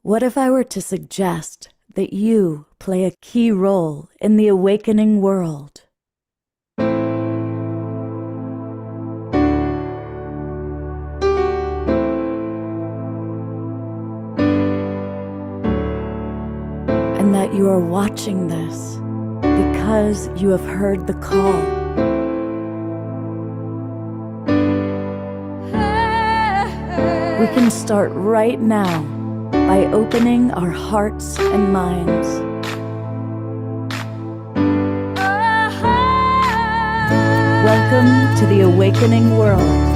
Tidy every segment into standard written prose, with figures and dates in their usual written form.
What if I were to suggest that you play a key role in the awakening world? And that you are watching this because you have heard the call. We can start right now by opening our hearts and minds. Welcome to the awakening world.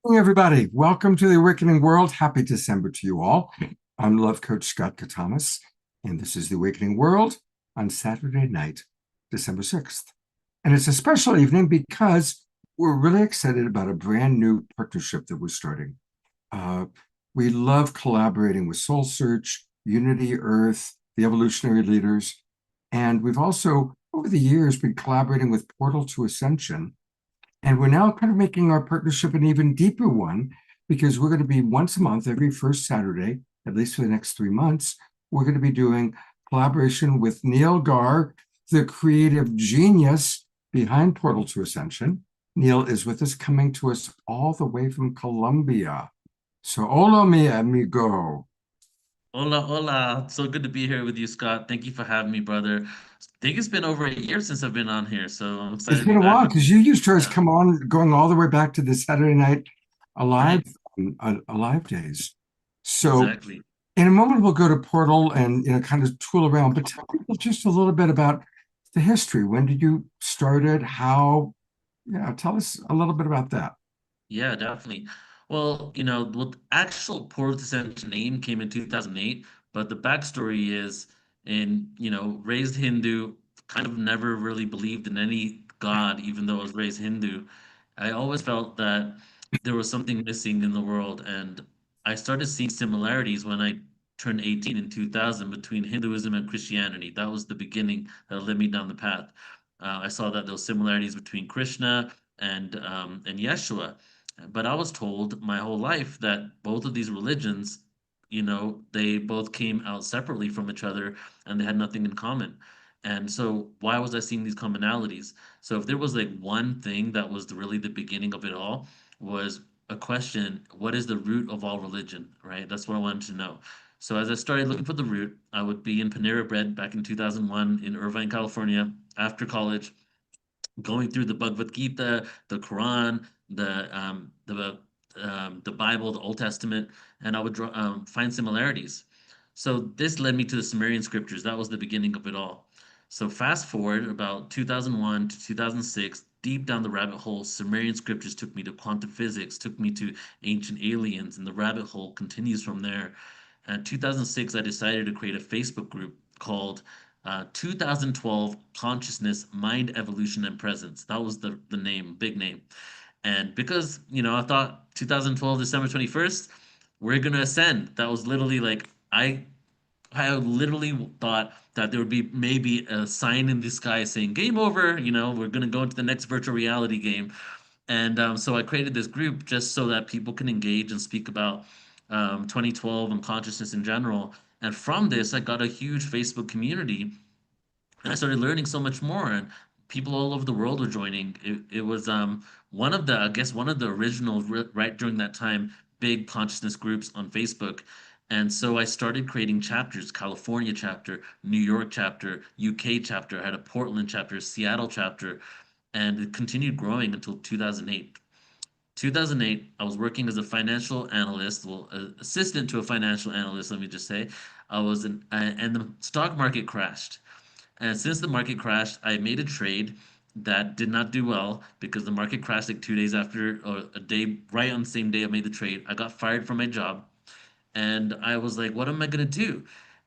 Hey everybody, welcome to the Awakening World. Happy December to you all. I'm Love Coach Scott Katamas, and this is the Awakening World on Saturday night, December 6th. And it's a special evening because we're really excited about a brand new partnership that we're starting. We love collaborating with Soul Search, Unity Earth, the Evolutionary Leaders, and we've also, over the years, been collaborating with Portal to Ascension. And we're now kind of making our partnership an even deeper one because we're going to be once a month, every first Saturday, at least for the next 3 months, we're going to be doing collaboration with Neil Gar, the creative genius behind Portal to Ascension. Neil is with us, coming to us all the way from Colombia. So, hola, mi amigo. Hola, hola. So good to be here with you, Scott. Thank you for having me, brother. I think it's been over a year since I've been on here, so I'm excited It's to be been a back while with because you. you used to always Yeah, come on, going all the way back to the Saturday Night Alive, right. Alive days. So, Exactly. in a moment, we'll go to Portal and kind of tool around. But tell people just a little bit about the history. When did you start it? How? Yeah, tell us a little bit about that. Yeah, definitely. Well, the actual Port Ascension name came in 2008, but the backstory is raised Hindu, kind of never really believed in any god, even though I was raised Hindu. I always felt that there was something missing in the world, and I started seeing similarities when I turned 18 in 2000 between Hinduism and Christianity. That was the beginning that led me down the path. I saw that there were similarities between Krishna and Yeshua. But I was told my whole life that both of these religions, they both came out separately from each other and they had nothing in common. And so why was I seeing these commonalities? So if there was like one thing that was really the beginning of it all was a question, what is the root of all religion, right? That's what I wanted to know. So as I started looking for the root, I would be in Panera Bread back in 2001 in Irvine, California, after college, going through the Bhagavad Gita, the Quran, the Bible, the Old Testament, and I would find similarities. So this led me to the Sumerian scriptures. That was the beginning of it all. So fast forward about 2001 to 2006, deep down the rabbit hole, Sumerian scriptures took me to quantum physics, took me to ancient aliens, and the rabbit hole continues from there. In 2006, I decided to create a Facebook group called 2012 Consciousness, Mind, Evolution, and Presence. That was the name, big name. And because, I thought 2012, December 21st, we're going to ascend. That was literally like, I literally thought that there would be maybe a sign in the sky saying game over, we're going to go into the next virtual reality game. And so I created this group just so that people can engage and speak about 2012 and consciousness in general. And from this, I got a huge Facebook community and I started learning so much more. And people all over the world were joining. It was one of the, I guess, one of the original right during that time big consciousness groups on Facebook. And so I started creating chapters: California chapter, New York chapter, UK chapter. I had a Portland chapter, Seattle chapter, and it continued growing until 2008. 2008, I was working as a financial analyst, well, assistant to a financial analyst, let me just say. And the stock market crashed. And since the market crashed, I made a trade that did not do well because the market crashed like 2 days after, or a day, right on the same day I made the trade. I got fired from my job, and I was like, what am I gonna do?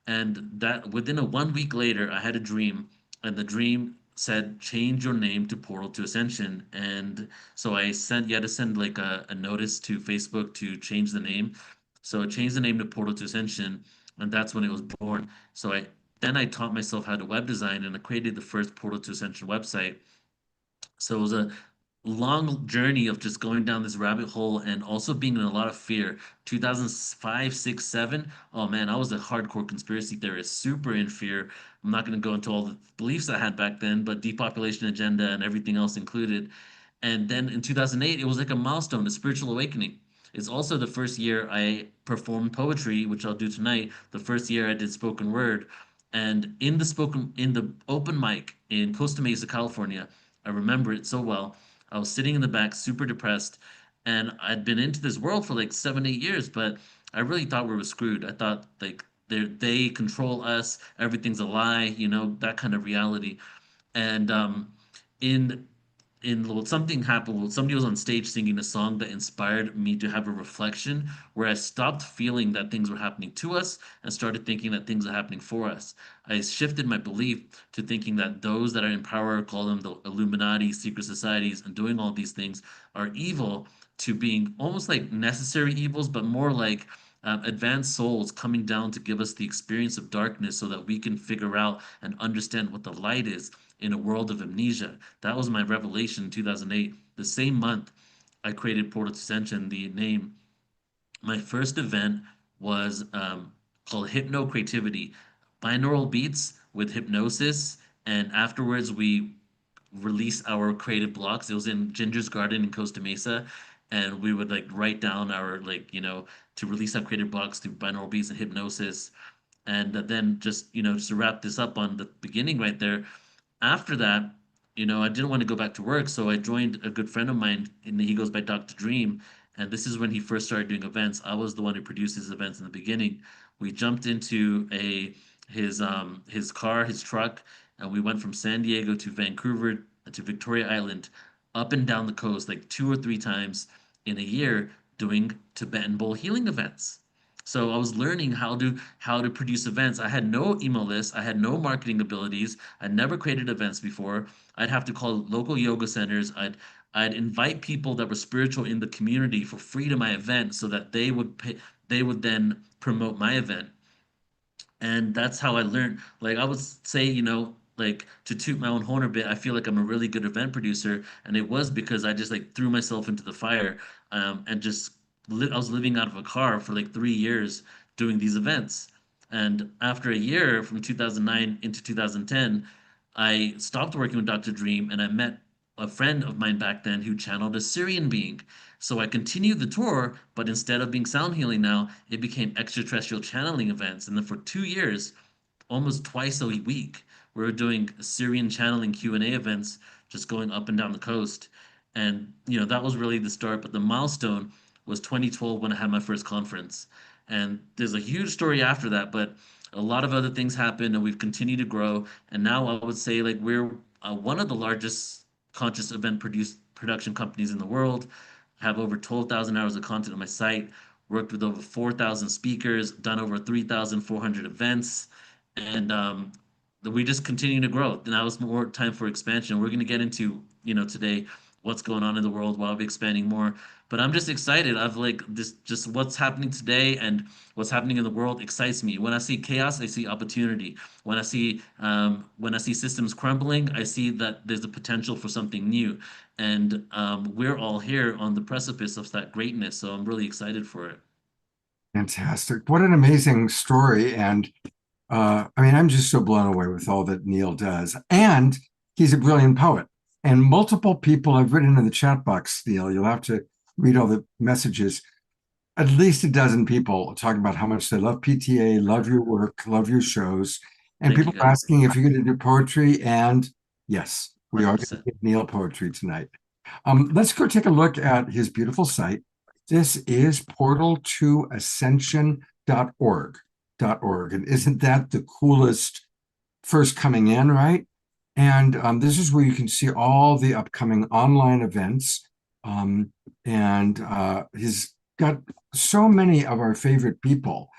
And that within a 1 week later, I had a dream, and the dream said, change your name to Portal to Ascension. And so I sent, you had to send like a notice to Facebook to change the name. So I changed the name to Portal to Ascension, and that's when it was born. So I taught myself how to web design, and I created the first Portal to Ascension website. So it was a long journey of just going down this rabbit hole and also being in a lot of fear. 2005, 6, 7. Oh man, I was a hardcore conspiracy theorist, super in fear. I'm not going to go into all the beliefs I had back then, but depopulation agenda and everything else included. And then in 2008, it was like a milestone, a spiritual awakening. It's also the first year I performed poetry, which I'll do tonight. The first year I did spoken word. And in the open mic in Costa Mesa, California, I remember it so well. I was sitting in the back, super depressed, and I'd been into this world for like 7, 8 years, but I really thought we were screwed. I thought like they control us, everything's a lie, that kind of reality. And in well, something happened. Well, somebody was on stage singing a song that inspired me to have a reflection where I stopped feeling that things were happening to us and started thinking that things are happening for us. I shifted my belief to thinking that those that are in power, call them the Illuminati, secret societies, and doing all these things, are evil, to being almost like necessary evils, but more like advanced souls coming down to give us the experience of darkness so that we can figure out and understand what the light is in a world of amnesia. That was my revelation in 2008. The same month I created Portal Ascension, the name. My first event was called Hypno Creativity, binaural beats with hypnosis. And afterwards, we released our creative blocks. It was in Ginger's Garden in Costa Mesa. And we would like write down our, like, to release our creative blocks through binaural beats and hypnosis. And then just to wrap this up on the beginning right there, after that, I didn't want to go back to work, so I joined a good friend of mine, and he goes by Dr. Dream. And this is when he first started doing events. I was the one who produced his events in the beginning. We jumped into his car, his truck, and we went from San Diego to Vancouver to Victoria Island, up and down the coast like 2 or 3 times in a year, doing Tibetan bowl healing events. So I was learning how to produce events. I had no email list. I had no marketing abilities. I never created events before. I'd have to call local yoga centers. I'd invite people that were spiritual in the community for free to my event so that they would then promote my event. And that's how I learned. Like I would say, like, to toot my own horn a bit, I feel like I'm a really good event producer, and it was because I just like threw myself into the fire, and just I was living out of a car for like 3 years doing these events. And after a year, from 2009 into 2010, I stopped working with Dr. Dream, and I met a friend of mine back then who channeled a Syrian being. So I continued the tour, but instead of being sound healing now, it became extraterrestrial channeling events. And then for 2 years, almost twice a week, we were doing Syrian channeling Q&A events, just going up and down the coast. And that was really the start. But the milestone was 2012 when I had my first conference. And there's a huge story after that, but a lot of other things happened, and we've continued to grow. And now I would say like we're one of the largest conscious event production companies in the world. Have over 12,000 hours of content on my site, worked with over 4,000 speakers, done over 3,400 events, and we just continue to grow. Now it's more time for expansion. We're going to get into, today, what's going on in the world while we're expanding more. But I'm just excited. I've like this, just what's happening today and what's happening in the world excites me. When I see chaos, I see opportunity. When I see systems crumbling, I see that there's a potential for something new. And we're all here on the precipice of that greatness. So I'm really excited for it. Fantastic. What an amazing story. And I mean, I'm just so blown away with all that Neil does. And he's a brilliant poet. And multiple people have written in the chat box, Neil, you'll have to read all the messages. At least a dozen people talking about how much they love PTA, love your work, love your shows. And Thank you, people are guys. asking if you're going to do poetry. And yes, we are going to 100%. give Neil poetry tonight. Let's go take a look at his beautiful site. This is portal2ascension.org. And isn't that the coolest first coming in, right? And this is where you can see all the upcoming online events. He's got so many of our favorite people.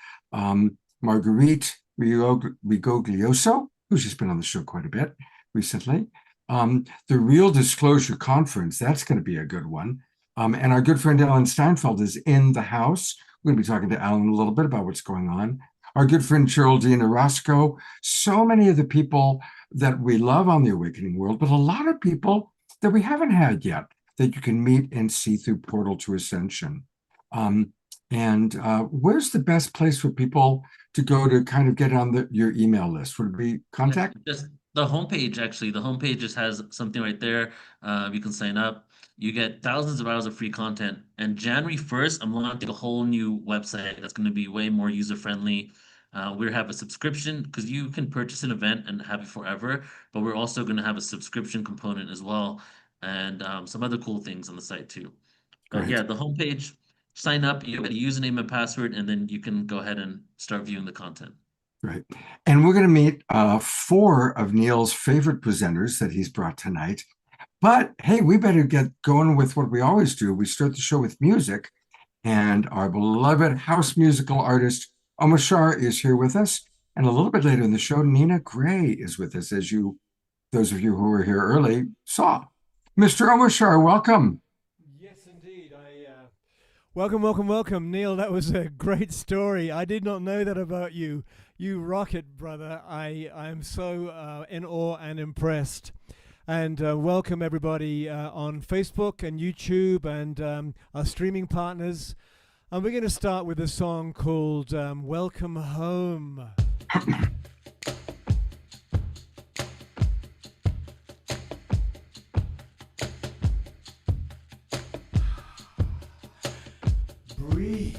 Marguerite Rigoglioso, who's just been on the show quite a bit recently. The Real Disclosure Conference, that's going to be a good one. And our good friend Alan Steinfeld is in the house. We're going to be talking to Alan a little bit about what's going on. Our good friend Geraldine Orozco, so many of the people that we love on the Awakening World, but a lot of people that we haven't had yet that you can meet and see through Portal to Ascension. Where's the best place for people to go to kind of get on your email list? Would it be contact? Just the homepage, actually. The homepage just has something right there. You can sign up. You get thousands of hours of free content. And January 1st, I'm launching a whole new website that's going to be way more user-friendly. We have a subscription because you can purchase an event and have it forever, but we're also going to have a subscription component as well, and some other cool things on the site too. But Great. yeah, the homepage, sign up, you get a username and password, and then you can go ahead and start viewing the content. Right. And we're going to meet 4 of Neil's favorite presenters that he's brought tonight. But hey, we better get going with what we always do. We start the show with music, and our beloved house musical artist, Omar Shah, is here with us. And a little bit later in the show, Nina Gray is with us, as those of you who were here early, saw. Mr. Omar Shah, welcome. Yes, indeed. Welcome, Neil. That was a great story. I did not know that about you. You rock it, brother. I am so in awe and impressed. And welcome everybody on Facebook and YouTube and our streaming partners. And we're going to start with a song called Welcome Home. Breathe.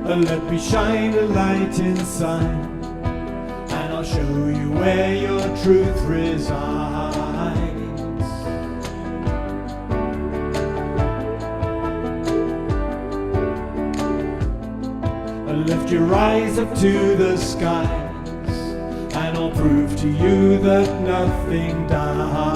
Let me shine a light inside, and I'll show you where your truth resides. Lift your eyes up to the skies, and I'll prove to you that nothing dies.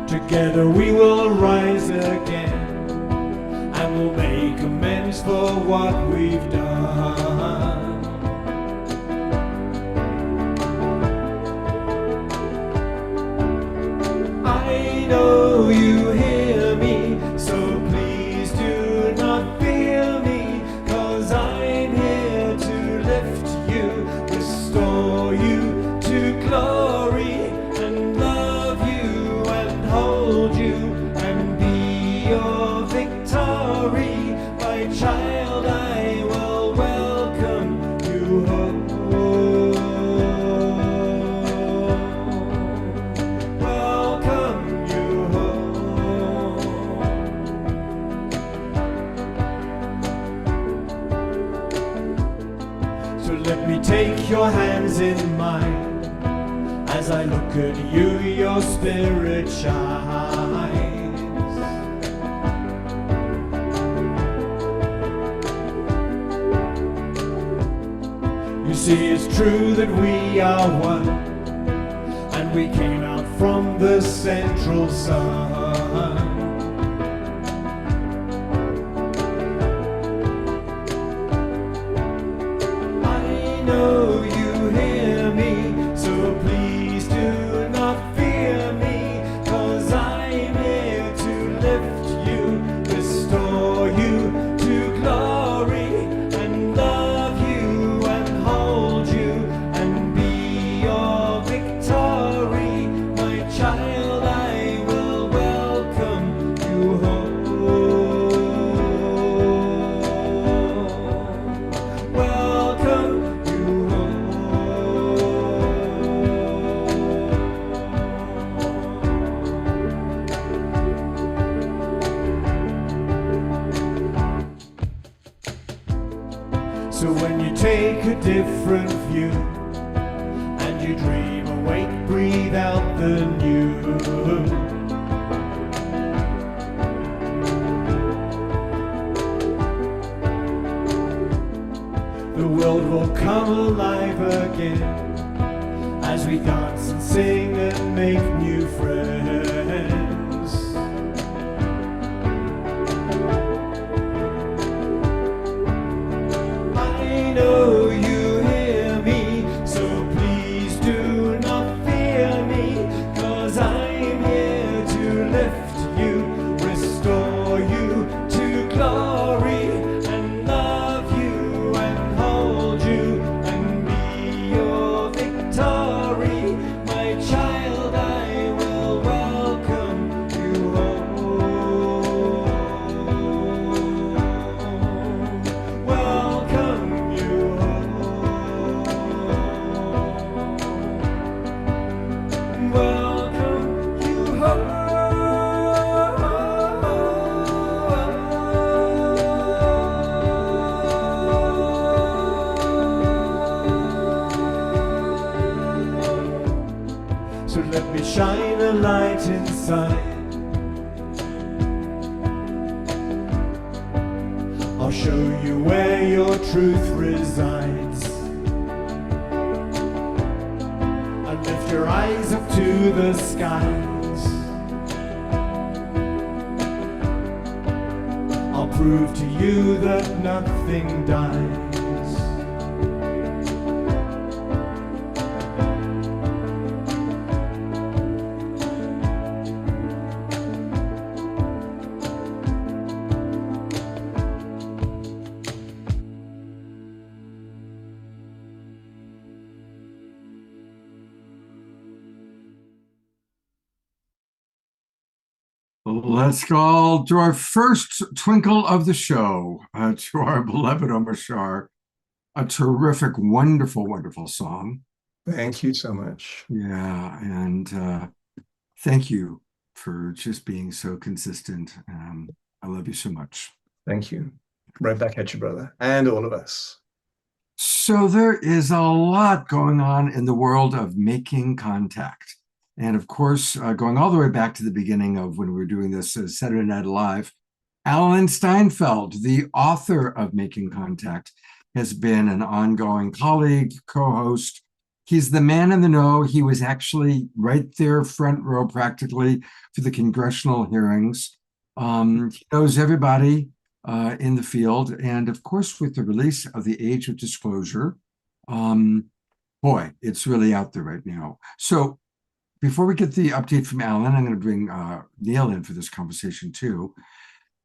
Together we will rise again, and we'll make amends for what we've done. I know you hear me, so please do not fear me, 'cause I'm here to lift you, restore you to glory, and love you and hold you and be your victory. My child, I will welcome you home. Welcome you home. So let me take your hands in mine. As I look at you, your spirit shines. You see, it's true that we are one, and we came out from the central sun. I know you hear me, so please do not fear me, 'cause I'm here to lift you, restore you to glory. So when you take a different view and you dream awake, breathe out the new. The world will come alive again as we dance and sing and make new friends. I know you hear me, so please do not fear me, 'cause I'm here to lift you, restore you to glory, and love you and hold you and be your victory. My child, I will welcome you home. Welcome you home. Welcome you home. So let me shine a light inside. I'll show you where your truth resides. And lift your eyes up to the skies. I'll prove to you that nothing dies. Let's go to our first twinkle of the show, to our beloved Omar Shar. A terrific, wonderful, wonderful song. Thank you so much. Yeah, and thank you for just being so consistent. I love you so much. Thank you. Right back at you, brother, and all of us. So there is a lot going on in the world of making contact. And of course, going all the way back to the beginning of when we were doing this Saturday Night Live, Alan Steinfeld, the author of Making Contact, has been an ongoing colleague, co-host. He's the man in the know. He was actually right there, front row practically, for the congressional hearings. He knows everybody in the field. And of course, with the release of The Age of Disclosure, boy, it's really out there right now. So before we get the update from Alan, I'm going to bring Neil in for this conversation too.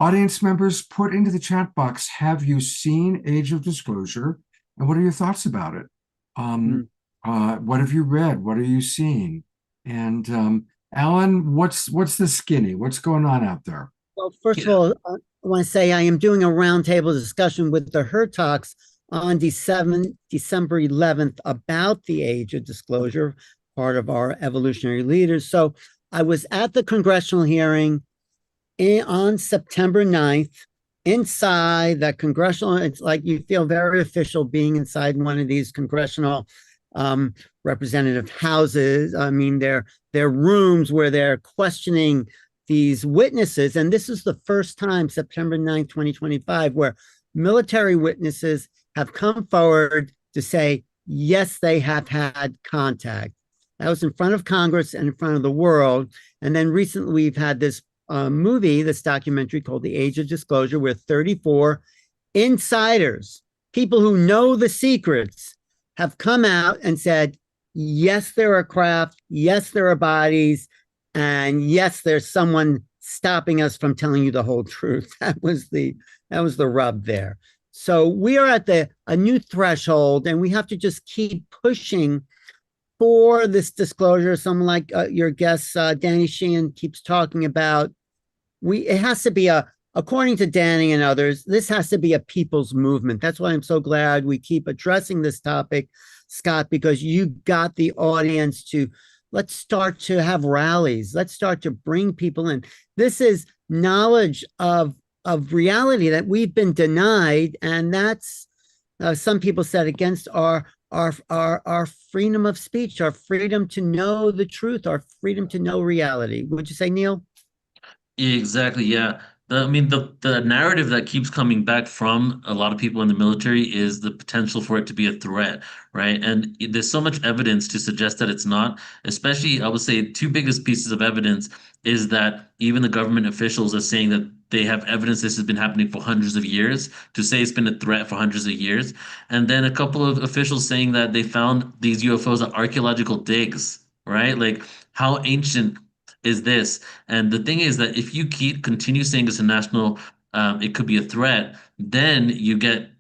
Audience members, put into the chat box, have you seen Age of Disclosure? And what are your thoughts about it? What have you read? What are you seeing? And Alan, what's the skinny? What's going on out there? Well, first of all, I want to say I am doing a roundtable discussion with the Hertogs on December 11th about the Age of Disclosure, part of our evolutionary leaders. So I was at the congressional hearing on September 9th, inside that congressional, it's like you feel very official being inside one of these congressional representative houses. I mean, they're rooms where they're questioning these witnesses. And this is the first time, September 9th, 2025, where military witnesses have come forward to say, yes, they have had contact. That was in front of Congress and in front of the world. And then recently we've had this movie, this documentary called The Age of Disclosure, where 34 insiders, people who know the secrets, have come out and said, yes, there are craft, yes, there are bodies, and yes, there's someone stopping us from telling you the whole truth. That was the rub there. So we are at a new threshold, and we have to just keep pushing for this disclosure. Someone like your guest, Danny Sheehan, keeps talking about, it has to be according to Danny and others, this has to be a people's movement. That's why I'm so glad we keep addressing this topic, Scott, because you got the audience to, let's start to have rallies. Let's start to bring people in. This is knowledge of reality that we've been denied, and that's some people said against our freedom of speech, our freedom to know the truth, our freedom to know reality. Would you say, Neil? Exactly, yeah. I mean, the narrative that keeps coming back from a lot of people in the military is the potential for it to be a threat, right? And there's so much evidence to suggest that it's not. Especially, I would say, two biggest pieces of evidence is that even the government officials are saying that they have evidence this has been happening for hundreds of years, to say it's been a threat for hundreds of years. And then a couple of officials saying that they found these UFOs at archaeological digs, right? Like, how ancient is this? And the thing is that if you continue saying it's a national, it could be a threat, then you get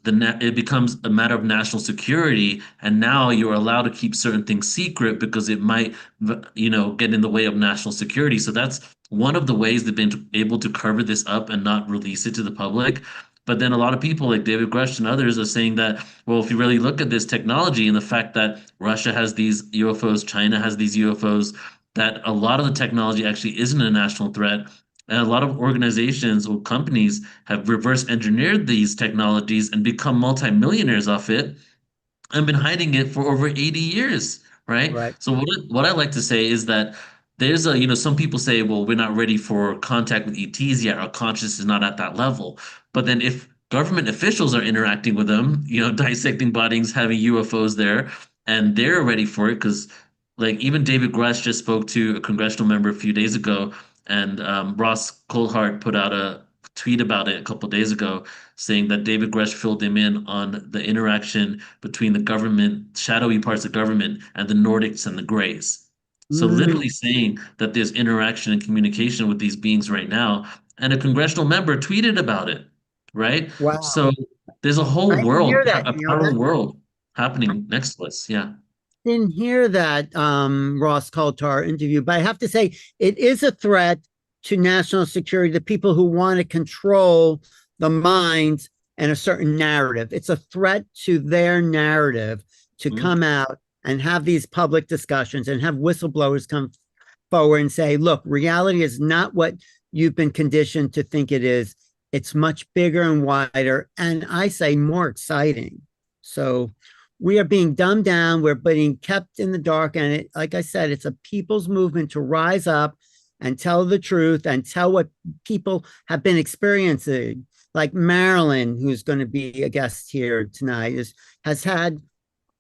it becomes a matter of national security, and now you're allowed to keep certain things secret because it might, get in the way of national security. So that's one of the ways they've been able to cover this up and not release it to the public. But then a lot of people like David Grush and others are saying that, well, if you really look at this technology and the fact that Russia has these UFOs, China has these UFOs, that a lot of the technology actually isn't a national threat. And a lot of organizations or companies have reverse engineered these technologies and become multimillionaires off it and been hiding it for over 80 years, right? Right. So what I like to say is that there's some people say, well, we're not ready for contact with ETs yet. Our conscience is not at that level. But then if government officials are interacting with them, dissecting bodies, having UFOs there, and they're ready for it, because like even David Grush just spoke to a congressional member a few days ago, and Ross Coulthart put out a tweet about it a couple days ago, saying that David Grush filled him in on the interaction between the government, shadowy parts of government, and the Nordics and the Greys. So literally saying that there's interaction and communication with these beings right now, and a congressional member tweeted about it, right? Wow. So there's a whole I didn't world, hear that, a Neil. parallel world happening next to us. Yeah. Didn't hear that Ross Coulthart interview, but I have to say it is a threat to national security, the people who want to control the minds and a certain narrative. It's a threat to their narrative to come out and have these public discussions and have whistleblowers come forward and say, look, reality is not what you've been conditioned to think it is. It's much bigger and wider, and I say more exciting. So we are being dumbed down. We're being kept in the dark. And like I said, it's a people's movement to rise up and tell the truth and tell what people have been experiencing. Like Marilyn, who's going to be a guest here tonight, has had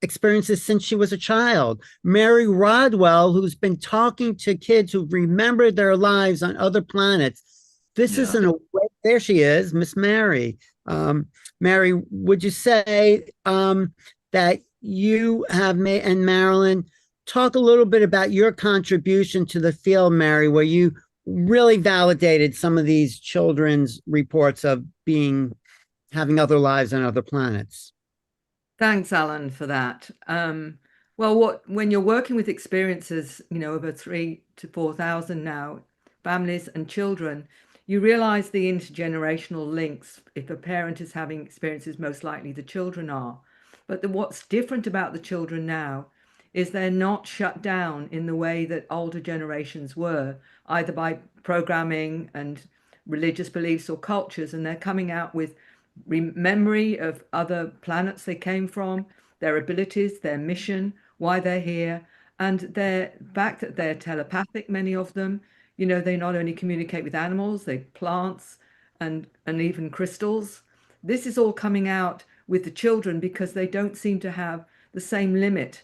experiences since she was a child. Mary Rodwell, who's been talking to kids who remembered their lives on other planets. This isn't a way. There she is, Miss Mary. Mary, would you say that you have made, and Marilyn, talk a little bit about your contribution to the field, Mary, where you really validated some of these children's reports of having other lives on other planets. Thanks, Alan, for that. Well, when you're working with experiences, over 3,000 to 4,000 now, families and children, you realize the intergenerational links. If a parent is having experiences, most likely the children are. But what's different about the children now is they're not shut down in the way that older generations were, either by programming and religious beliefs or cultures, and they're coming out with memory of other planets they came from, their abilities, their mission, why they're here, and the fact that they're telepathic, many of them. They not only communicate with animals, they plants and even crystals. This is all coming out with the children because they don't seem to have the same limit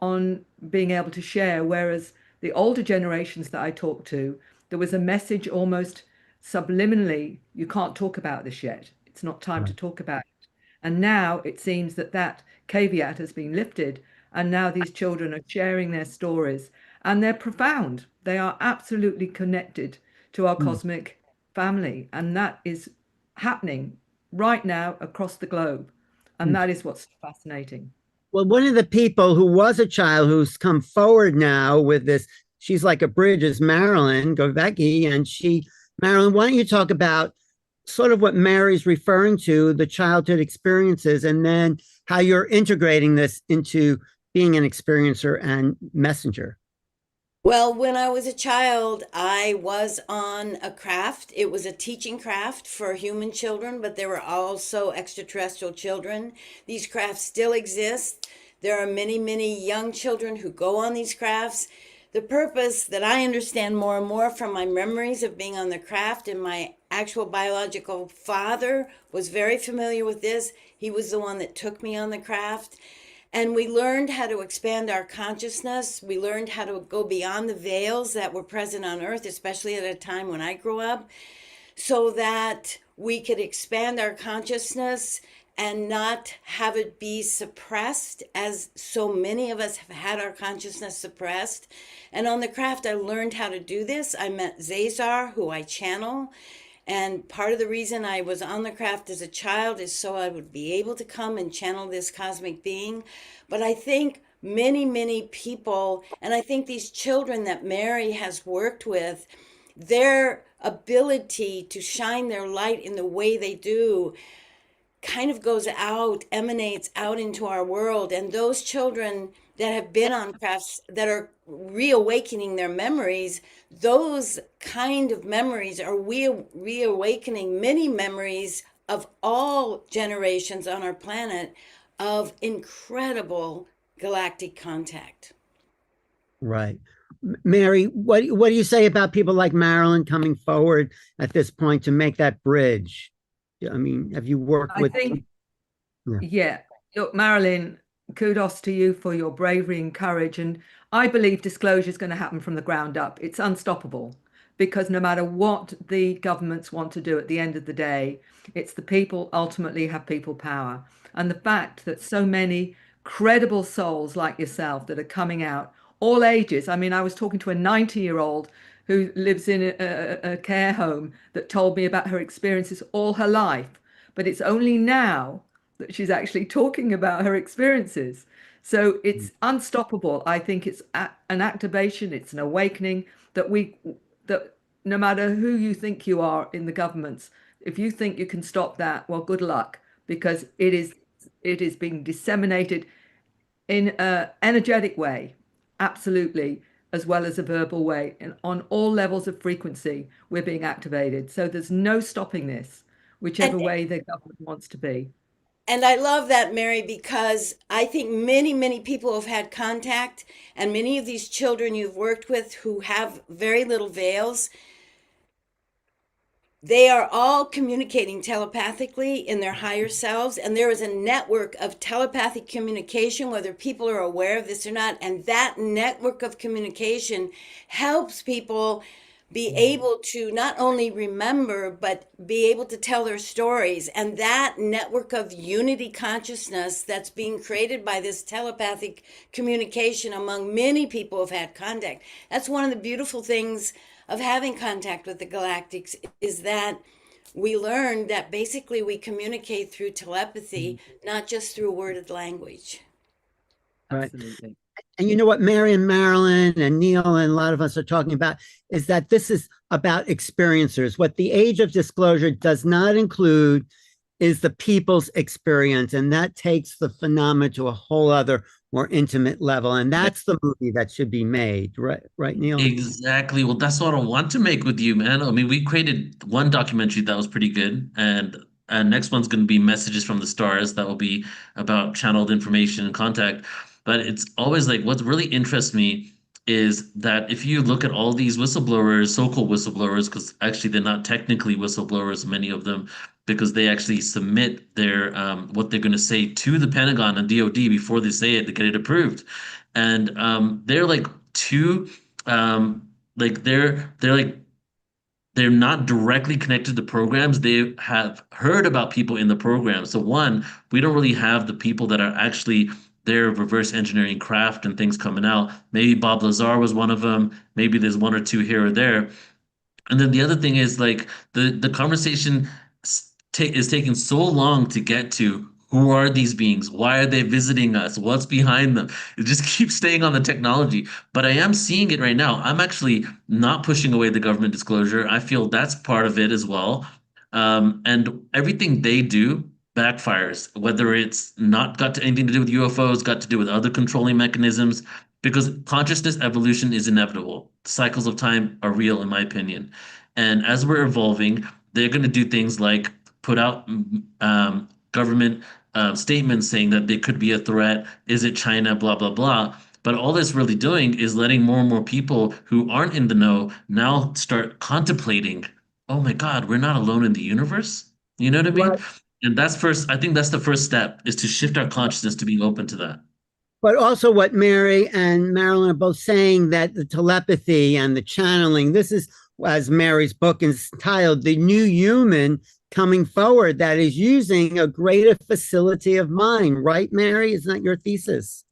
on being able to share, whereas the older generations that I talked to, there was a message almost subliminally, you can't talk about this yet. It's not time to talk about it. And now it seems that caveat has been lifted, and now these children are sharing their stories, and they're profound. They are absolutely connected to our cosmic family, and that is happening right now across the globe. And that is what's fascinating. Well, one of the people who was a child who's come forward now with this, she's like a bridge, is Marilyn Govecki. And Marilyn, why don't you talk about sort of what Mary's referring to, the childhood experiences, and then how you're integrating this into being an experiencer and messenger? Well, when I was a child, I was on a craft. It was a teaching craft for human children, but there were also extraterrestrial children. These crafts still exist. There are many, many young children who go on these crafts. The purpose that I understand more and more from my memories of being on the craft, and my actual biological father was very familiar with this. He was the one that took me on the craft. And we learned how to expand our consciousness. We learned how to go beyond the veils that were present on earth, especially at a time when I grew up, so that we could expand our consciousness and not have it be suppressed, as so many of us have had our consciousness suppressed. And on the craft, I learned how to do this. I met Zazar, who I channel. And part of the reason I was on the craft as a child is so I would be able to come and channel this cosmic being. But I think many, many people, and I think these children that Mary has worked with, their ability to shine their light in the way they do kind of goes out, emanates out into our world. And those children that have been on crafts that are reawakening their memories, those kind of memories are reawakening many memories of all generations on our planet of incredible galactic contact. Right. Mary, what do you say about people like Marilyn coming forward at this point to make that bridge? I mean, have you worked I with? think, Yeah. yeah. Look, Marilyn, kudos to you for your bravery and courage. And I believe disclosure is going to happen from the ground up. It's unstoppable because no matter what the governments want to do at the end of the day, it's the people ultimately have people power. And the fact that so many credible souls like yourself that are coming out, all ages. I mean, I was talking to a 90-year-old who lives in a care home that told me about her experiences all her life. But it's only now that she's actually talking about her experiences. So it's unstoppable. I think it's an activation, it's an awakening that no matter who you think you are in the governments, if you think you can stop that, well, good luck, because it is being disseminated in an energetic way, absolutely, as well as a verbal way, and on all levels of frequency, we're being activated. So there's no stopping this, whichever And way the government wants to be. And I love that, Mary, because I think many, many people have had contact, and many of these children you've worked with who have very little veils, they are all communicating telepathically in their higher selves. And there is a network of telepathic communication, whether people are aware of this or not. And that network of communication helps people be able to not only remember, but be able to tell their stories. And that network of unity consciousness that's being created by this telepathic communication among many people who've had contact. That's one of the beautiful things of having contact with the galactics, is that we learned that basically we communicate through telepathy, not just through worded language. Right. Absolutely. And you know what Mary and Marilyn and Neil and a lot of us are talking about is that this is about experiencers. What the age of disclosure does not include is the people's experience. And that takes the phenomena to a whole other, more intimate level. And that's the movie that should be made, right, Neil? Exactly. Well, that's what I want to make with you, man. I mean, we created one documentary that was pretty good, and next one's going to be Messages from the Stars. That will be about channeled information and contact. But it's always like what really interests me is that if you look at all these whistleblowers, so-called whistleblowers, because actually they're not technically whistleblowers, many of them, because they actually submit their what they're going to say to the Pentagon and DoD before they say it to get it approved, and they're like two like they're like they're not directly connected to programs. They have heard about people in the program. So one, we don't really have the people that are actually their reverse engineering craft and things coming out. Maybe Bob Lazar was one of them. Maybe there's one or two here or there. And then the other thing is like the conversation is taking so long to get to who are these beings? Why are they visiting us? What's behind them? It just keeps staying on the technology. But I am seeing it right now. I'm actually not pushing away the government disclosure. I feel that's part of it as well. And everything they do backfires, whether it's not got to anything to do with UFOs, got to do with other controlling mechanisms. because consciousness evolution is inevitable. Cycles of time are real, in my opinion. And as we're evolving, they're going to do things like put out government statements saying that there could be a threat. Is it China? Blah, blah, blah. But all it's really doing is letting more and more people who aren't in the know now start contemplating, oh my God, we're not alone in the universe. You know what I mean? Right. And that's first, I think that's the first step is to shift our consciousness to being open to that. But also what Mary and Marilyn are both saying, that the telepathy and the channeling, this is, as Mary's book is titled, The New Human Coming Forward, that is using a greater facility of mind, right, Mary? Isn't that your thesis?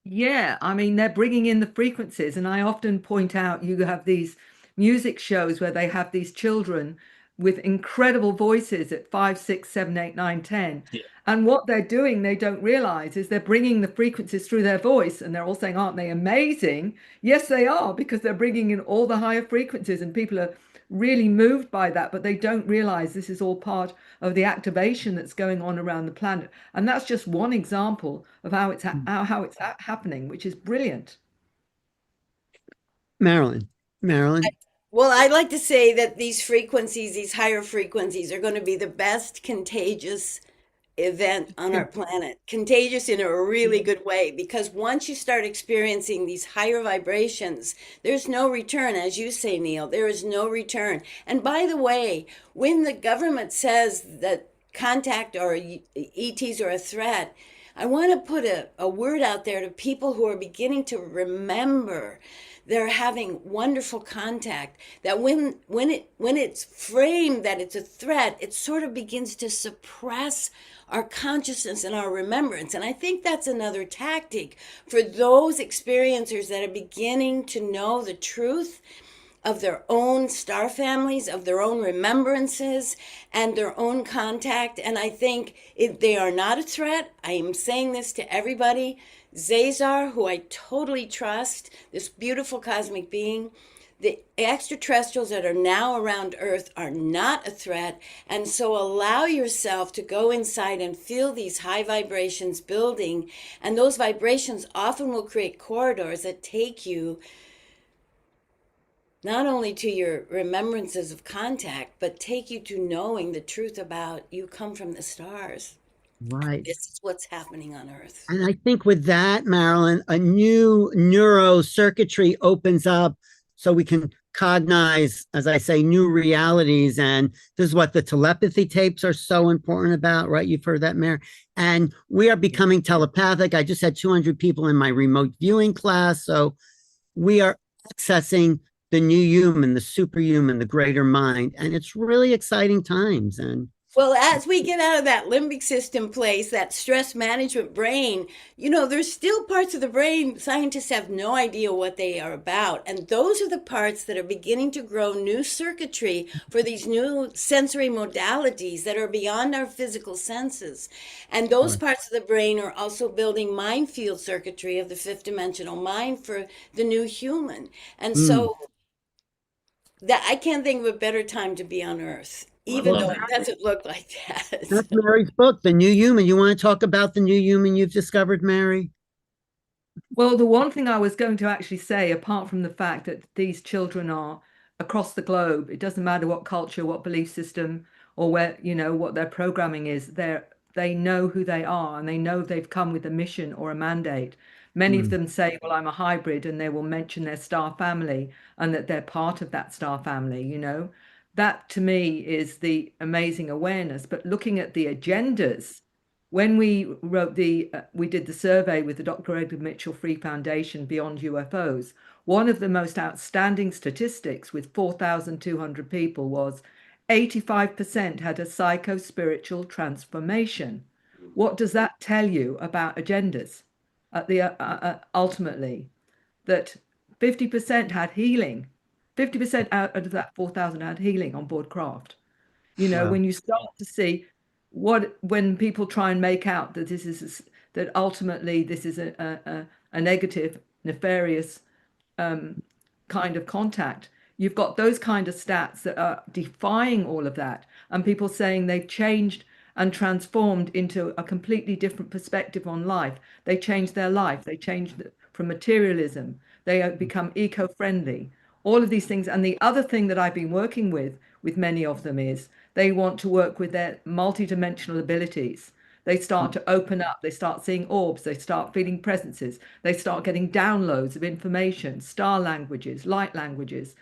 Yeah, I mean, they're bringing in the frequencies. And I often point out you have these music shows where they have these children with incredible voices at 5, 6, 7, 8, 9, 10. Yeah. And what they're doing, they don't realize, is they're bringing the frequencies through their voice. And they're all saying, aren't they amazing? Yes, they are, because they're bringing in all the higher frequencies and people are really moved by that. But they don't realize this is all part of the activation that's going on around the planet. And that's just one example of how it's happening, which is brilliant. Marilyn. Well, I'd like to say that these frequencies, these higher frequencies, are going to be the best contagious event on our planet. Contagious in a really good way, because once you start experiencing these higher vibrations, there's no return. As you say, Neil, there is no return. And by the way, when the government says that contact or ETs are a threat, I want to put a word out there to people who are beginning to remember they're having wonderful contact, that when it's framed that it's a threat, it sort of begins to suppress our consciousness and our remembrance. And I think that's another tactic for those experiencers that are beginning to know the truth of their own star families, of their own remembrances, and their own contact. And I think they are not a threat. I am saying this to everybody. Zazar, who I totally trust, this beautiful cosmic being, the extraterrestrials that are now around Earth are not a threat. And so allow yourself to go inside and feel these high vibrations building. And those vibrations often will create corridors that take you not only to your remembrances of contact, but take you to knowing the truth about you come from the stars. Right. This is what's happening on Earth. And I think with that, Marilyn, a new neurocircuitry opens up so we can cognize, as I say, new realities. And this is what the telepathy tapes are so important about, right? You've heard that, Mary. And we are becoming telepathic. I just had 200 people in my remote viewing class. So we are accessing the new human, the superhuman, the greater mind. And it's really exciting times. And well, as we get out of that limbic system place, that stress management brain, there's still parts of the brain scientists have no idea what they are about. And those are the parts that are beginning to grow new circuitry for these new sensory modalities that are beyond our physical senses. And those parts of the brain are also building mind field circuitry of the fifth dimensional mind for the new human. And so that I can't think of a better time to be on Earth, even though it doesn't look like that. that's Mary's book, The New Human. You want to talk about the new human you've discovered, Mary? Well, the one thing I was going to actually say, apart from the fact that these children are across the globe, it doesn't matter what culture, what belief system, or where, what their programming is, they know who they are and they know they've come with a mission or a mandate. Many of them say, well, I'm a hybrid, and they will mention their star family and that they're part of that star family, That to me is the amazing awareness. But looking at the agendas, when we did the survey with the Dr. Edgar Mitchell Free Foundation Beyond UFOs, one of the most outstanding statistics with 4,200 people was 85% had a psycho-spiritual transformation. What does that tell you about agendas? Ultimately, that 50% had healing. 50% out of that 4,000 had healing on board craft. When you start to see when people try and make out that that ultimately this is a negative, nefarious kind of contact, you've got those kind of stats that are defying all of that, and people saying they've changed and transformed into a completely different perspective on life. They changed their life. They changed from materialism. They become eco-friendly. All of these things. And the other thing that I've been working with many of them is they want to work with their multidimensional abilities. They start to open up, they start seeing orbs, they start feeling presences, they start getting downloads of information, star languages, light languages,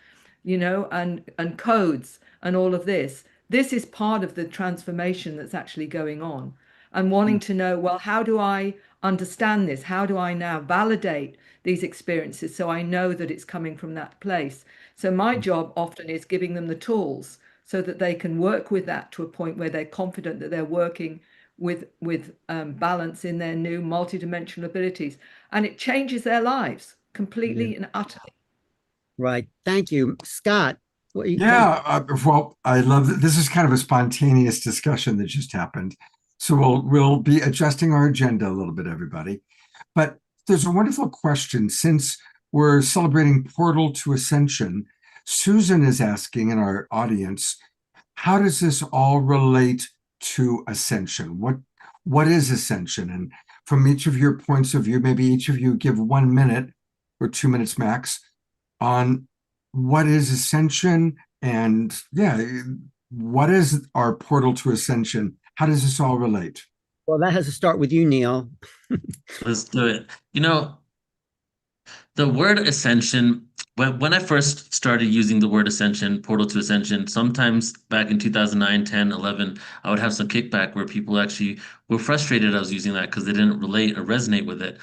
and codes and all of this. This is part of the transformation that's actually going on. And wanting to know, well, how do I understand this? How do I now validate these experiences so I know that it's coming from that place? So my job often is giving them the tools so that they can work with that to a point where they're confident that they're working with balance in their new multidimensional abilities, and it changes their lives completely and utterly. Right. Thank you, Scott. Yeah, well, I love that. This is kind of a spontaneous discussion that just happened. So we'll be adjusting our agenda a little bit, everybody. But there's a wonderful question. Since we're celebrating Portal to Ascension, Susan is asking in our audience, how does this all relate to Ascension? What is Ascension? And from each of your points of view, maybe each of you give 1 minute or 2 minutes max on what is Ascension, and what is our portal to Ascension? How does this all relate? Well, that has to start with you, Neil. Let's do it. The word ascension, when I first started using the word ascension, portal to ascension, sometimes back in 2009, 10, 11, I would have some kickback where people actually were frustrated I was using that because they didn't relate or resonate with it.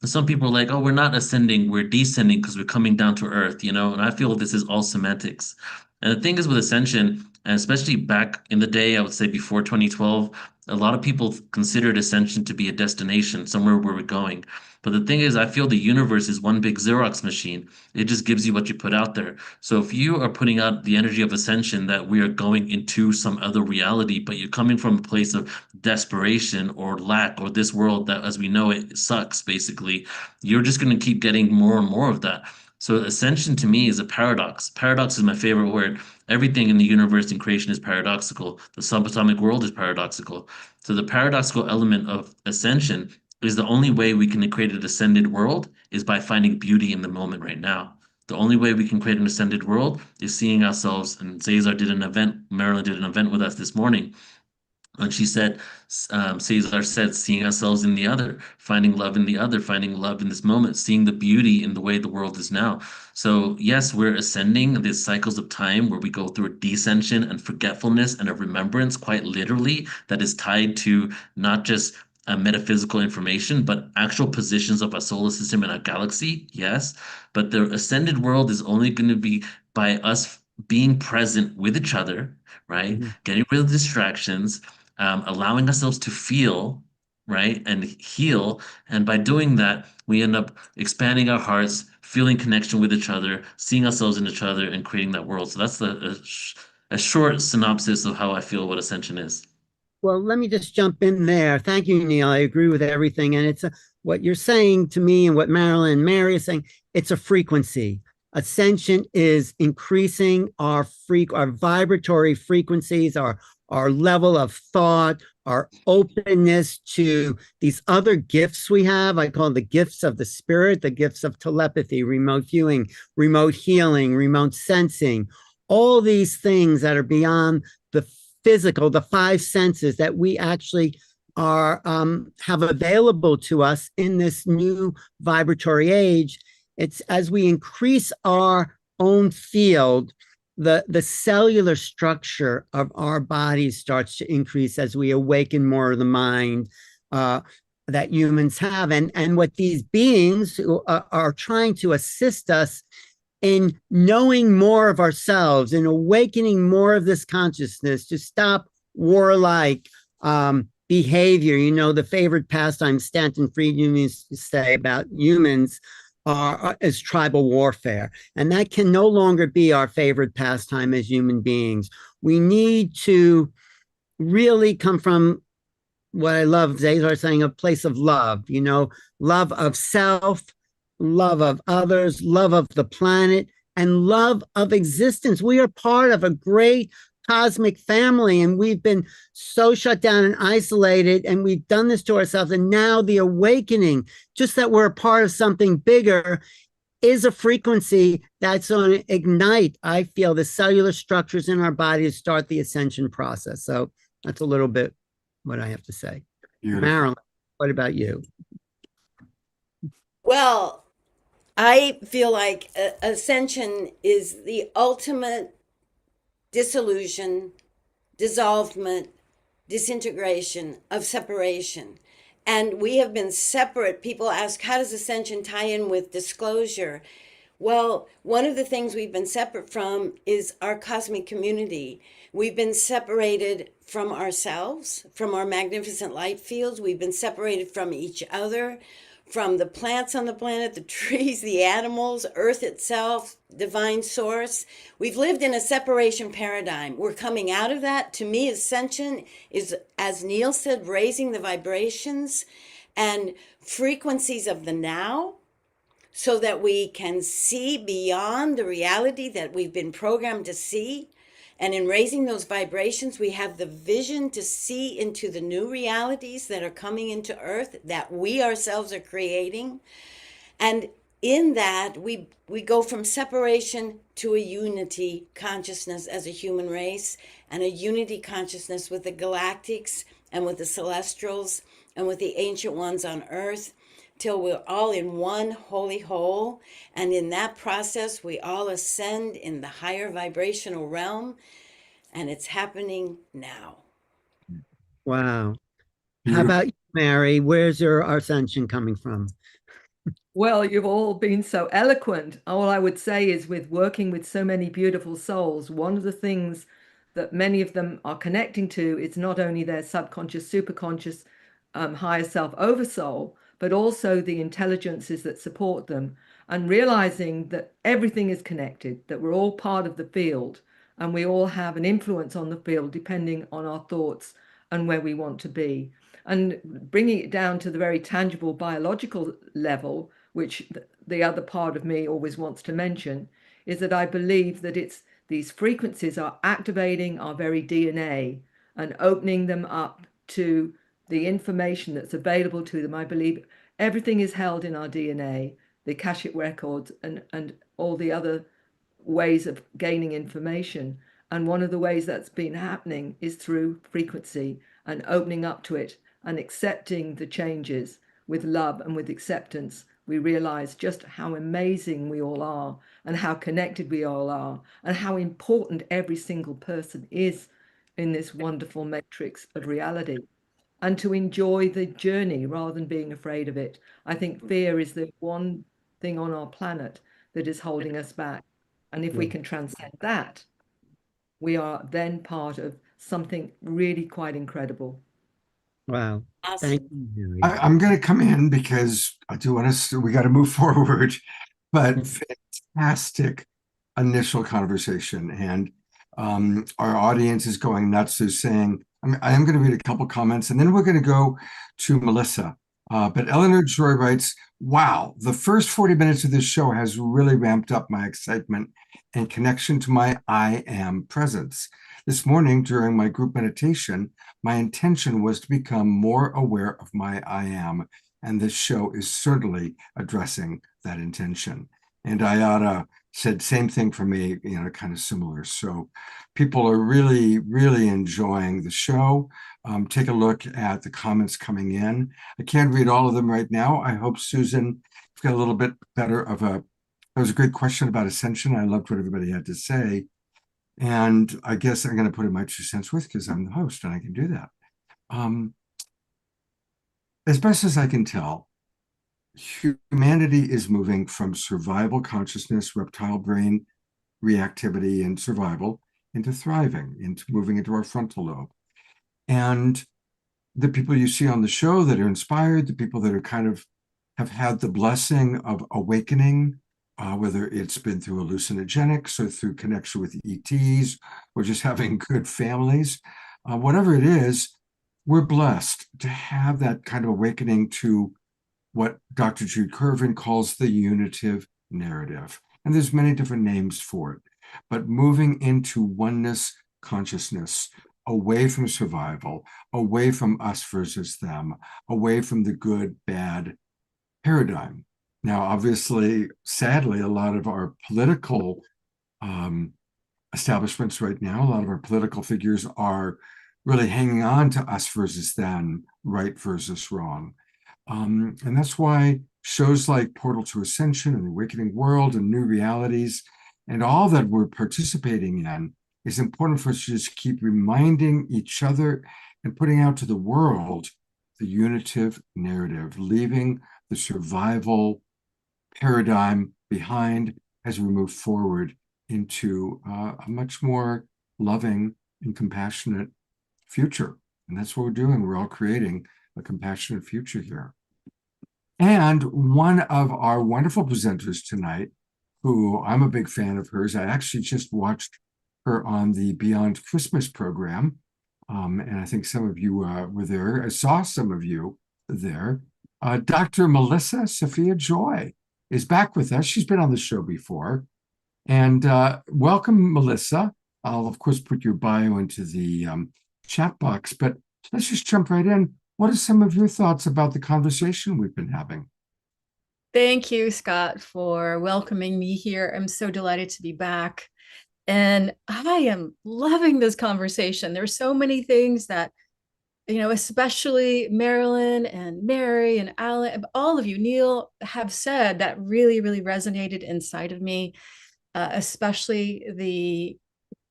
And some people are like, oh, we're not ascending, we're descending because we're coming down to earth, and I feel this is all semantics. And the thing is with ascension, and especially back in the day, I would say before 2012, a lot of people considered ascension to be a destination, somewhere where we're going. But the thing is, I feel the universe is one big Xerox machine. It just gives you what you put out there. So if you are putting out the energy of ascension that we are going into some other reality, but you're coming from a place of desperation or lack, or this world that as we know it sucks, basically, you're just going to keep getting more and more of that. So ascension to me is a paradox. Paradox is my favorite word. Everything in the universe and creation is paradoxical. The subatomic world is paradoxical. So the paradoxical element of ascension is the only way we can create an ascended world is by finding beauty in the moment right now. The only way we can create an ascended world is seeing ourselves, and Marilyn did an event with us this morning. And she said, Cesar said, seeing ourselves in the other, finding love in the other, finding love in this moment, seeing the beauty in the way the world is now. So yes, we're ascending these cycles of time where we go through a descension and forgetfulness and a remembrance, quite literally, that is tied to not just metaphysical information, but actual positions of our solar system and our galaxy, yes. But the ascended world is only going to be by us being present with each other, right? Getting rid of distractions, allowing ourselves to feel, right, and heal. And by doing that, we end up expanding our hearts, feeling connection with each other, seeing ourselves in each other, and creating that world. So that's a short synopsis of how I feel what Ascension is. Well, let me just jump in there. Thank you, Neil. I agree with everything. And it's what you're saying to me and what Marilyn and Mary are saying, it's a frequency. Ascension is increasing our vibratory frequencies, our level of thought, our openness to these other gifts we have. I call them the gifts of the spirit, the gifts of telepathy, remote viewing, remote healing, remote sensing, all these things that are beyond the physical, the five senses that we actually are have available to us in this new vibratory age. It's as we increase our own field, the cellular structure of our bodies starts to increase as we awaken more of the mind that humans have. And what these beings are trying to assist us in knowing more of ourselves, in awakening more of this consciousness, to stop warlike behavior. The favorite pastime Stanton Friedman used to say about humans is tribal warfare. And that can no longer be our favorite pastime as human beings. We need to really come from what I love, Cesar saying, a place of love, love of self, love of others, love of the planet, and love of existence. We are part of a great cosmic family, and we've been so shut down and isolated, and we've done this to ourselves. And now the awakening, just that we're a part of something bigger, is a frequency that's going to ignite, I feel, the cellular structures in our body to start the ascension process. So that's a little bit what I have to say. Beautiful. Marilyn, what about you? Well, I feel like ascension is the ultimate dissolution, dissolvement, disintegration of separation. And we have been separate. People ask, how does ascension tie in with disclosure? Well, one of the things we've been separate from is our cosmic community. We've been separated from ourselves, from our magnificent light fields. We've been separated from each other, from the plants on the planet, the trees, the animals, Earth itself, divine source. We've lived in a separation paradigm. We're coming out of that. To me, ascension is, as Neil said, raising the vibrations and frequencies of the now, so that we can see beyond the reality that we've been programmed to see. And in raising those vibrations, we have the vision to see into the new realities that are coming into Earth, that we ourselves are creating. And in that, we go from separation to a unity consciousness as a human race, and a unity consciousness with the galactics and with the celestials and with the ancient ones on Earth, till we're all in one holy whole. And in that process, we all ascend in the higher vibrational realm. And it's happening now. Wow. How Beautiful. about you, Mary? Where's your ascension coming from? Well, you've all been so eloquent. All I would say is, with working with so many beautiful souls, one of the things that many of them are connecting to is not only their subconscious, superconscious, higher self, oversoul, but also the intelligences that support them, and realizing that everything is connected, that we're all part of the field, and we all have an influence on the field depending on our thoughts and where we want to be. And bringing it down to the very tangible biological level, which the other part of me always wants to mention, is that I believe that these frequencies are activating our very DNA and opening them up to the information that's available to them. I believe everything is held in our DNA, the Akashic records and all the other ways of gaining information. And one of the ways that's been happening is through frequency and opening up to it and accepting the changes with love and with acceptance. We realize just how amazing we all are, and how connected we all are, and how important every single person is in this wonderful matrix of reality, and to enjoy the journey rather than being afraid of it. I think fear is the one thing on our planet that is holding us back. And if we can transcend that, we are then part of something really quite incredible. Wow. Awesome. Thank you, Mary. I'm going to come in because I do want to, we got to move forward, but fantastic initial conversation. And our audience is going nuts. They're saying, I am going to read a couple comments, and then we're going to go to Melissa. But Eleanor Joy writes, wow, the first 40 minutes of this show has really ramped up my excitement and connection to my I am presence. This morning during my group meditation, my intention was to become more aware of my I am, and this show is certainly addressing that intention. And Ayada said same thing for me, kind of similar. So people are really, really enjoying the show. Take a look at the comments coming in. I can't read all of them right now. I hope, Susan, you've got a little bit better of that was a great question about Ascension. I loved what everybody had to say. And I guess I'm going to put in my 2 cents worth because I'm the host and I can do that. As best as I can tell, humanity is moving from survival consciousness, reptile brain reactivity and survival, into thriving, into moving into our frontal lobe. And the people you see on the show that are inspired, the people that are kind of have had the blessing of awakening, whether it's been through hallucinogenics or through connection with ETs or just having good families, whatever it is, we're blessed to have that kind of awakening to what Dr. Jude Curvin calls the unitive narrative. And there's many different names for it, but moving into oneness consciousness, away from survival, away from us versus them, away from the good, bad paradigm. Now, obviously, sadly, a lot of our political establishments right now, a lot of our political figures are really hanging on to us versus them, right versus wrong. And that's why shows like Portal to Ascension and the Awakening World and New Realities and all that we're participating in is important for us to just keep reminding each other and putting out to the world the unitive narrative, leaving the survival paradigm behind as we move forward into a much more loving and compassionate future. And that's what we're doing. We're all creating a compassionate future here. And one of our wonderful presenters tonight, who I'm a big fan of hers, I actually just watched her on the Beyond Christmas program. And I think some of you were there. I saw some of you there. Dr. Melissa Sophia Joy is back with us. She's been on the show before. And welcome, Melissa. I'll, of course, put your bio into the chat box, but let's just jump right in. What are some of your thoughts about the conversation we've been having? Thank you, Scott, for welcoming me here. I'm so delighted to be back. And I am loving this conversation. There's so many things that, especially Marilyn and Mary and Alan, all of you, Neil, have said that really, really resonated inside of me, especially the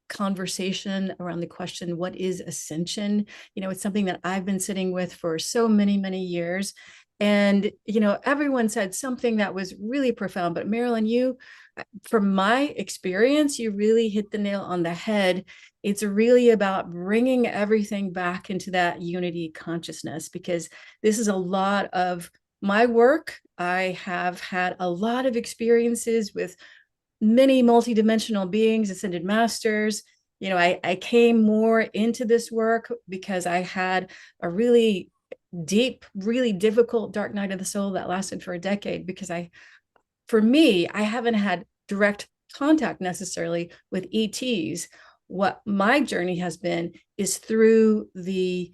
conversation around the question, what is ascension? It's something that I've been sitting with for so many, many years. And, everyone said something that was really profound, but Marilyn, you, from my experience, you really hit the nail on the head. It's really about bringing everything back into that unity consciousness, because this is a lot of my work. I have had a lot of experiences with many multidimensional beings, ascended masters. I came more into this work because I had a really deep, really difficult dark night of the soul that lasted for a decade, because for me, I haven't had direct contact necessarily with ETs. What my journey has been is through the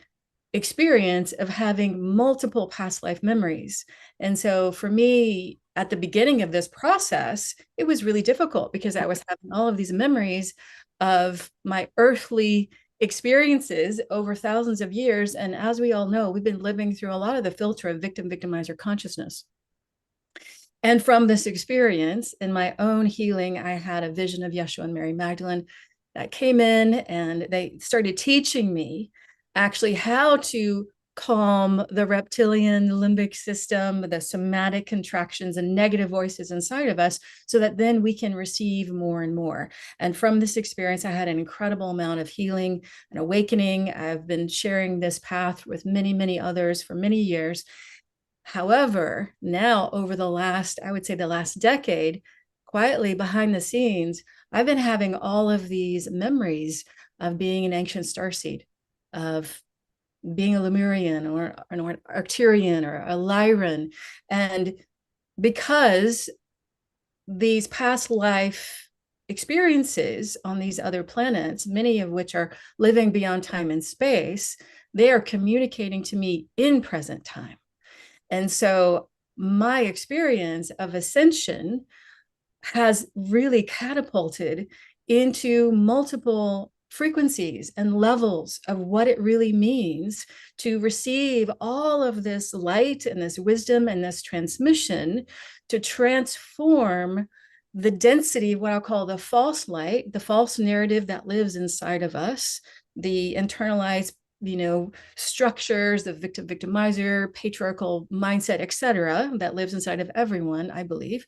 experience of having multiple past life memories. And so for me, at the beginning of this process, it was really difficult because I was having all of these memories of my earthly experiences over thousands of years. And as we all know, we've been living through a lot of the filter of victim-victimizer consciousness. And from this experience, in my own healing, I had a vision of Yeshua and Mary Magdalene that came in, and they started teaching me actually how to calm the reptilian limbic system, the somatic contractions and negative voices inside of us, so that then we can receive more and more. And from this experience, I had an incredible amount of healing and awakening. I've been sharing this path with many, many others for many years. However, now over the last, I would say the last decade, quietly behind the scenes, I've been having all of these memories of being an ancient starseed, of being a Lemurian or an Arcturian or a Lyran. And because these past life experiences on these other planets, many of which are living beyond time and space, they are communicating to me in present time. And so my experience of ascension has really catapulted into multiple frequencies and levels of what it really means to receive all of this light and this wisdom and this transmission to transform the density of what I'll call the false light, the false narrative that lives inside of us, the internalized structures, the victim-victimizer, patriarchal mindset, etc., that lives inside of everyone, I believe,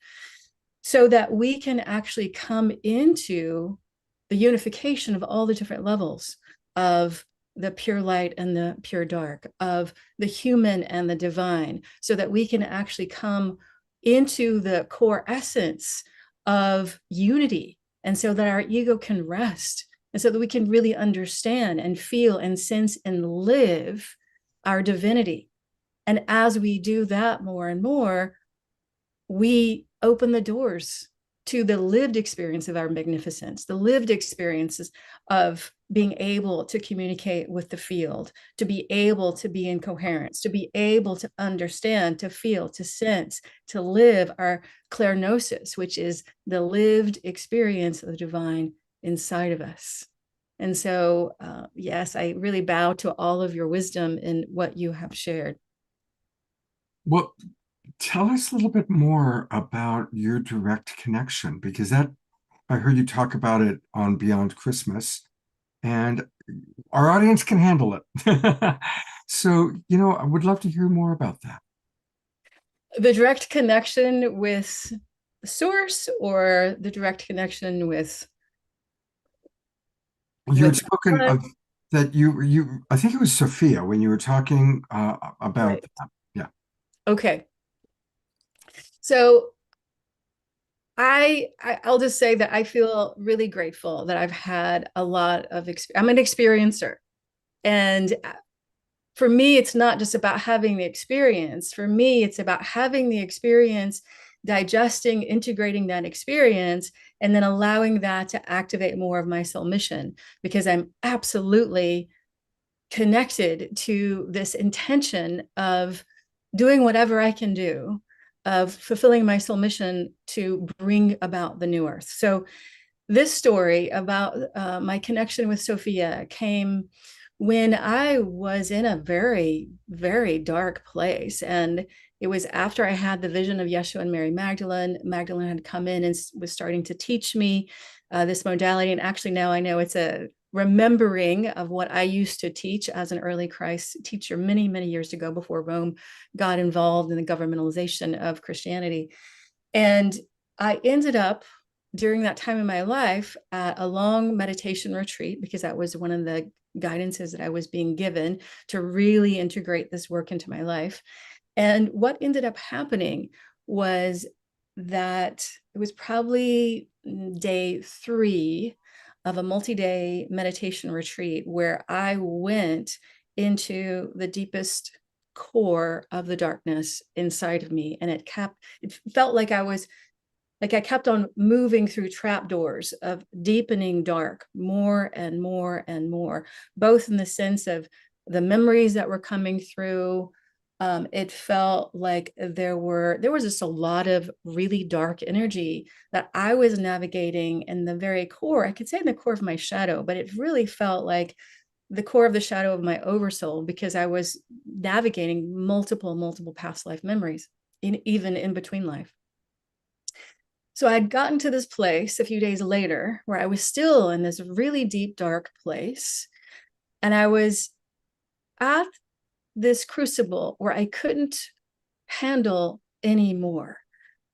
so that we can actually come into the unification of all the different levels of the pure light and the pure dark, of the human and the divine, so that we can actually come into the core essence of unity, and so that our ego can rest, and so that we can really understand and feel and sense and live our divinity. And as we do that more and more, we open the doors to the lived experience of our magnificence, the lived experiences of being able to communicate with the field, to be able to be in coherence, to be able to understand, to feel, to sense, to live our clairgnosis, which is the lived experience of the divine inside of us. And so, yes, I really bow to all of your wisdom in what you have shared. Well, tell us a little bit more about your direct connection, because that I heard you talk about it on Beyond Christmas, and our audience can handle it. So, I would love to hear more about that. The direct connection with source, or the direct connection with You had with spoken of that you I think it was Sophia when you were talking about Right. that. Yeah. Okay. So I'll just say that I feel really grateful that I've had a lot of I'm an experiencer. And for me, it's not just about having the experience. For me, it's about having the experience, digesting, integrating that experience, and then allowing that to activate more of my soul mission, because I'm absolutely connected to this intention of doing whatever I can do, of fulfilling my soul mission to bring about the new earth. So this story about my connection with Sophia came when I was in a very, very dark place. And it was after I had the vision of Yeshua and Mary Magdalene. Magdalene had come in and was starting to teach me this modality. And actually now I know it's a remembering of what I used to teach as an early Christ teacher many, many years ago, before Rome got involved in the governmentalization of Christianity. And I ended up during that time in my life at a long meditation retreat, because that was one of the guidances that I was being given to really integrate this work into my life. And what ended up happening was that it was probably day 3 of a multi-day meditation retreat where I went into the deepest core of the darkness inside of me. And it felt like I kept on moving through trapdoors of deepening dark, more and more and more, both in the sense of the memories that were coming through. It felt like there was just a lot of really dark energy that I was navigating in the very core. I could say in the core of my shadow, but it really felt like the core of the shadow of my oversoul, because I was navigating multiple past life memories, even in between life. So I'd gotten to this place a few days later where I was still in this really deep, dark place. And I was at this crucible where I couldn't handle anymore.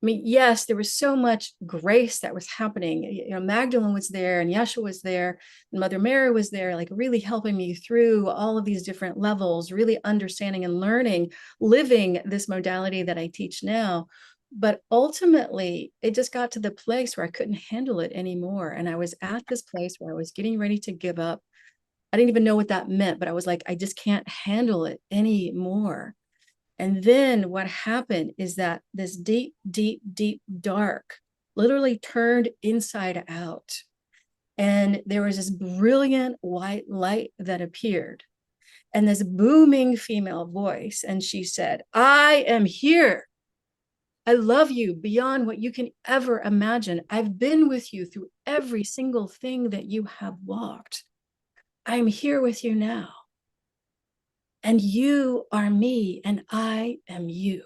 I mean, yes, there was so much grace that was happening. Magdalene was there, and Yeshua was there, and Mother Mary was there, like really helping me through all of these different levels, really understanding and learning, living this modality that I teach now. But ultimately, it just got to the place where I couldn't handle it anymore. And I was at this place where I was getting ready to give up. I didn't even know what that meant, but I was like, I just can't handle it anymore. And then what happened is that this deep, deep, deep dark literally turned inside out. And there was this brilliant white light that appeared, and this booming female voice. And she said, I am here. I love you beyond what you can ever imagine. I've been with you through every single thing that you have walked. I'm here with you now. And you are me, and I am you.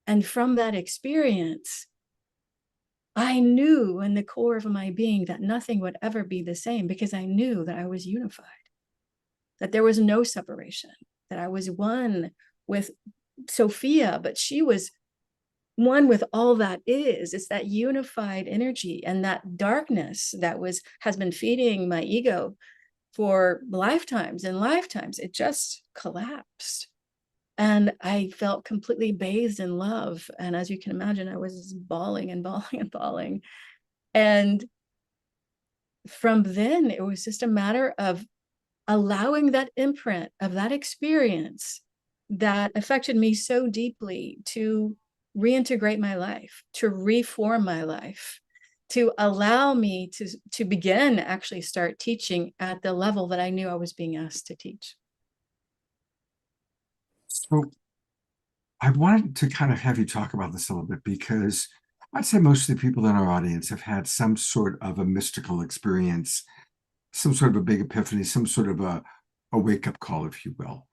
And from that experience, I knew in the core of my being that nothing would ever be the same, because I knew that I was unified, that there was no separation, that I was one with Sophia, but she was one with all that is. It's that unified energy, and that darkness that has been feeding my ego for lifetimes and lifetimes, it just collapsed. And I felt completely bathed in love. And as you can imagine, I was bawling and bawling and bawling. And from then, it was just a matter of allowing that imprint of that experience that affected me so deeply to reintegrate my life, to reform my life. to allow me to begin actually start teaching at the level that I knew I was being asked to teach. So I wanted to kind of have you talk about this a little bit, because I'd say most of the people in our audience have had some sort of a mystical experience, some sort of a big epiphany, some sort of a wake-up call, if you will.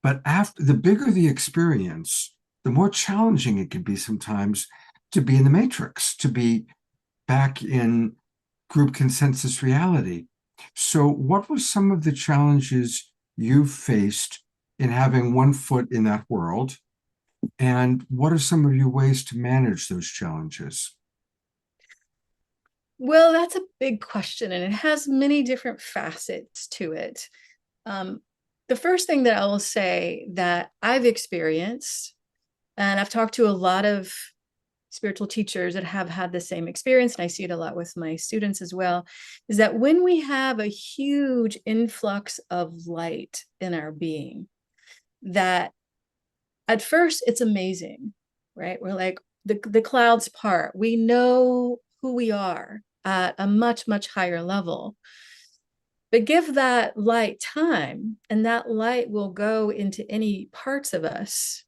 But after, the bigger the experience, the more challenging it can be sometimes to be in the matrix, to be back in group consensus reality. So what were some of the challenges you faced in having one foot in that world? And what are some of your ways to manage those challenges? Well, that's a big question, and it has many different facets to it. The first thing that I will say that I've experienced, and I've talked to a lot of spiritual teachers that have had the same experience, and I see it a lot with my students as well, is that when we have a huge influx of light in our being, that at first it's amazing, right? We're like, the clouds part. We know who we are at a much, much higher level. But give that light time, and that light will go into any parts of us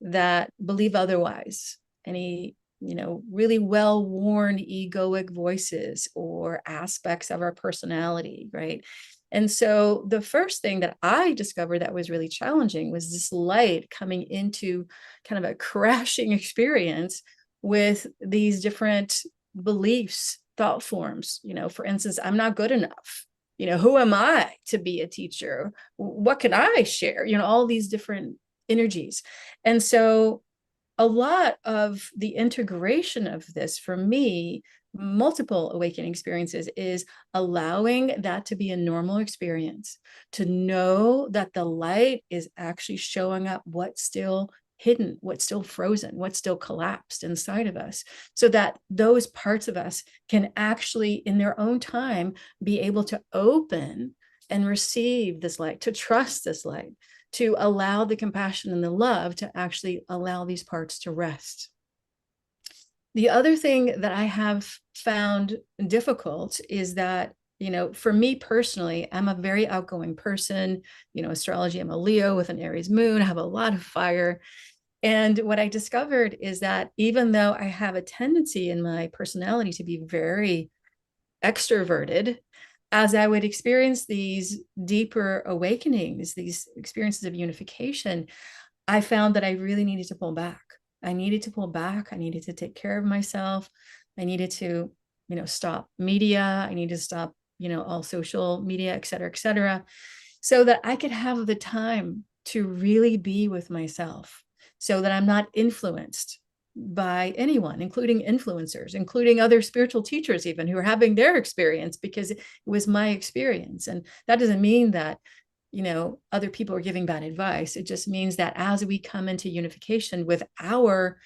that believe otherwise, any really well-worn egoic voices or aspects of our personality, right? And so the first thing that I discovered that was really challenging was this light coming into kind of a crashing experience with these different beliefs, thought forms. For instance, I'm not good enough. Who am I to be a teacher? What can I share? All these different energies. And so a lot of the integration of this for me, multiple awakening experiences, is allowing that to be a normal experience, to know that the light is actually showing up what's still hidden, what's still frozen, what's still collapsed inside of us, so that those parts of us can actually in their own time be able to open and receive this light, to trust this light, to allow the compassion and the love to actually allow these parts to rest. The other thing that I have found difficult is that, for me personally, I'm a very outgoing person. Astrology, I'm a Leo with an Aries moon, I have a lot of fire. And what I discovered is that even though I have a tendency in my personality to be very extroverted, as I would experience these deeper awakenings, these experiences of unification, I found that I really needed to pull back. I needed to pull back. I needed to take care of myself. I needed to, stop media. I needed to stop, all social media, et cetera, so that I could have the time to really be with myself, so that I'm not influenced by anyone, including influencers, including other spiritual teachers, even, who are having their experience, because it was my experience. And that doesn't mean that, other people are giving bad advice. It just means that as we come into unification with our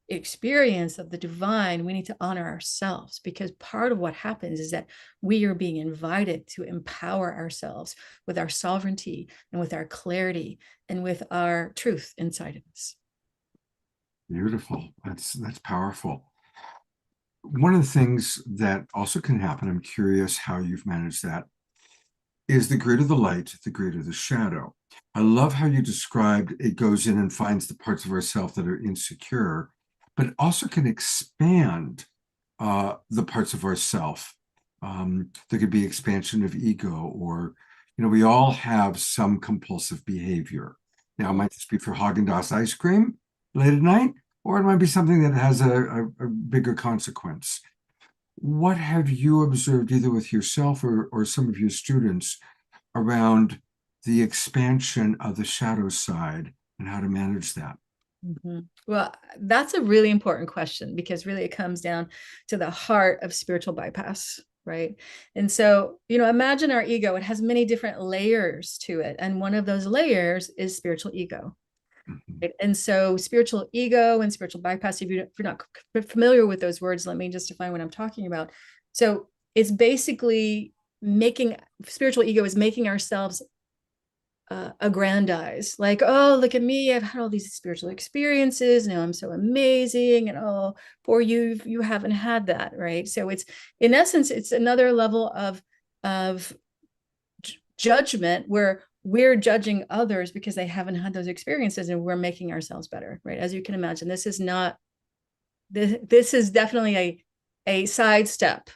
experience of the divine, we need to honor ourselves, because part of what happens is that we are being invited to empower ourselves with our sovereignty and with our clarity and with our truth inside of us. Beautiful. That's powerful. One of the things that also can happen, I'm curious how you've managed that, is the greater the light, the greater the shadow. I love how you described it goes in and finds the parts of ourselves that are insecure, but it also can expand the parts of ourself. There could be expansion of ego, or, we all have some compulsive behavior. Now, it might just be for Haagen-Dazs ice cream late at night, or it might be something that has a bigger consequence. What have you observed, either with yourself or some of your students, around the expansion of the shadow side and how to manage that? Mm-hmm. Well, that's a really important question, because really it comes down to the heart of spiritual bypass, right? And so, imagine our ego. It has many different layers to it. And one of those layers is spiritual ego. Right? And so spiritual ego and spiritual bypass, if you're not familiar with those words, let me just define what I'm talking about. So it's basically spiritual ego is making ourselves aggrandize, like, oh, look at me, I've had all these spiritual experiences, now I'm so amazing, and oh, for you haven't had that, right? So it's, in essence, it's another level of judgment where we're judging others because they haven't had those experiences, and we're making ourselves better, right? As you can imagine, this is not, this is definitely a sidestep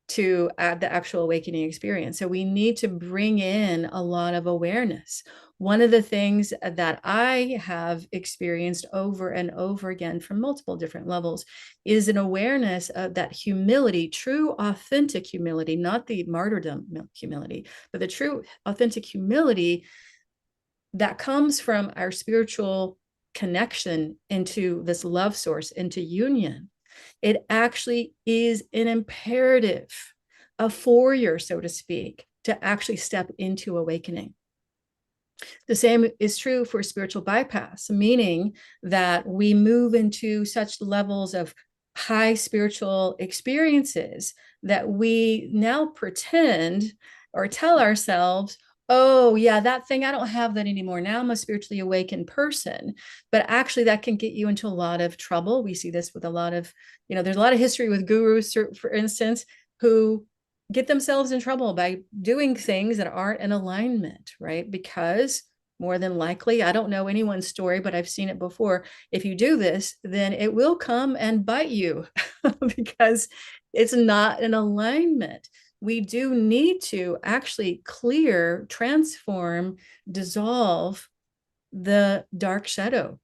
to the actual awakening experience. So we need to bring in a lot of awareness. One of the things that I have experienced over and over again from multiple different levels is an awareness of that humility, true, authentic humility, not the martyrdom humility, but the true, authentic humility that comes from our spiritual connection into this love source, into union. It actually is an imperative, a foyer, so to speak, to actually step into awakening. The same is true for spiritual bypass, meaning that we move into such levels of high spiritual experiences that we now pretend or tell ourselves, oh yeah, that thing, I don't have that anymore. Now I'm a spiritually awakened person. But actually that can get you into a lot of trouble. We see this with a lot of, there's a lot of history with gurus, for instance, who get themselves in trouble by doing things that aren't in alignment, right? Because more than likely, I don't know anyone's story, but I've seen it before. If you do this, then it will come and bite you because it's not in alignment. We do need to actually clear, transform, dissolve the dark shadow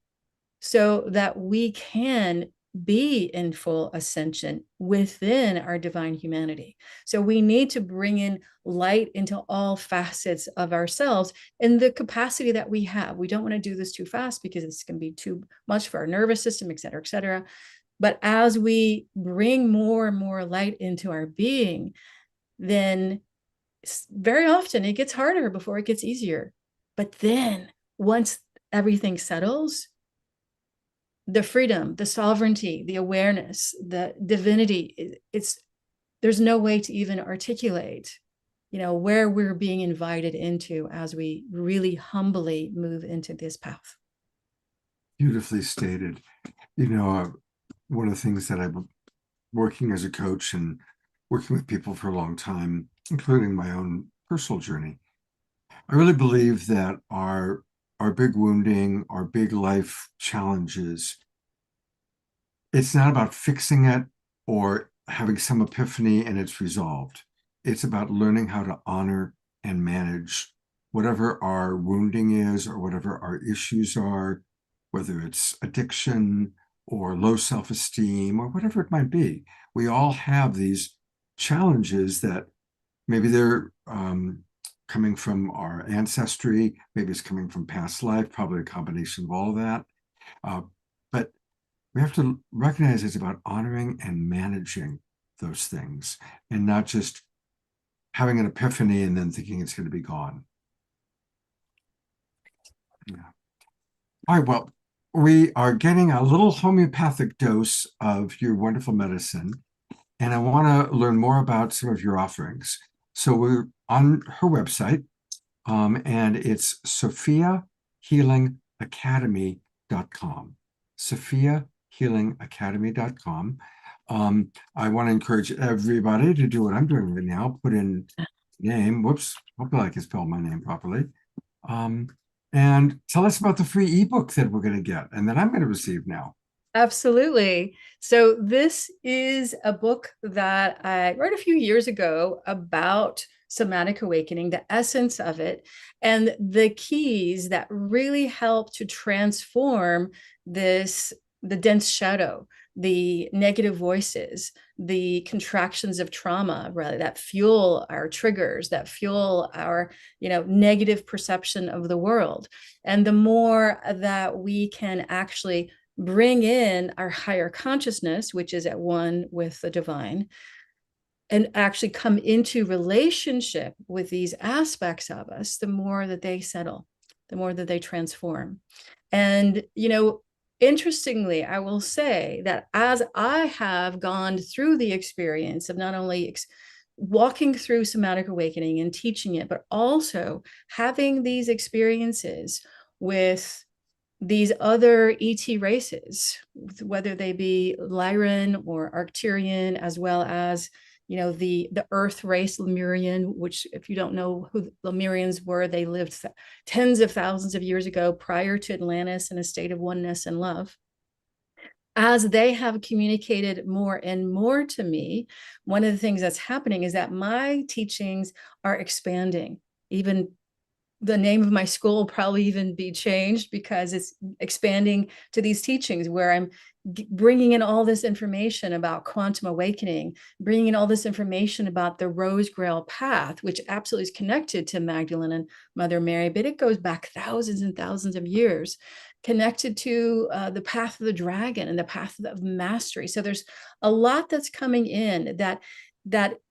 so that we can be in full ascension within our divine humanity. So we need to bring in light into all facets of ourselves in the capacity that we have. We don't want to do this too fast because it's going to be too much for our nervous system, et cetera, et cetera. But as we bring more and more light into our being, then very often it gets harder before it gets easier. But then once everything settles, the freedom, the sovereignty, the awareness, the divinity, there's no way to even articulate, where we're being invited into as we really humbly move into this path. Beautifully stated. One of the things that I've working as a coach and working with people for a long time, including my own personal journey, I really believe that our big wounding, our big life challenges, it's not about fixing it or having some epiphany and it's resolved. It's about learning how to honor and manage whatever our wounding is or whatever our issues are, whether it's addiction or low self-esteem or whatever it might be. We all have these challenges that maybe they're coming from our ancestry, maybe it's coming from past life, probably a combination of all of that. But we have to recognize it's about honoring and managing those things and not just having an epiphany and then thinking it's going to be gone. Yeah. All right, well, we are getting a little homeopathic dose of your wonderful medicine, and I want to learn more about some of your offerings. So we're on her website, and it's SophiaHealingAcademy.com. SophiaHealingAcademy.com. I want to encourage everybody to do what I'm doing right now. Put in name. Whoops. Hopefully I can spell my name properly. And tell us about the free ebook that we're going to get and that I'm going to receive now. Absolutely. So this is a book that I wrote a few years ago about somatic awakening, the essence of it, and the keys that really help to transform the dense shadow, the negative voices, the contractions of trauma, rather, that fuel our triggers, that fuel our, negative perception of the world. And the more that we can actually bring in our higher consciousness, which is at one with the divine, and actually come into relationship with these aspects of us, the more that they settle, the more that they transform. And, interestingly, I will say that as I have gone through the experience of not only walking through somatic awakening and teaching it, but also having these experiences with these other ET races, whether they be Lyran or Arcturian, as well as, you know, the Earth race Lemurian, which, if you don't know who the Lemurians were, they lived tens of thousands of years ago prior to Atlantis in a state of oneness and love. As they have communicated more and more to me, one of the things that's happening is that my teachings are expanding. Even the name of my school will probably even be changed, because it's expanding to these teachings where I'm bringing in all this information about quantum awakening, bringing in all this information about the Rose Grail path, which absolutely is connected to Magdalene and Mother Mary, but it goes back thousands and thousands of years, connected to the path of the dragon and the path of mastery. So there's a lot that's coming in that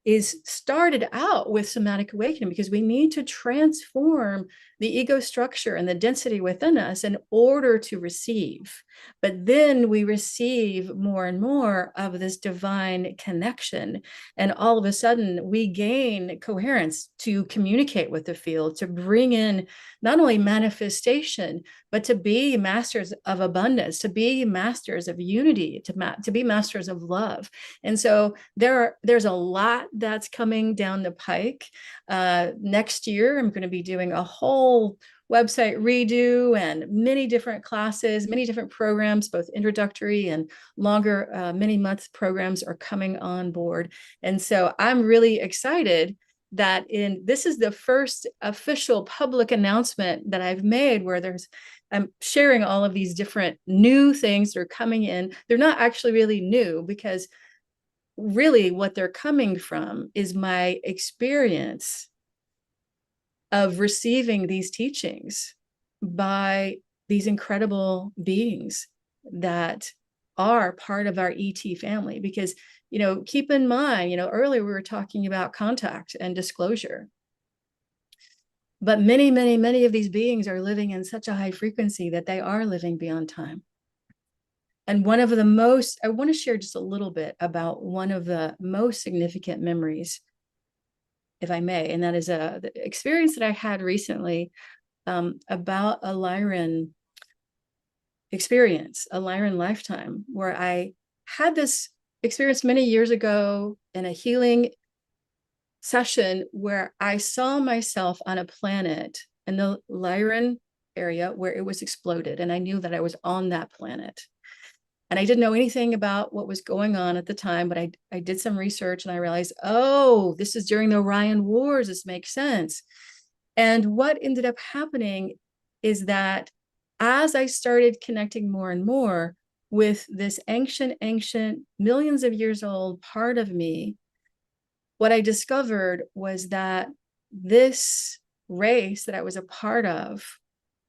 is started out with somatic awakening, because we need to transform the ego structure and the density within us in order to receive. But then we receive more and more of this divine connection. And all of a sudden we gain coherence to communicate with the field, to bring in not only manifestation, but to be masters of abundance, to be masters of unity, to be masters of love. And so there's a lot that's coming down the pike. Next year, I'm going to be doing a whole website redo and many different classes, many different programs, both introductory and longer many month programs are coming on board. And so I'm really excited that this is the first official public announcement that I've made where I'm sharing all of these different new things that are coming in. They're not actually really new, because really what they're coming from is my experience of receiving these teachings by these incredible beings that are part of our ET family. Because, you know, keep in mind, you know, earlier we were talking about contact and disclosure, but many, many, many of these beings are living in such a high frequency that they are living beyond time. And one of the most, I want to share just a little bit about one of the most significant memories, if I may, and that is the experience that I had recently about a Lyran experience, a Lyran lifetime, where I had this experience many years ago in a healing session where I saw myself on a planet in the Lyran area where it was exploded, and I knew that I was on that planet. And I didn't know anything about what was going on at the time, but I did some research and I realized, oh, this is during the Orion Wars. This makes sense. And what ended up happening is that as I started connecting more and more with this ancient, millions of years old part of me, what I discovered was that this race that I was a part of,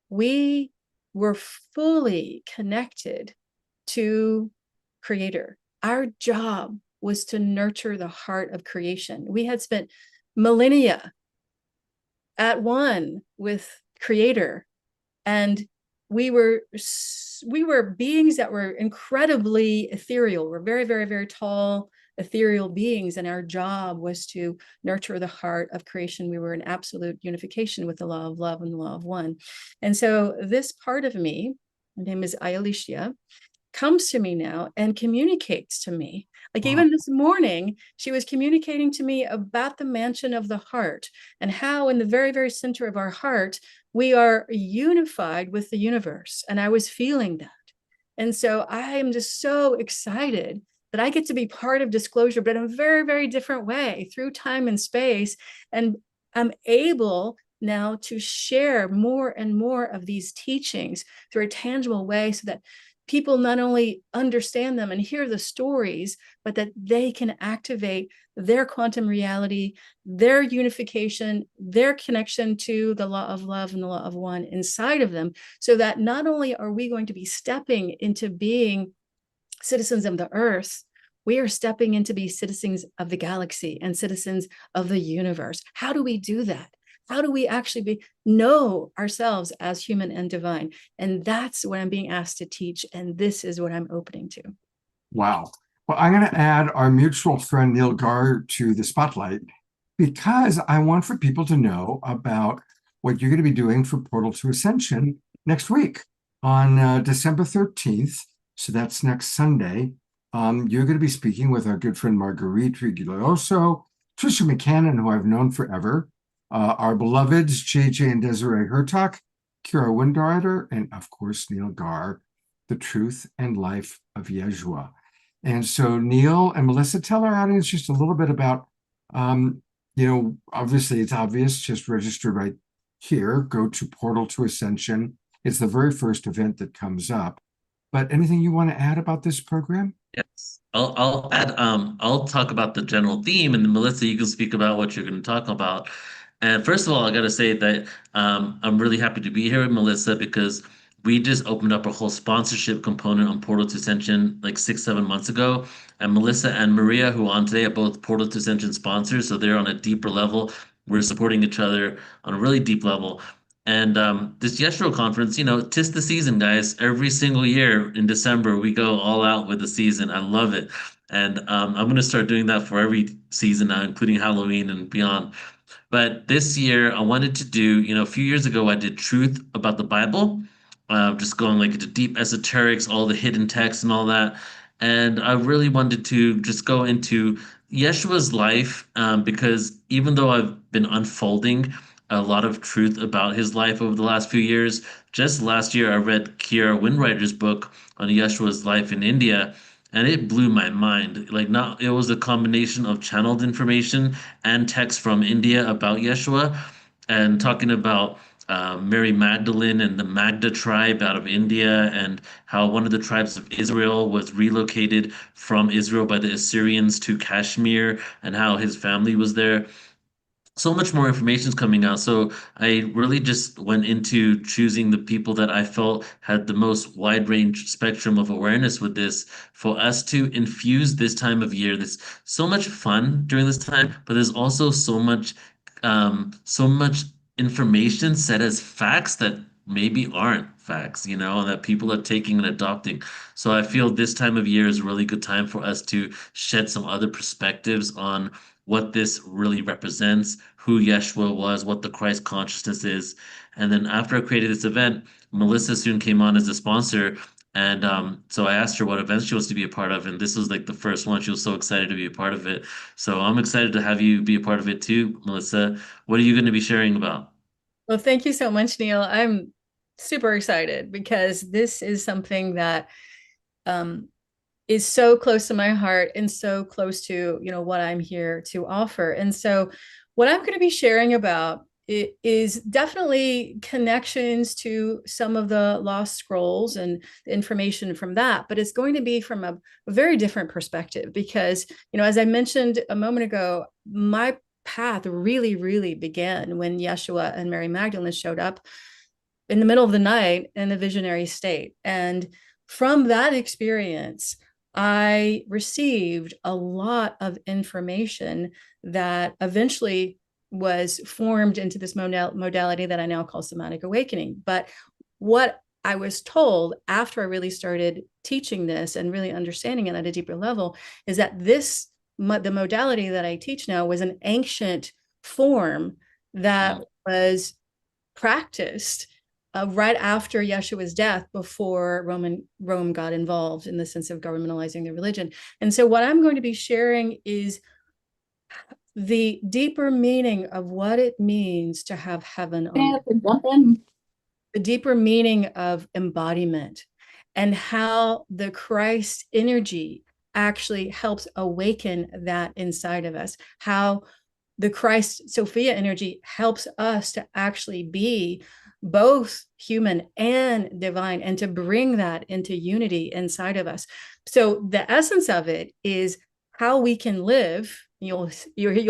we were fully connected to Creator. Our job was to nurture the heart of creation. We had spent millennia at one with Creator, and we were beings that were incredibly ethereal. We're very, very, very tall, ethereal beings, and our job was to nurture the heart of creation. We were in absolute unification with the law of love and the law of one. And so this part of me, her name is Ayalisha, comes to me now and communicates to me. Like, even this morning, she was communicating to me about the mansion of the heart and how in the very, very center of our heart, we are unified with the universe. And I was feeling that. And so I am just so excited that I get to be part of disclosure, but in a very, very different way through time and space. And I'm able now to share more and more of these teachings through a tangible way so that people not only understand them and hear the stories, but that they can activate their quantum reality, their unification, their connection to the law of love and the law of one inside of them, so that not only are we going to be stepping into being citizens of the earth, we are stepping into be citizens of the galaxy and citizens of the universe. How do we do that? How do we actually know ourselves as human and divine? And that's what I'm being asked to teach. And this is what I'm opening to. Wow. Well, I'm going to add our mutual friend Neil Gar to the spotlight because I want for people to know about what you're going to be doing for Portal to Ascension next week on December 13th. So that's next Sunday. You're going to be speaking with our good friend Marguerite Rigoglioso, Trisha McCannon, who I've known forever, our beloveds JJ and Desiree Hertak, Kira Windrider, and of course Neil Gar, The Truth and Life of Yeshua. And so Neil and Melissa, tell our audience just a little bit about, obviously it's obvious, just register right here, go to Portal to Ascension. It's the very first event that comes up. But anything you want to add about this program? Yes, I'll add. I'll talk about the general theme, and then Melissa, you can speak about what you're going to talk about. And first of all, I got to say that I'm really happy to be here with Melissa because we just opened up a whole sponsorship component on Portal to Ascension like 6, 7 months ago. And Melissa and Maria, who are on today, are both Portal to Ascension sponsors, so they're on a deeper level. We're supporting each other on a really deep level. And this Yeshua conference, tis the season, guys. Every single year in December, we go all out with the season. I love it. And I'm going to start doing that for every season now, including Halloween and beyond. But this year, I wanted to do, a few years ago, I did Truth About the Bible, just going like into deep esoterics, all the hidden texts and all that. And I really wanted to just go into Yeshua's life because even though I've been unfolding a lot of truth about his life over the last few years, just last year I read Kira Windrider's book on Yeshua's life in India, and it blew my mind. Like, not it was a combination of channeled information and text from India about Yeshua, and talking about Mary Magdalene and the Magda tribe out of India, and how one of the tribes of Israel was relocated from Israel by the Assyrians to Kashmir, and how his family was there. So much more information is coming out. So I really just went into choosing the people that I felt had the most wide range spectrum of awareness with this for us to infuse this time of year. There's so much fun during this time, but there's also so much information said as facts that maybe aren't facts, that people are taking and adopting. So I feel this time of year is a really good time for us to shed some other perspectives on what this really represents, who Yeshua was, what the Christ consciousness is. And then after I created this event, Melissa soon came on as a sponsor. And so I asked her what events she wants to be a part of. And this was like the first one. She was so excited to be a part of it. So I'm excited to have you be a part of it too, Melissa. What are you going to be sharing about? Well, thank you so much, Neil. I'm super excited because this is something that is so close to my heart and so close to, what I'm here to offer. And so what I'm going to be sharing about is definitely connections to some of the lost scrolls and information from that, but it's going to be from a very different perspective because, as I mentioned a moment ago, my path really, really began when Yeshua and Mary Magdalene showed up in the middle of the night in a visionary state. And from that experience, I received a lot of information that eventually was formed into this modality that I now call somatic awakening. But what I was told after I really started teaching this and really understanding it at a deeper level is that the modality that I teach now was an ancient form that was practiced right after Yeshua's death, before Rome got involved in the sense of governmentalizing their religion. And so what I'm going to be sharing is the deeper meaning of what it means to have heaven on earth, the deeper meaning of embodiment, and how the Christ energy actually helps awaken that inside of us, how the Christ Sophia energy helps us to actually be both human and divine, and to bring that into unity inside of us. So the essence of it is how we can live. You'll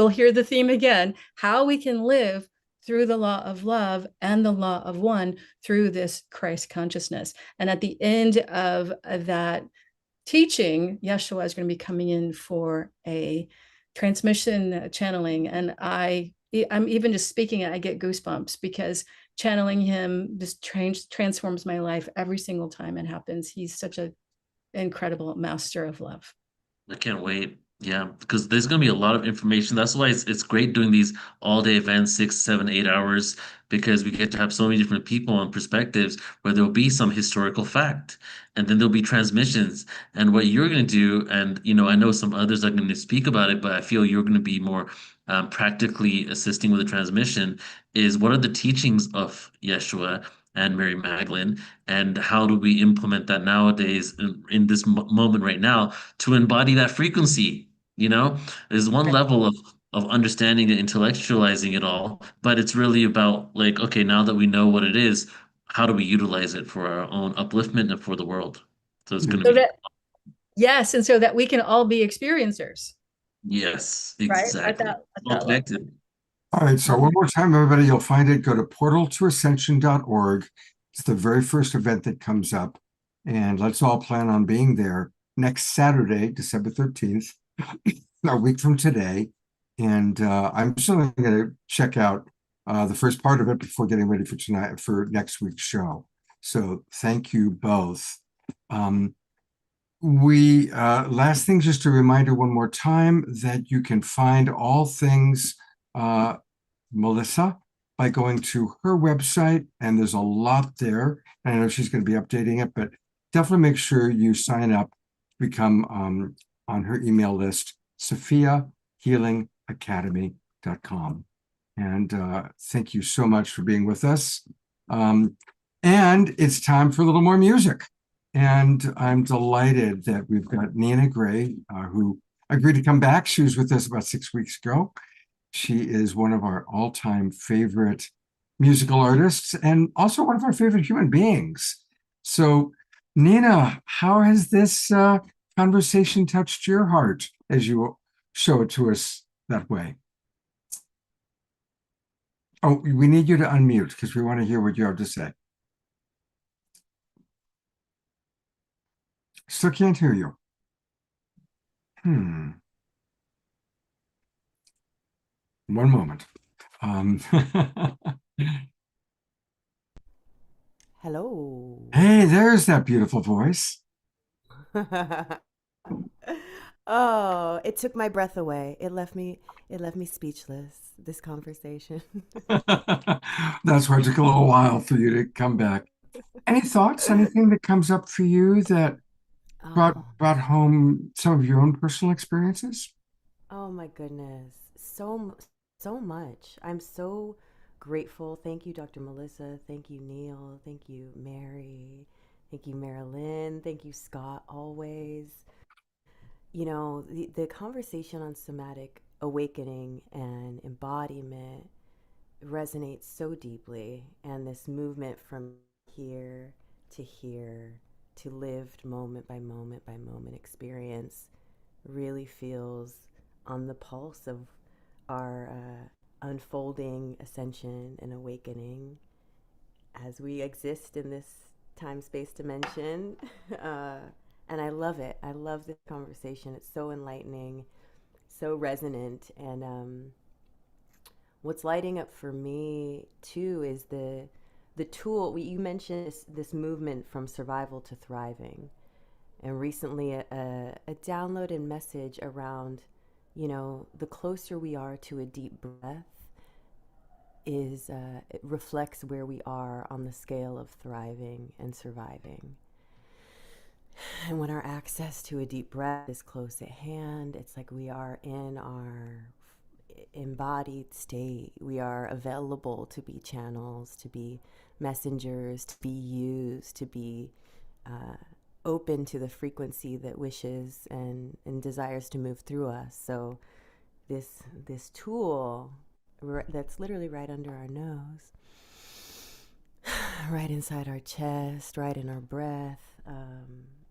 hear the theme again, how we can live through the law of love and the law of one through this Christ consciousness. And at the end of that teaching, Yeshua is going to be coming in for a transmission channeling. And I'm even just speaking it, I get goosebumps because channeling him just transforms my life every single time it happens. He's such an incredible master of love. I can't wait. Yeah, because there's gonna be a lot of information. That's why it's great doing these all day events, 6, 7, 8 hours, because we get to have so many different people and perspectives where there'll be some historical fact, and then there'll be transmissions. And what you're gonna do, and I know some others are gonna speak about it, but I feel you're gonna be more practically assisting with the transmission, is what are the teachings of Yeshua and Mary Magdalene, and how do we implement that nowadays in this moment right now to embody that frequency? There's one Right. level of understanding and intellectualizing it all, but it's really about like, okay, now that we know what it is, how do we utilize it for our own upliftment and for the world? So it's going to So be, that, yes, and so that we can all be experiencers, yes, right? exactly. At All that level. connected. All right, so one more time, everybody, you'll find it. Go to portaltoascension.org. It's the very first event that comes up. And let's all plan on being there next Saturday, December 13th, a week from today. And I'm certainly going to check out the first part of it before getting ready for tonight, for next week's show. So thank you both. Last thing, just a reminder one more time that you can find all things Melissa by going to her website, and there's a lot there. And I know she's going to be updating it, but definitely make sure you sign up, become on her email list, SophiaHealingAcademy.com. And thank you so much for being with us. And it's time for a little more music. And I'm delighted that we've got Nina Gray, who agreed to come back. She was with us about 6 weeks ago. She is one of our all-time favorite musical artists and also one of our favorite human beings. So, Nina, how has this conversation touched your heart as you show it to us that way? Oh, we need you to unmute because we want to hear what you have to say. Still can't hear you. One moment. Hello. Hey, there's that beautiful voice. Oh, it took my breath away. It left me speechless, this conversation. That's why it took a little while for you to come back. Any thoughts? Anything that comes up for you that brought Oh, home some of your own personal experiences? oh my goodness. So much. I'm so grateful. Thank you, Dr. Melissa. Thank you, Neil. Thank you, Mary. Thank you, Marilyn. Thank you, Scott, always. The conversation on somatic awakening and embodiment resonates so deeply, and this movement from here to lived moment by moment by moment experience really feels on the pulse of our unfolding ascension and awakening as we exist in this time space dimension. And I love it. I love this conversation. It's so enlightening, so resonant. And what's lighting up for me too is the tool. You mentioned this movement from survival to thriving, and recently a downloaded message around, the closer we are to a deep breath, it reflects where we are on the scale of thriving and surviving. And when our access to a deep breath is close at hand, it's like we are in our embodied state. We are available to be channels, to be messengers, to be used, to be open to the frequency that wishes and desires to move through us. So this tool that's literally right under our nose, right inside our chest, right in our breath,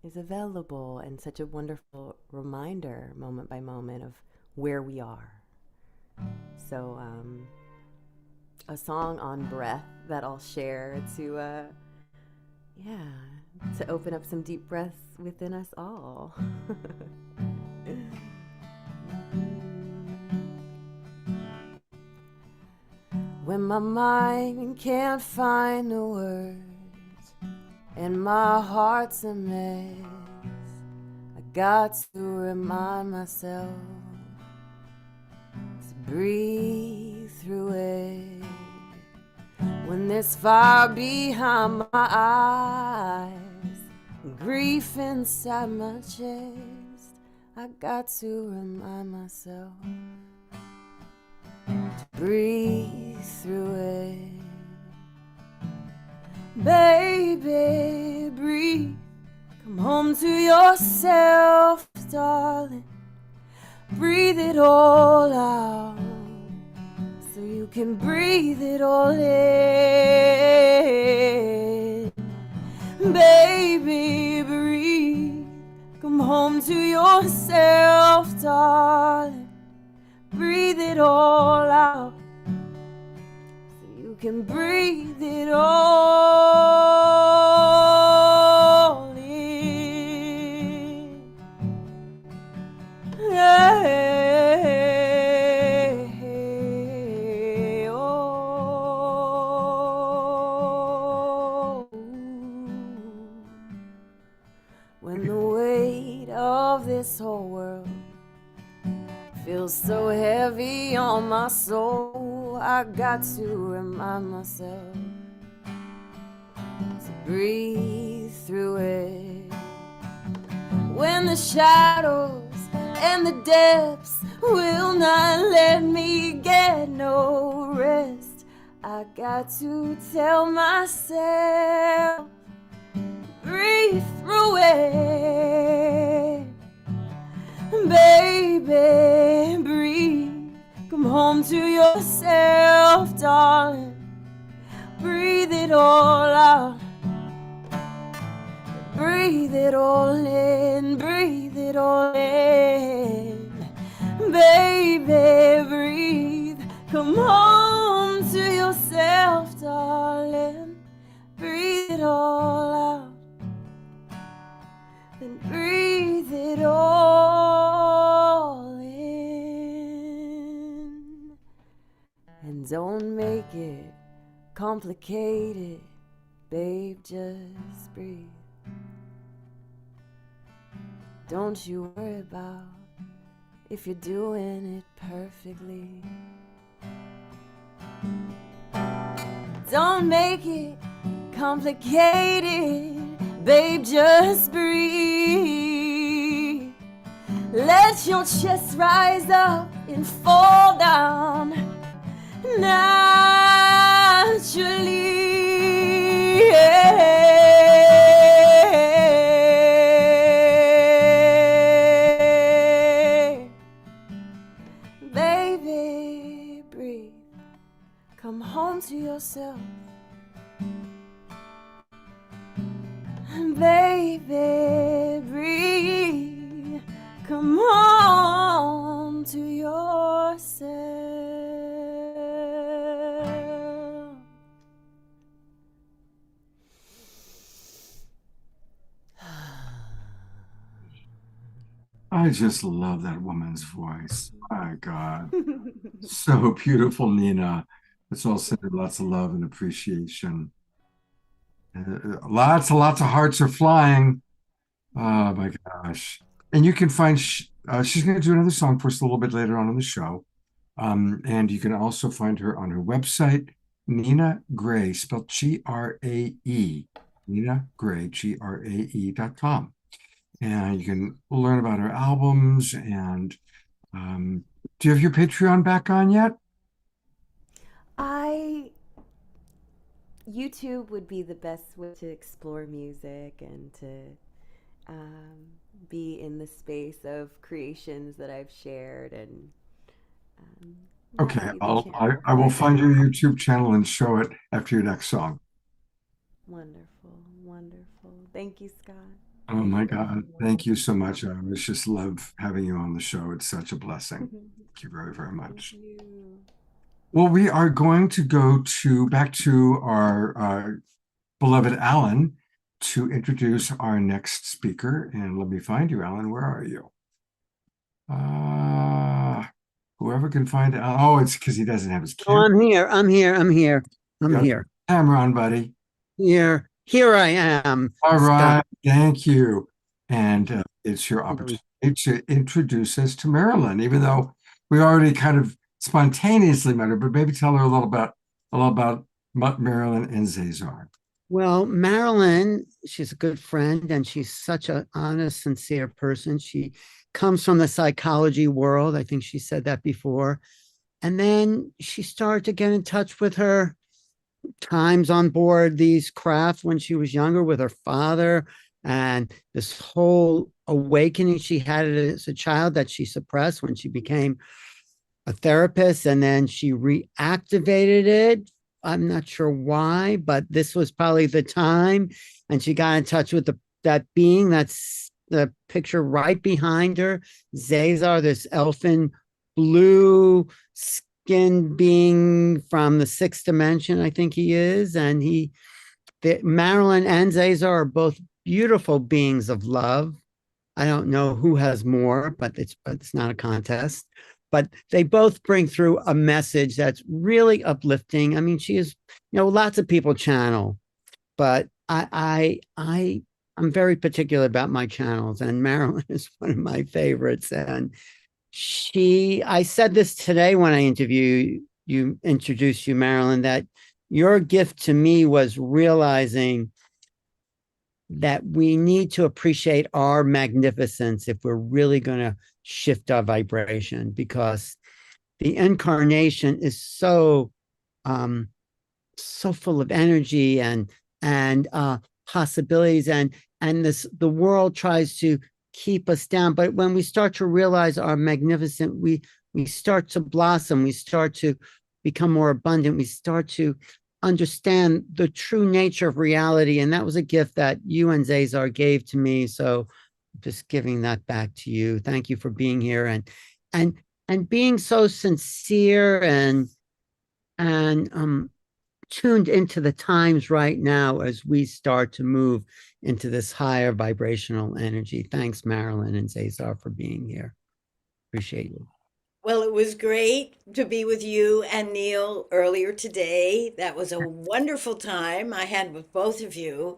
is available, and such a wonderful reminder moment by moment of where we are. So a song on breath that I'll share to open up some deep breaths within us all. When my mind can't find the words and my heart's a mess, I got to remind myself to breathe through it. When there's fire behind my eyes, grief inside my chest, I got to remind myself to breathe through it. Baby, breathe. Come home to yourself, darling. Breathe it all out so you can breathe it all in. Baby, breathe. Come home to yourself, darling. Breathe it all out so you can breathe it all in. Hey, oh. When the weight of this whole world feels so heavy on my soul, I got to remind myself to breathe through it. When the shadows and the depths will not let me get no rest, I got to tell myself, breathe through it. Baby, breathe. Come home to yourself, darling. Breathe it all out. Breathe it all in. Breathe it all in. Baby, breathe. Come home to yourself, darling. Breathe it all out. Then breathe it all in. And don't make it complicated, babe, just breathe. Don't you worry about if you're doing it perfectly. Don't make it complicated, babe, just breathe. Let your chest rise up and fall down naturally. Baby, breathe. Come home to yourself. Baby, breathe. Come on to yourself. I just love that woman's voice. My God. So beautiful, Nina. It's all sending lots of love and appreciation. Lots and lots of hearts are flying. Oh my gosh. And you can find, she's going to do another song for us a little bit later on in the show. And you can also find her on her website, Nina Gray, spelled Grae, Nina Gray, Grae.com. And you can learn about her albums. And do you have your Patreon back on yet? YouTube would be the best way to explore music and to be in the space of creations that I've shared. And okay, I will find your YouTube channel and show it after your next song. Wonderful, wonderful. Thank you, Scott. Oh my God. Thank you so much. I always just love having you on the show. It's such a blessing. Thank you very, very much. Thank you. Well, we are going to go back to our beloved Alan to introduce our next speaker. And let me find you, Alan. Where are you? Whoever can find Alan. Oh, it's because he doesn't have his Oh, camera. I'm here. Camera on, buddy. Here I am. All right. Scott. Thank you. And it's your opportunity to introduce us to Marilyn, even though we already kind of spontaneously met her, but maybe tell her a little about Marilyn and Zazar. Well, Marilyn, she's a good friend and she's such an honest, sincere person. She comes from the psychology world. I think she said that before. And then she started to get in touch with her times on board these crafts when she was younger with her father, and this whole awakening she had as a child that she suppressed when she became a therapist, and then she reactivated it. I'm not sure why, but this was probably the time. And she got in touch with that being that's the picture right behind her, Zazar, this elfin blue skinned being from the sixth dimension, I think he is. And Marilyn and Zazar are both beautiful beings of love. I don't know who has more, but it's not a contest. But they both bring through a message that's really uplifting. I mean, she is, lots of people channel, but I'm very particular about my channels, and Marilyn is one of my favorites. And I said this today when I introduced you, Marilyn, that your gift to me was realizing that we need to appreciate our magnificence if we're really going to shift our vibration, because the incarnation is so full of energy and possibilities, and the world tries to keep us down. But when we start to realize our magnificent, we start to blossom, we start to become more abundant, we start to understand the true nature of reality. And that was a gift that you and Zazar gave to me. So just giving that back to you. Thank you for being here and being so sincere and tuned into the times right now as we start to move into this higher vibrational energy. Thanks, Marilyn and Zazar, for being here. Appreciate you. Well, it was great to be with you and Neil earlier today. That was a wonderful time I had with both of you.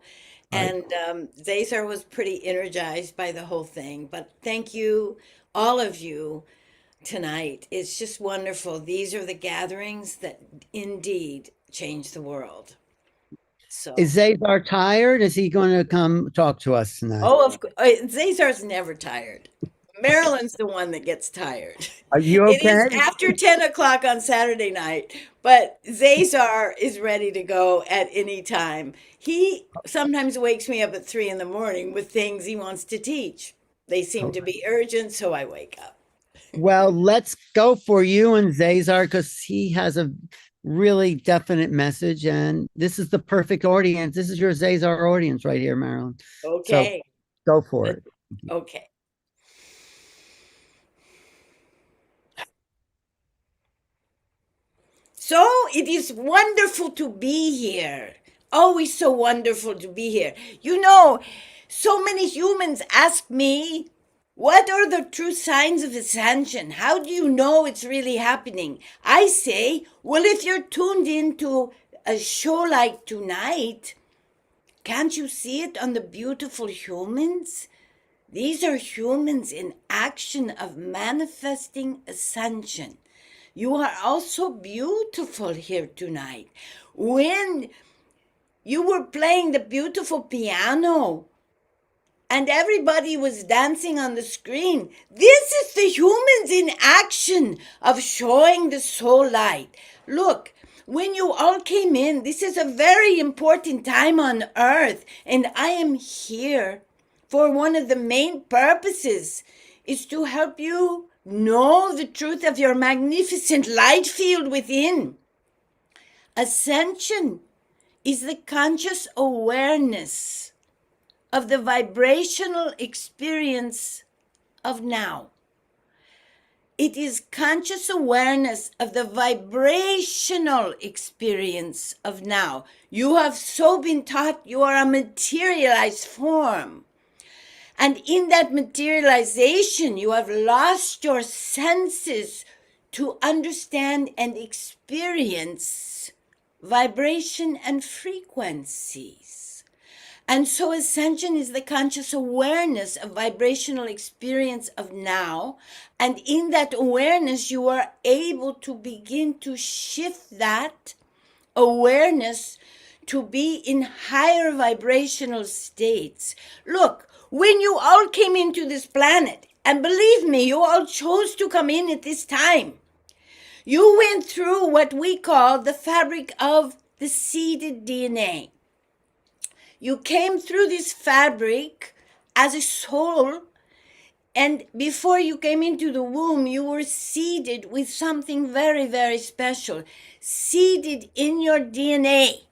Right. And Zazar was pretty energized by the whole thing. But thank you, all of you, tonight. It's just wonderful. These are the gatherings that indeed change the world. So, Is Zazar tired? Is he going to come talk to us tonight? oh, of course, Zazar's never tired. Marilyn's the one that gets tired. Are you It is okay? after 10 o'clock on Saturday night, but Zazar is ready to go at any time. He sometimes wakes me up at 3 in the morning with things he wants to teach. They seem to be urgent, so I wake up. Well, let's go for you and Zazar, because he has a really definite message, and this is the perfect audience. This is your Zazar audience right here, Marilyn. Okay. So go for it. Okay. So it is wonderful to be here. Always so wonderful to be here. So many humans ask me, what are the true signs of ascension? How do you know it's really happening? I say, well, if you're tuned into a show like tonight, can't you see it on the beautiful humans? These are humans in action of manifesting ascension. You are also beautiful here tonight. When you were playing the beautiful piano and everybody was dancing on the screen, this is the humans in action of showing the soul light. Look, when you all came in, this is a very important time on earth, and I am here for one of the main purposes is to help you know the truth of your magnificent light field within. Ascension is the conscious awareness of the vibrational experience of now. It is conscious awareness of the vibrational experience of now. You have so been taught you are a materialized form. And in that materialization, you have lost your senses to understand and experience vibration and frequencies. And so ascension is the conscious awareness of vibrational experience of now. And in that awareness, you are able to begin to shift that awareness to be in higher vibrational states. Look, when you all came into this planet, and believe me, you all chose to come in at this time, you went through what we call the fabric of the seeded DNA. You came through this fabric as a soul, and before you came into the womb, you were seeded with something very, very special, seeded in your DNA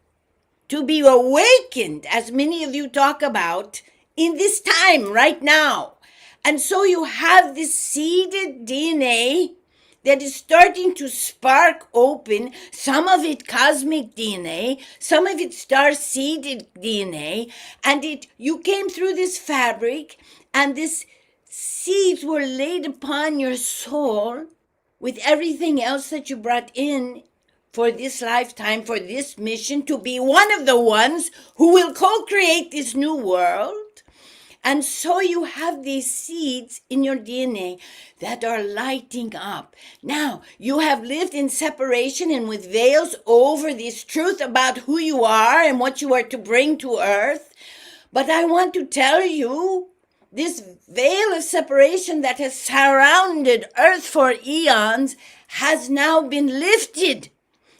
to be awakened, as many of you talk about, in this time right now. And so you have this seeded DNA that is starting to spark open, some of it cosmic DNA, some of it star-seeded DNA, and you came through this fabric, and these seeds were laid upon your soul with everything else that you brought in for this lifetime, for this mission, to be one of the ones who will co-create this new world. And so you have these seeds in your DNA that are lighting up. Now, you have lived in separation and with veils over this truth about who you are and what you are to bring to earth. But I want to tell you, this veil of separation that has surrounded earth for eons has now been lifted.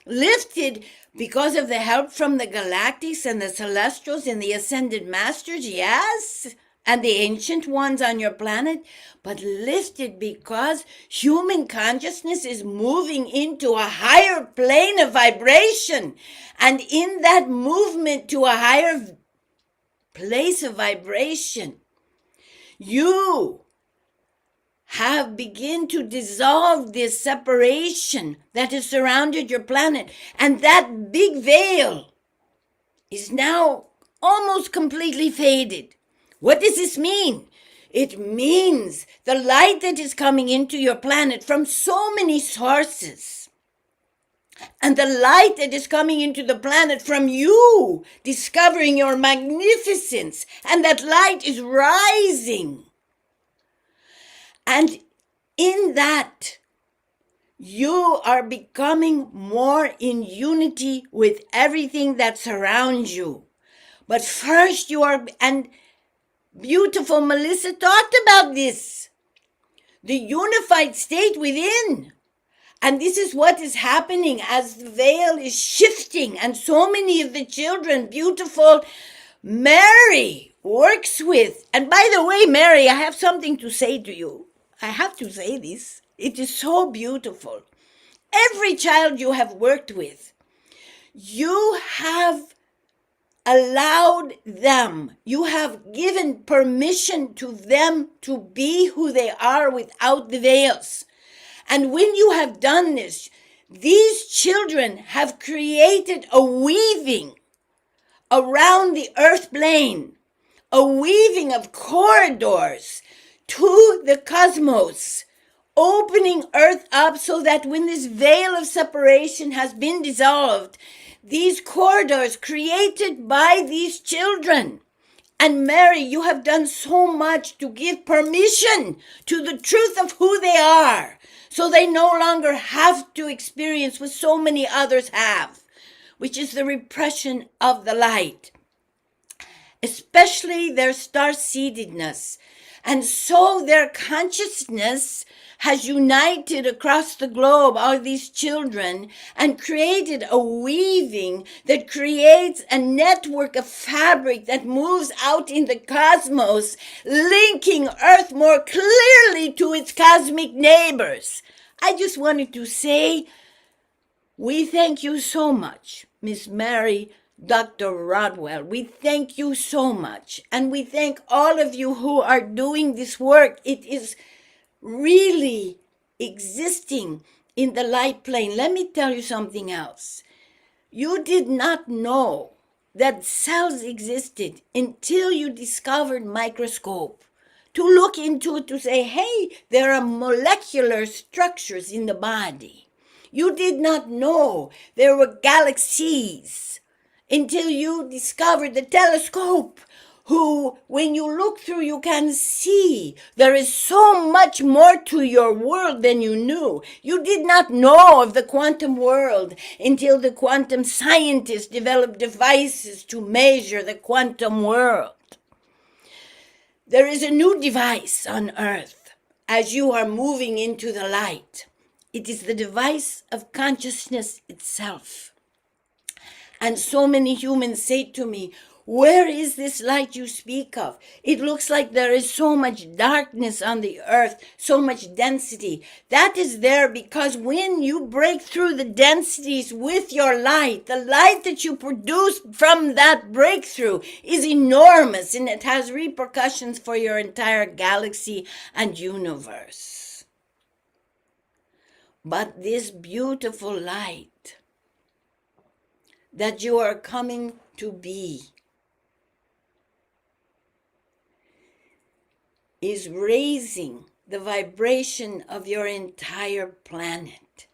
Lifted because of the help from the galactics and the celestials and the ascended masters, yes, and the ancient ones on your planet, but lifted because human consciousness is moving into a higher plane of vibration. And in that movement to a higher place of vibration, you have begun to dissolve this separation that has surrounded your planet. And that big veil is now almost completely faded. What does this mean? It means the light that is coming into your planet from so many sources, and the light that is coming into the planet from you discovering your magnificence, and that light is rising. And in that, you are becoming more in unity with everything that surrounds you. But first you are, and beautiful Melissa talked about this, the unified state within. And this is what is happening as the veil is shifting. And so many of the children, beautiful Mary works with. And by the way, Mary, I have something to say to you. I have to say this. It is so beautiful. Every child you have worked with, you have allowed them, you have given permission to them to be who they are without the veils. And when you have done this, these children have created a weaving around the earth plane, a weaving of corridors to the cosmos, opening earth up so that when this veil of separation has been dissolved, these corridors created by these children. And Mary, you have done so much to give permission to the truth of who they are, so they no longer have to experience what so many others have, which is the repression of the light, especially their star-seededness. And so their consciousness has united across the globe, all these children, and created a weaving that creates a network of fabric that moves out in the cosmos, linking Earth more clearly to its cosmic neighbors. I just wanted to say, we thank you so much, Miss Mary, Dr. Rodwell. We thank you so much. And we thank all of you who are doing this work. It is really existing in the light plane. Let me tell you something else. You did not know that cells existed until you discovered microscope. To look into it, to say, hey, there are molecular structures in the body. You did not know there were galaxies until you discover the telescope, who, when you look through, you can see there is so much more to your world than you knew. You did not know of the quantum world until the quantum scientists developed devices to measure the quantum world. There is a new device on Earth as you are moving into the light. It is the device of consciousness itself. And so many humans say to me, where is this light you speak of? It looks like there is so much darkness on the earth, so much density. That is there because when you break through the densities with your light, the light that you produce from that breakthrough is enormous, and it has repercussions for your entire galaxy and universe. But this beautiful light that you are coming to be is raising the vibration of your entire planet.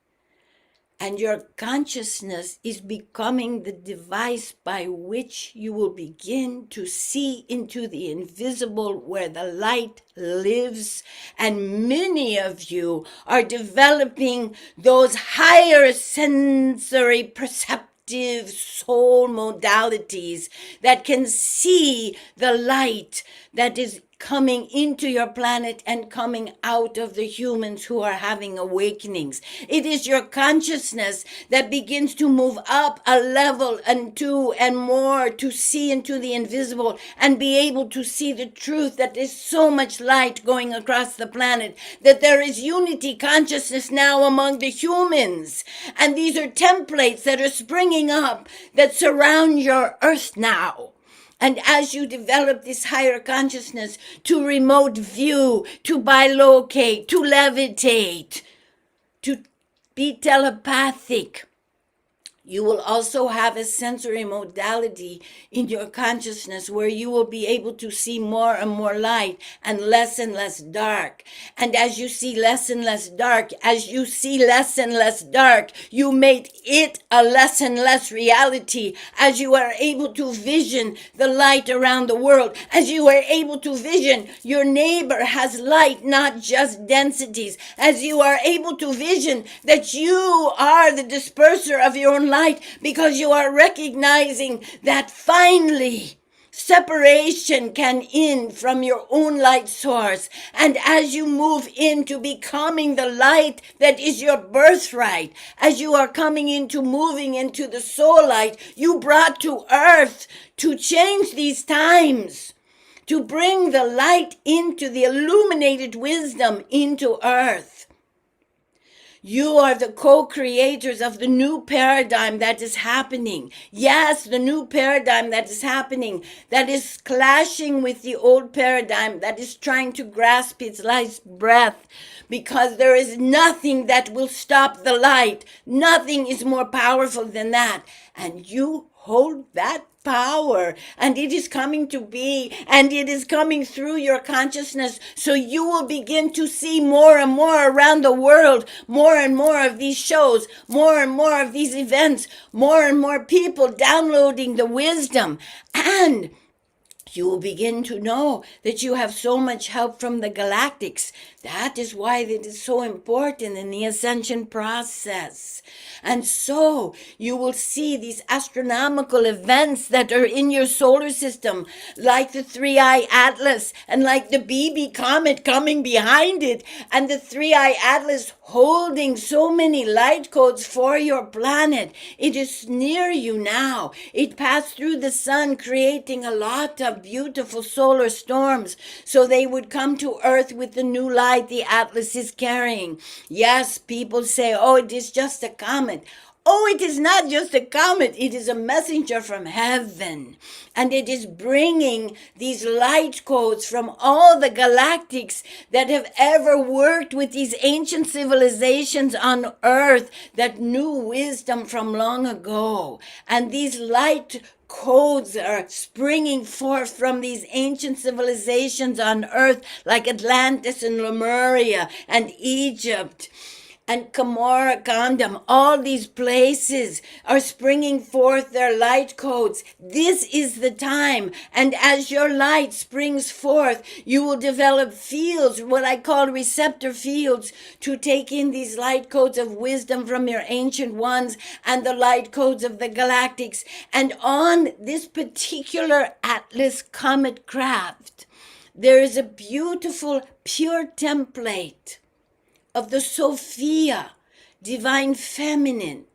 And your consciousness is becoming the device by which you will begin to see into the invisible where the light lives. And many of you are developing those higher sensory perceptive soul modalities that can see the light that is coming into your planet and coming out of the humans who are having awakenings. It is your consciousness that begins to move up a level and two and more to see into the invisible and be able to see the truth that there's so much light going across the planet, that there is unity consciousness now among the humans. And these are templates that are springing up that surround your earth now. And as you develop this higher consciousness to remote view, to bilocate, to levitate, to be telepathic, you will also have a sensory modality in your consciousness where you will be able to see more and more light and less dark. And as you see less and less dark, you make it a less and less reality as you are able to vision the light around the world, as you are able to vision your neighbor has light, not just densities, as you are able to vision that you are the disperser of your own light, because you are recognizing that finally separation can end from your own light source. And as you move into becoming the light that is your birthright, as you are coming into moving into the soul light you brought to earth to change these times, to bring the light into the illuminated wisdom into earth. You are the co-creators of the new paradigm that is happening. Yes, the new paradigm that is happening, that is clashing with the old paradigm, that is trying to grasp its life's breath, because there is nothing that will stop the light. Nothing is more powerful than that. And you hold that power, and it is coming to be, and it is coming through your consciousness. So you will begin to see more and more around the world, more and more of these shows, more and more of these events, more and more people downloading the wisdom. And you will begin to know that you have so much help from the galactics. That is why it is so important in the ascension process. And so you will see these astronomical events that are in your solar system, like the 3-eye atlas and like the BB comet coming behind it, and the 3-eye atlas holding so many light codes for your planet. It is near you now. It passed through the sun, creating a lot of beautiful solar storms, so they would come to earth with the new light the atlas is carrying. Yes, people say, oh, it is just a comet. Oh, it is not just a comet. It is a messenger from heaven. And it is bringing these light codes from all the galactics that have ever worked with these ancient civilizations on earth that knew wisdom from long ago. And these light codes are springing forth from these ancient civilizations on earth, like Atlantis and Lemuria and Egypt. and Camora Gandam, all these places are springing forth their light codes. This is the time. And as your light springs forth, you will develop fields, what I call receptor fields, to take in these light codes of wisdom from your ancient ones and the light codes of the galactics. And on this particular Atlas Comet craft, there is a beautiful, pure template of the Sophia, divine feminine,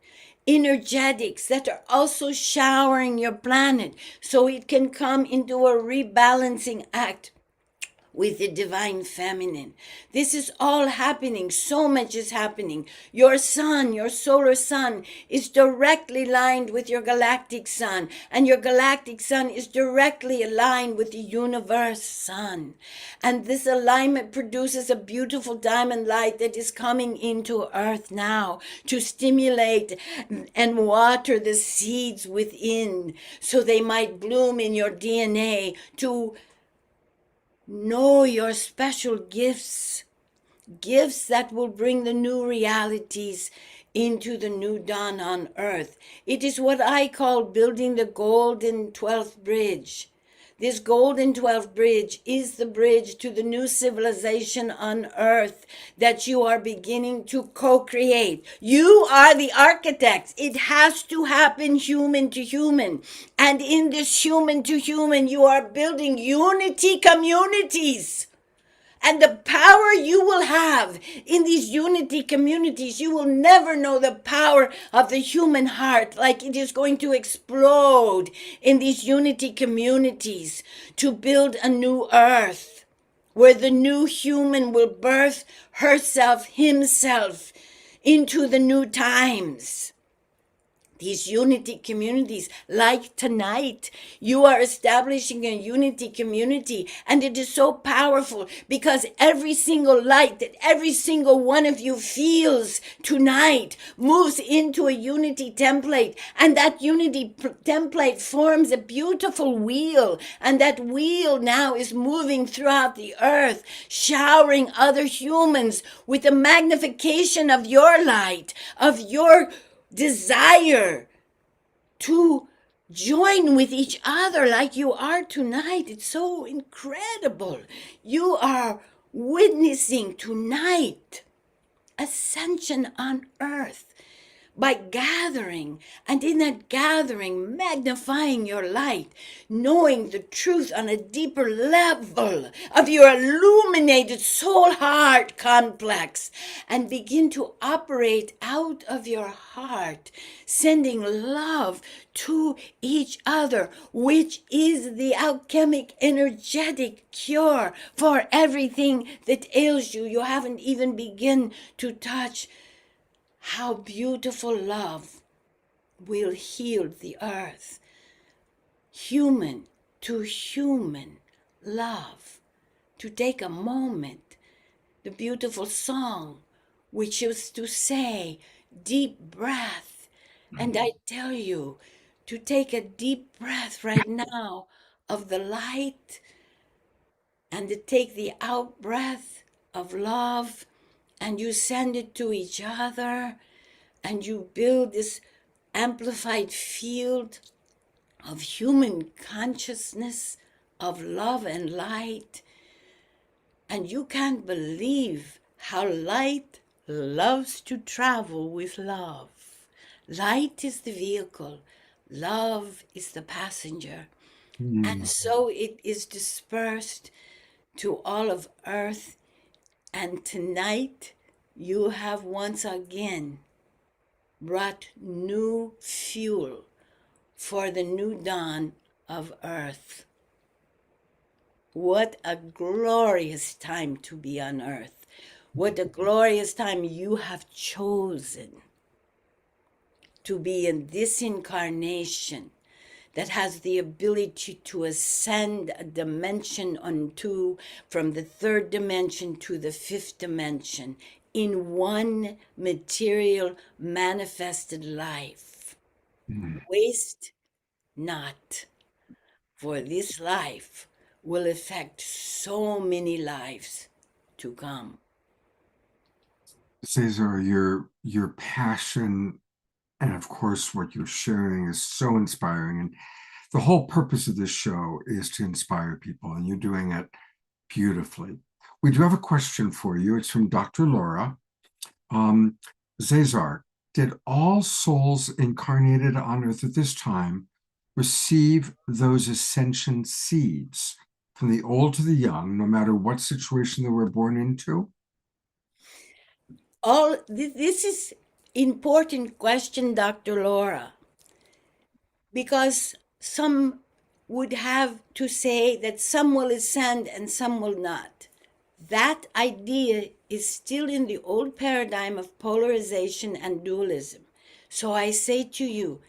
energetics that are also showering your planet so it can come into a rebalancing act with the divine feminine. This is all happening. So much is happening. Your sun, your solar sun, is directly aligned with your galactic sun, and your galactic sun is directly aligned with the universe sun. And this alignment produces a beautiful diamond light that is coming into Earth now to stimulate and water the seeds within so they might bloom in your DNA, to know your special gifts, gifts that will bring the new realities into the new dawn on earth. It is what I call building the golden 12th bridge. This golden 12th bridge is the bridge to the new civilization on earth that you are beginning to co-create. You are the architects. It has to happen human to human. And in this human to human, you are building unity communities. And the power you will have in these unity communities, you will never know the power of the human heart, like it is going to explode in these unity communities to build a new earth where the new human will birth herself, himself into the new times. These unity communities, like tonight, you are establishing a unity community, and it is so powerful because every single light that every single one of you feels tonight moves into a unity template, and that unity template forms a beautiful wheel, and that wheel now is moving throughout the earth, showering other humans with the magnification of your light, of your desire to join with each other like you are tonight. It's so incredible. You are witnessing tonight ascension on earth by gathering, and in that gathering, magnifying your light, knowing the truth on a deeper level of your illuminated soul heart complex, and begin to operate out of your heart, sending love to each other, which is the alchemic energetic cure for everything that ails you. You haven't even begun to touch how beautiful love will heal the earth. Human to human love. To take a moment, the beautiful song, which is to say, deep breath. And I tell you to take a deep breath right now of the light, and to take the out breath of love, and you send it to each other, and you build this amplified field of human consciousness, of love and light. And you can't believe how light loves to travel with love. Light is the vehicle, love is the passenger. And so it is dispersed to all of earth. And tonight you have once again brought new fuel for the new dawn of earth. What a glorious time to be on earth. What a glorious time you have chosen to be in this incarnation that has the ability to ascend a dimension onto, from the third dimension to the fifth dimension, in one material manifested life. Waste not, for this life will affect so many lives to come. Cesar, your passion and of course what you're sharing is so inspiring. And the whole purpose of this show is to inspire people, and you're doing it beautifully. We do have a question for you. It's from Dr. Laura. Cesar, did all souls incarnated on Earth at this time receive those ascension seeds from the old to the young, no matter what situation they were born into? This is important question, Dr. Laura, because some would have to say that some will ascend and some will not. That idea is still in the old paradigm of polarization and dualism. So I say to you,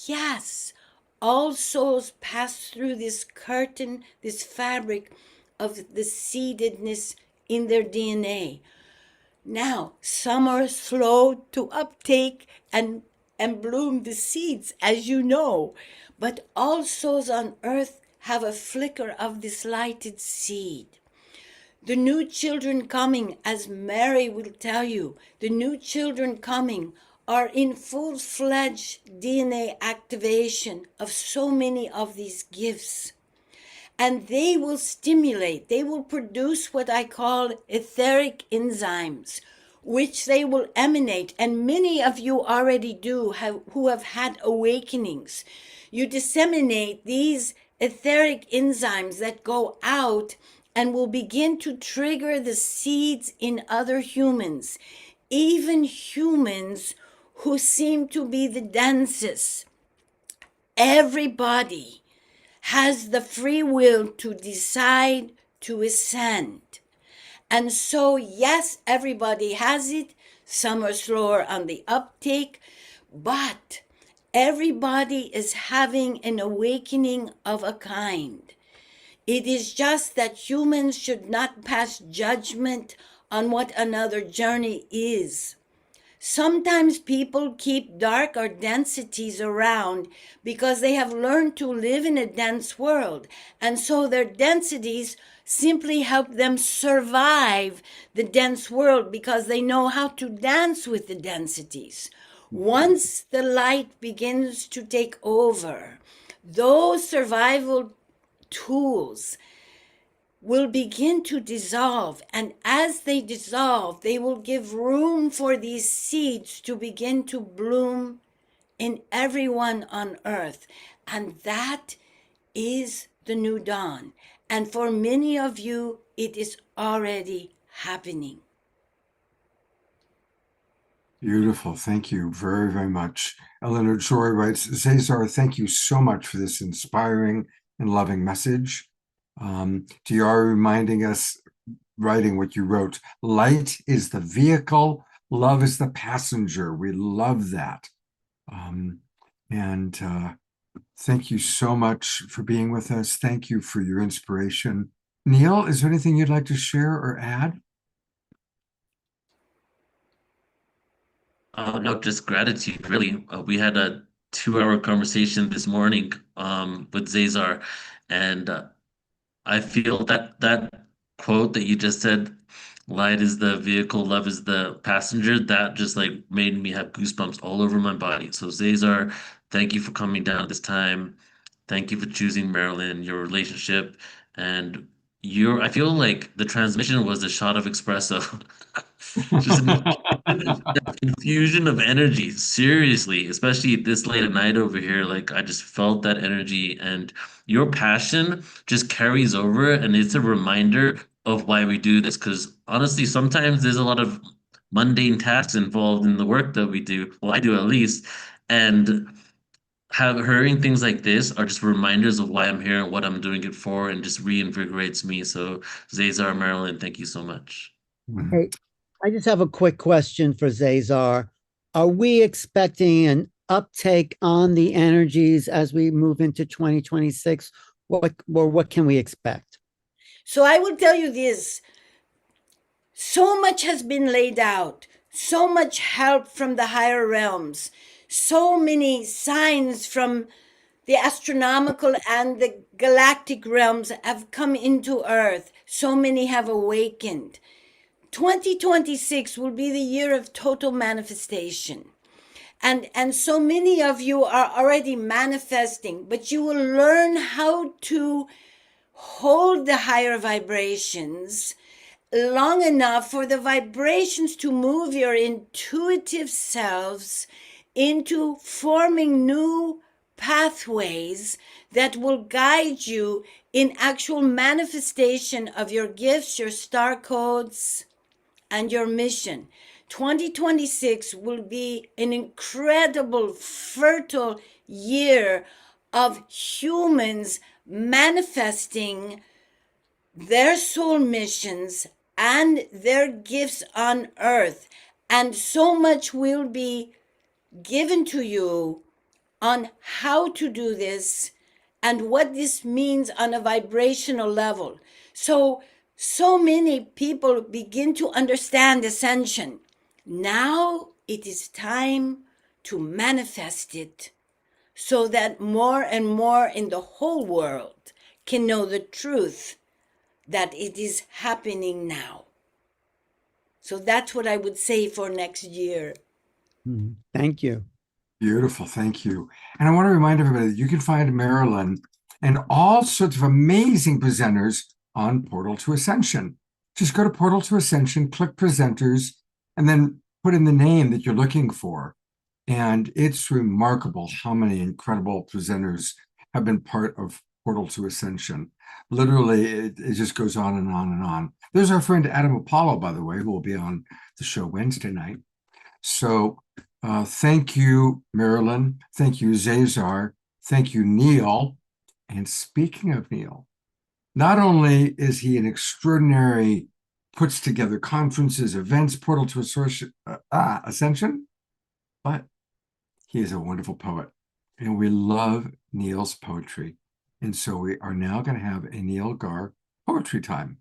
yes, all souls pass through this curtain, this fabric of the seededness in their DNA. Now, some are slow to uptake and bloom the seeds, as you know, but all souls on earth have a flicker of this lighted seed. The new children coming, as Mary will tell you, the new children coming are in full-fledged DNA activation of so many of these gifts. And they will stimulate, they will produce what I call etheric enzymes, which they will emanate. And many of you already do, who have had awakenings. You disseminate these etheric enzymes that go out and will begin to trigger the seeds in other humans, even humans who seem to be the densest. Everybody has the free will to decide to ascend. And so, yes, everybody has it. Some are slower on the uptake, but everybody is having an awakening of a kind. It is just that humans should not pass judgment on what another journey is. Sometimes people keep dark or densities around because they have learned to live in a dense world. And so their densities simply help them survive the dense world because they know how to dance with the densities. Once the light begins to take over, those survival tools will begin to dissolve. And as they dissolve, they will give room for these seeds to begin to bloom in everyone on earth. And that is the new dawn. And for many of you, it is already happening. Beautiful. Thank you very, very much. Eleanor Joy writes, Cesar, thank you so much for this inspiring and loving message. DR reminding us, writing what you wrote, light is the vehicle, love is the passenger. We love that. Thank you so much for being with us. Thank you for your inspiration. Neil, is there anything you'd like to share or add? No, just gratitude, really. We had a 2-hour conversation this morning with Cesar, and I feel that that quote that you just said, light is the vehicle, love is the passenger, that just like made me have goosebumps all over my body. So Cesar, thank you for coming down at this time. Thank you for choosing Marilyn, your relationship, and your, I feel like the transmission was a shot of espresso. Just a infusion of energy, seriously, especially this late at night over here. Like, I just felt that energy, and your passion just carries over, and it's a reminder of why we do this. Because honestly, sometimes there's a lot of mundane tasks involved in the work that we do. Well, I do at least. And hearing things like this are just reminders of why I'm here and what I'm doing it for, and just reinvigorates me. So, Cesar, Marilyn, thank you so much. Hey, I just have a quick question for Cesar. Are we expecting an uptake on the energies as we move into 2026? What can we expect? So I will tell you this. So much has been laid out, so much help from the higher realms, so many signs from the astronomical and the galactic realms have come into Earth. So many have awakened. 2026 will be the year of total manifestation. And so many of you are already manifesting, but you will learn how to hold the higher vibrations long enough for the vibrations to move your intuitive selves into forming new pathways that will guide you in actual manifestation of your gifts, your star codes, and your mission. 2026 will be an incredible, fertile year of humans manifesting their soul missions and their gifts on earth. And so much will be given to you on how to do this and what this means on a vibrational level. So many people begin to understand ascension. Now it is time to manifest it so that more and more in the whole world can know the truth that it is happening now. So that's what I would say for next year. Thank you. Beautiful. Thank you. And I want to remind everybody that you can find Marilyn and all sorts of amazing presenters on Portal to Ascension. Just go to Portal to Ascension, click presenters, and then put in the name that you're looking for. And it's remarkable how many incredible presenters have been part of Portal to Ascension. Literally, it just goes on and on and on. There's our friend Adam Apollo, by the way, who will be on the show Wednesday night. So thank you, Marilyn. Thank you, Zazar. Thank you, Neil. And speaking of Neil, not only is he an extraordinary, puts together conferences, events, Portal to Ascension, but he is a wonderful poet. And we love Neil's poetry. And so we are now going to have a Neil Gar poetry time.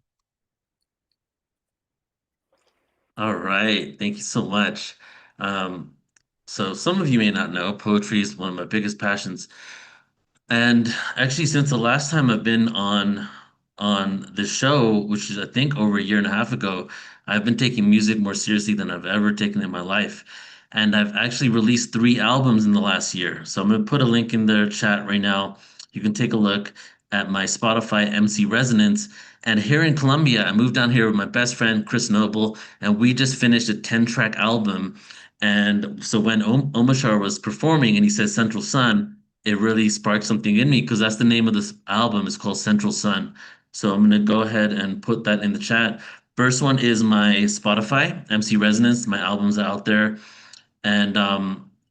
All right. Thank you so much. So some of you may not know, poetry is one of my biggest passions. And actually, since the last time I've been on the show, which is I think over a year and a half ago, I've been taking music more seriously than I've ever taken in my life. And I've actually released 3 albums in the last year. So I'm going to put a link in the chat right now. You can take a look at my Spotify MC Resonance. And here in Colombia, I moved down here with my best friend, Chris Noble, and we just finished a 10-track album. And so when Omashar was performing and he said Central Sun, it really sparked something in me because that's the name of this album. It's called Central Sun. So I'm going to go ahead and put that in the chat. First one is my Spotify, MC Resonance. My album's out there. And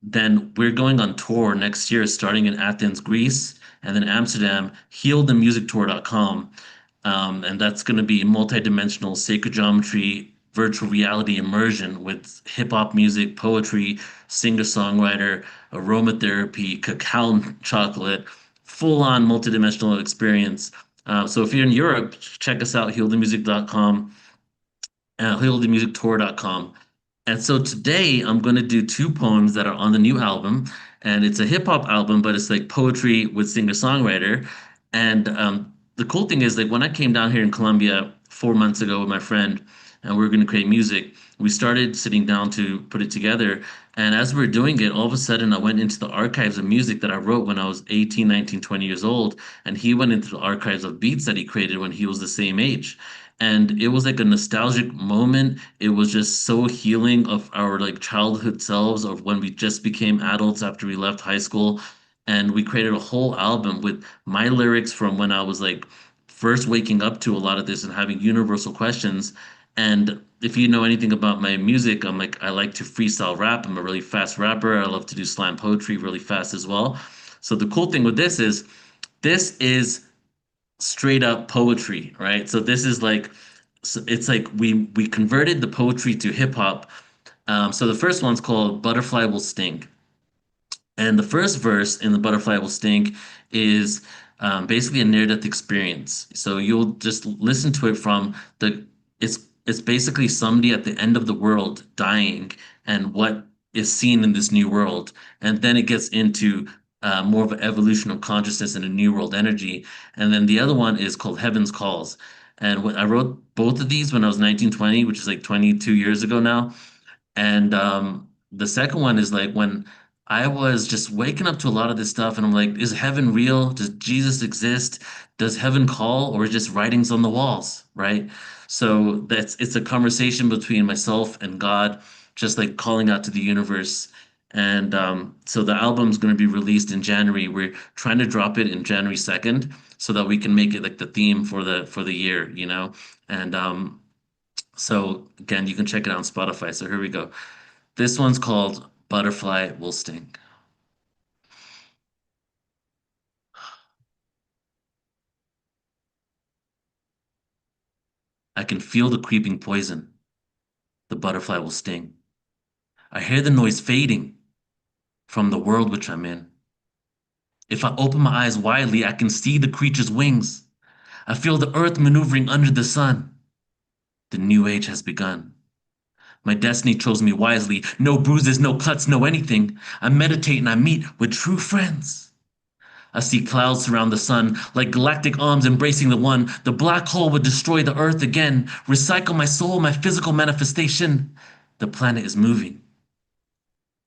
then we're going on tour next year, starting in Athens, Greece, and then Amsterdam, healthemusictour.com. And that's going to be multi-dimensional sacred geometry, virtual reality immersion with hip hop music, poetry, singer-songwriter, aromatherapy, cacao chocolate, full-on multi-dimensional experience. So if you're in Europe, check us out, healthemusic.com, healthemusictour.com. And so today I'm going to do 2 poems that are on the new album, and it's a hip hop album, but it's like poetry with singer-songwriter. And the cool thing is, like, when I came down here in Colombia 4 months ago with my friend, and we were going to create music, we started sitting down to put it together. And as we were doing it, all of a sudden I went into the archives of music that I wrote when I was 18, 19, 20 years old. And he went into the archives of beats that he created when he was the same age. And it was like a nostalgic moment. It was just so healing of our like childhood selves of when we just became adults after we left high school. And we created a whole album with my lyrics from when I was like first waking up to a lot of this and having universal questions. And if you know anything about my music, I like to freestyle rap. I'm a really fast rapper. I love to do slam poetry really fast as well. So the cool thing with this is straight up poetry, right? So this is like, so it's like we converted the poetry to hip hop. So the first one's called Butterfly Will Sting. And the first verse in the Butterfly Will Sting is basically a near-death experience. So you'll just listen to it from it's basically somebody at the end of the world dying and what is seen in this new world. And then it gets into more of an evolution of consciousness and a new world energy. And then the other one is called Heaven's Calls. And when I wrote both of these when I was 19, 20, which is like 22 years ago now. And the second one is like when I was just waking up to a lot of this stuff, and I'm like, is heaven real? Does Jesus exist? Does heaven call, or just writings on the walls, right? So it's a conversation between myself and God, just like calling out to the universe. And so the album's going to be released in January. We're trying to drop it in January 2nd so that we can make it like the theme for the year, you know? And so again, you can check it out on Spotify. So here we go. This one's called Butterfly Will Sting. I can feel the creeping poison. The butterfly will sting. I hear the noise fading from the world which I'm in. If I open my eyes widely, I can see the creature's wings. I feel the earth maneuvering under the sun. The new age has begun. My destiny chose me wisely. No bruises, no cuts, no anything. I meditate and I meet with true friends. I see clouds surround the sun, like galactic arms embracing the one. The black hole would destroy the earth again, recycle my soul, my physical manifestation. The planet is moving,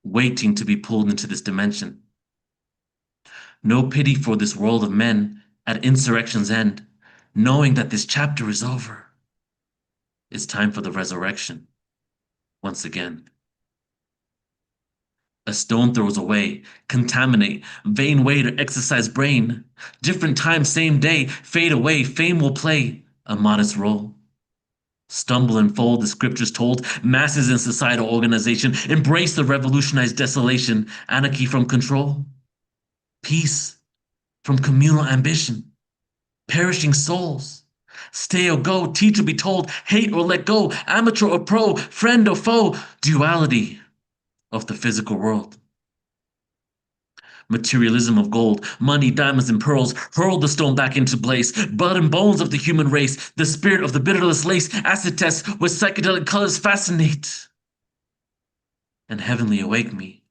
waiting to be pulled into this dimension. No pity for this world of men at insurrection's end, knowing that this chapter is over. It's time for the resurrection, once again. A stone throws away, contaminate, vain way to exercise brain. Different time, same day, fade away, fame will play a modest role. Stumble and fold, the scriptures told, masses in societal organization, embrace the revolutionized desolation, anarchy from control, peace from communal ambition, perishing souls. Stay or go, teach or be told, hate or let go, amateur or pro, friend or foe, duality of the physical world. Materialism of gold, money, diamonds, and pearls hurl the stone back into place. Blood and bones of the human race, the spirit of the bitterless lace, acid tests with psychedelic colors fascinate. And heavenly awake me.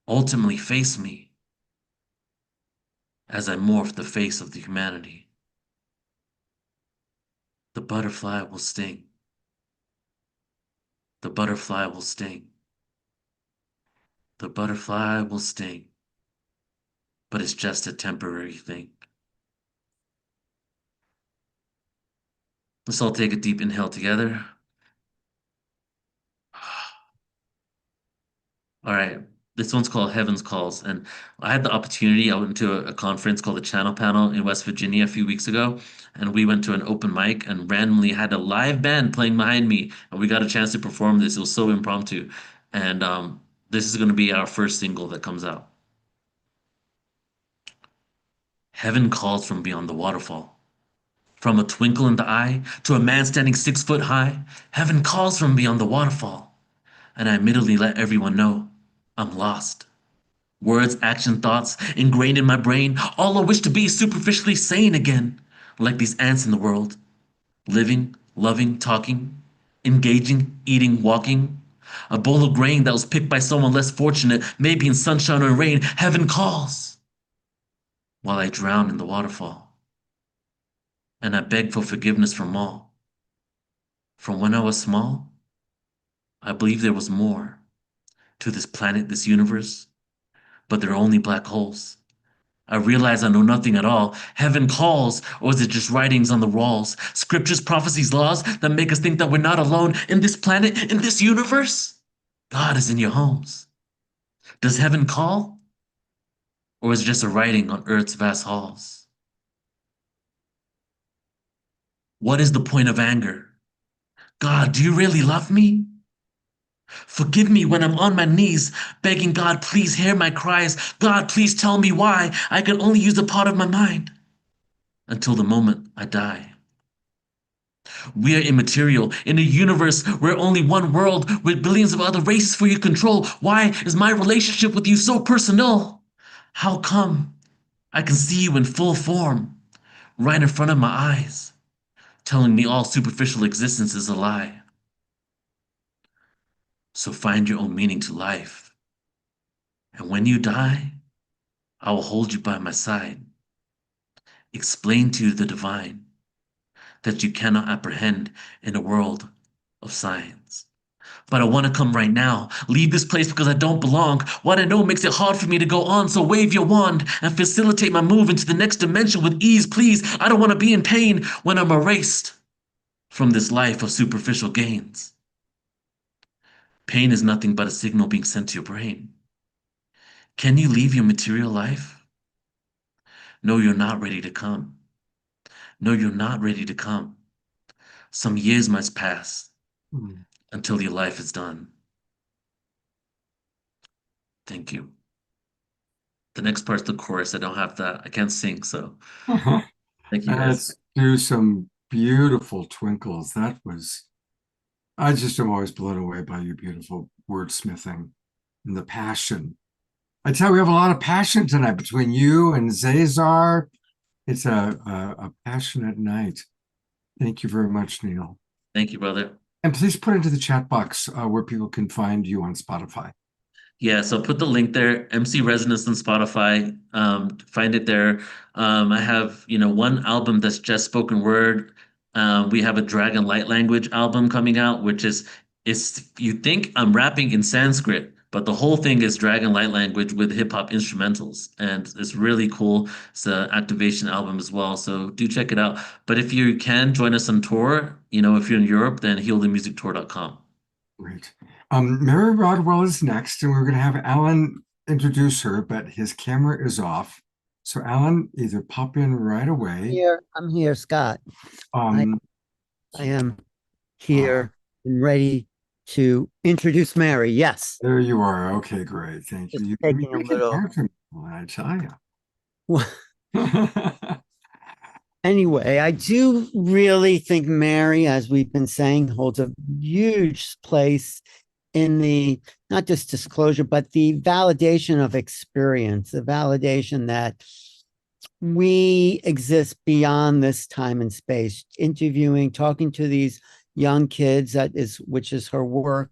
Ultimately face me as I morph the face of the humanity. The butterfly will sting. The butterfly will sting. The butterfly will sting. But it's just a temporary thing. Let's all take a deep inhale together. All right. This one's called Heaven's Calls. And I had the opportunity, I went to a conference called the Channel Panel in West Virginia a few weeks ago. And we went to an open mic and randomly had a live band playing behind me. And we got a chance to perform this. It was so impromptu. And this is going to be our first single that comes out. Heaven calls from beyond the waterfall. From a twinkle in the eye to a man standing 6 foot high, heaven calls from beyond the waterfall. And I admittedly let everyone know I'm lost. Words, action, thoughts ingrained in my brain, all I wish to be superficially sane again, like these ants in the world. Living, loving, talking, engaging, eating, walking. A bowl of grain that was picked by someone less fortunate, maybe in sunshine or rain. Heaven calls while I drown in the waterfall. And I beg for forgiveness from all. From when I was small, I believe there was more to this planet, this universe, but they're only black holes. I realize I know nothing at all. Heaven calls, or is it just writings on the walls? Scriptures, prophecies, laws that make us think that we're not alone in this planet, in this universe? God is in your homes. Does heaven call? Or is it just a writing on earth's vast halls? What is the point of anger? God, do you really love me? Forgive me when I'm on my knees, begging God, please hear my cries. God, please tell me why I can only use a part of my mind until the moment I die. We are immaterial in a universe where only one world with billions of other races for your control. Why is my relationship with you so personal? How come I can see you in full form, right in front of my eyes, telling me all superficial existence is a lie? So find your own meaning to life. And when you die, I will hold you by my side explain to you the divine that you cannot apprehend in a world of science. But I want to come right now. Leave this place because I don't belong. What I know makes it hard for me to go on, so wave your wand and facilitate my move into the next dimension with ease, please. I don't want to be in pain when I'm erased from this life of superficial gains. Pain is nothing but a signal being sent to your brain. Can you leave your material life? No, you're not ready to come. No, you're not ready to come. Some years must pass until your life is done. Thank you. The next part's the chorus. I don't have that. I can't sing, so thank you guys. Let's do some beautiful twinkles. I just am always blown away by your beautiful wordsmithing and the passion. I tell you, we have a lot of passion tonight between you and Cesar. It's a passionate night. Thank you very much, Neil. Thank you, brother. And please put into the chat box where people can find you on Spotify. Yeah, so put the link there, MC Resonance on Spotify. Find it there. I have, one album that's just spoken word. We have a Dragon Light Language album coming out, which is you think I'm rapping in Sanskrit, but the whole thing is Dragon Light Language with hip hop instrumentals, and it's really cool. It's an activation album as well, so do check it out. But if you can join us on tour, if you're in Europe, then healthemusictour.com. Great. Mary Rodwell is next, and we're going to have Alan introduce her, but his camera is off. So Alan, either pop in right away. I'm here, Scott. I Um, am here and ready to introduce Mary. Yes. There you are. Okay, great. Thank Just you. taking You a make it little- hard for me, I tell you. Well, anyway, I do really think Mary, as we've been saying, holds a huge place in the not just disclosure, but the validation of experience, the validation that we exist beyond this time and space. Interviewing, talking to these young kids, which is her work,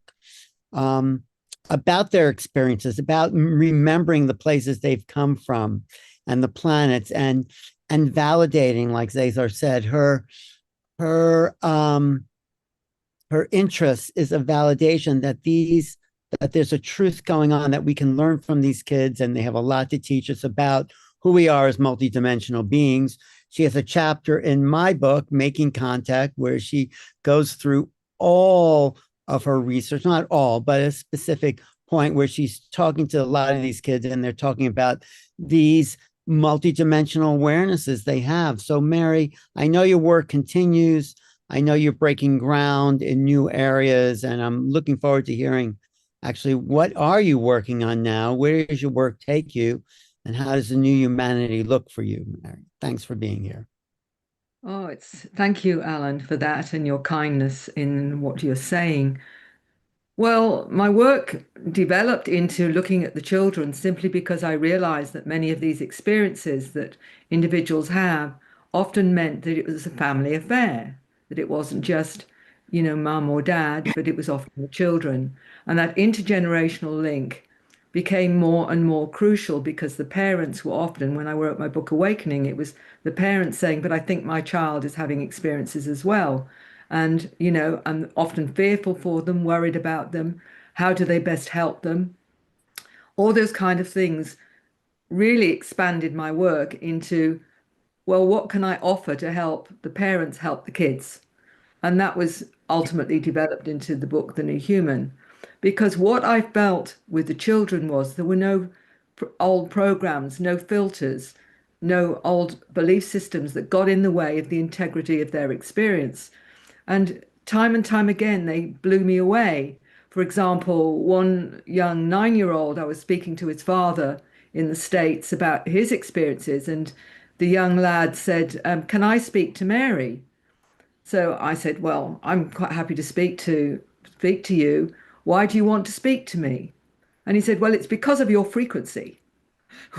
about their experiences, about remembering the places they've come from and the planets, and validating, like Cesar said, her interest is a validation that there's a truth going on that we can learn from these kids, and they have a lot to teach us about who we are as multidimensional beings. She has a chapter in my book, Making Contact, where she goes through all of her research, not all, but a specific point where she's talking to a lot of these kids, and they're talking about these multidimensional awarenesses they have. So Mary, I know your work continues. I know you're breaking ground in new areas, and I'm looking forward to hearing actually what are you working on now? Where does your work take you? And how does the new humanity look for you, Mary? Thanks for being here. Oh, thank you, Alan, for that and your kindness in what you're saying. Well, my work developed into looking at the children simply because I realized that many of these experiences that individuals have often meant that it was a family affair, that it wasn't just, mum or dad, but it was often the children. And that intergenerational link became more and more crucial because the parents were often, when I wrote my book Awakening, it was the parents saying, but I think my child is having experiences as well. And, I'm often fearful for them, worried about them. How do they best help them? All those kind of things really expanded my work into, well, what can I offer to help the parents help the kids? And that was ultimately developed into the book, The New Human. Because what I felt with the children was there were no old programs, no filters, no old belief systems that got in the way of the integrity of their experience. And time again, they blew me away. For example, one young 9-year-old, I was speaking to his father in the States about his experiences, and the young lad said, can I speak to Mary? So I said, well, I'm quite happy to speak to you. Why do you want to speak to me? And he said, well, it's because of your frequency,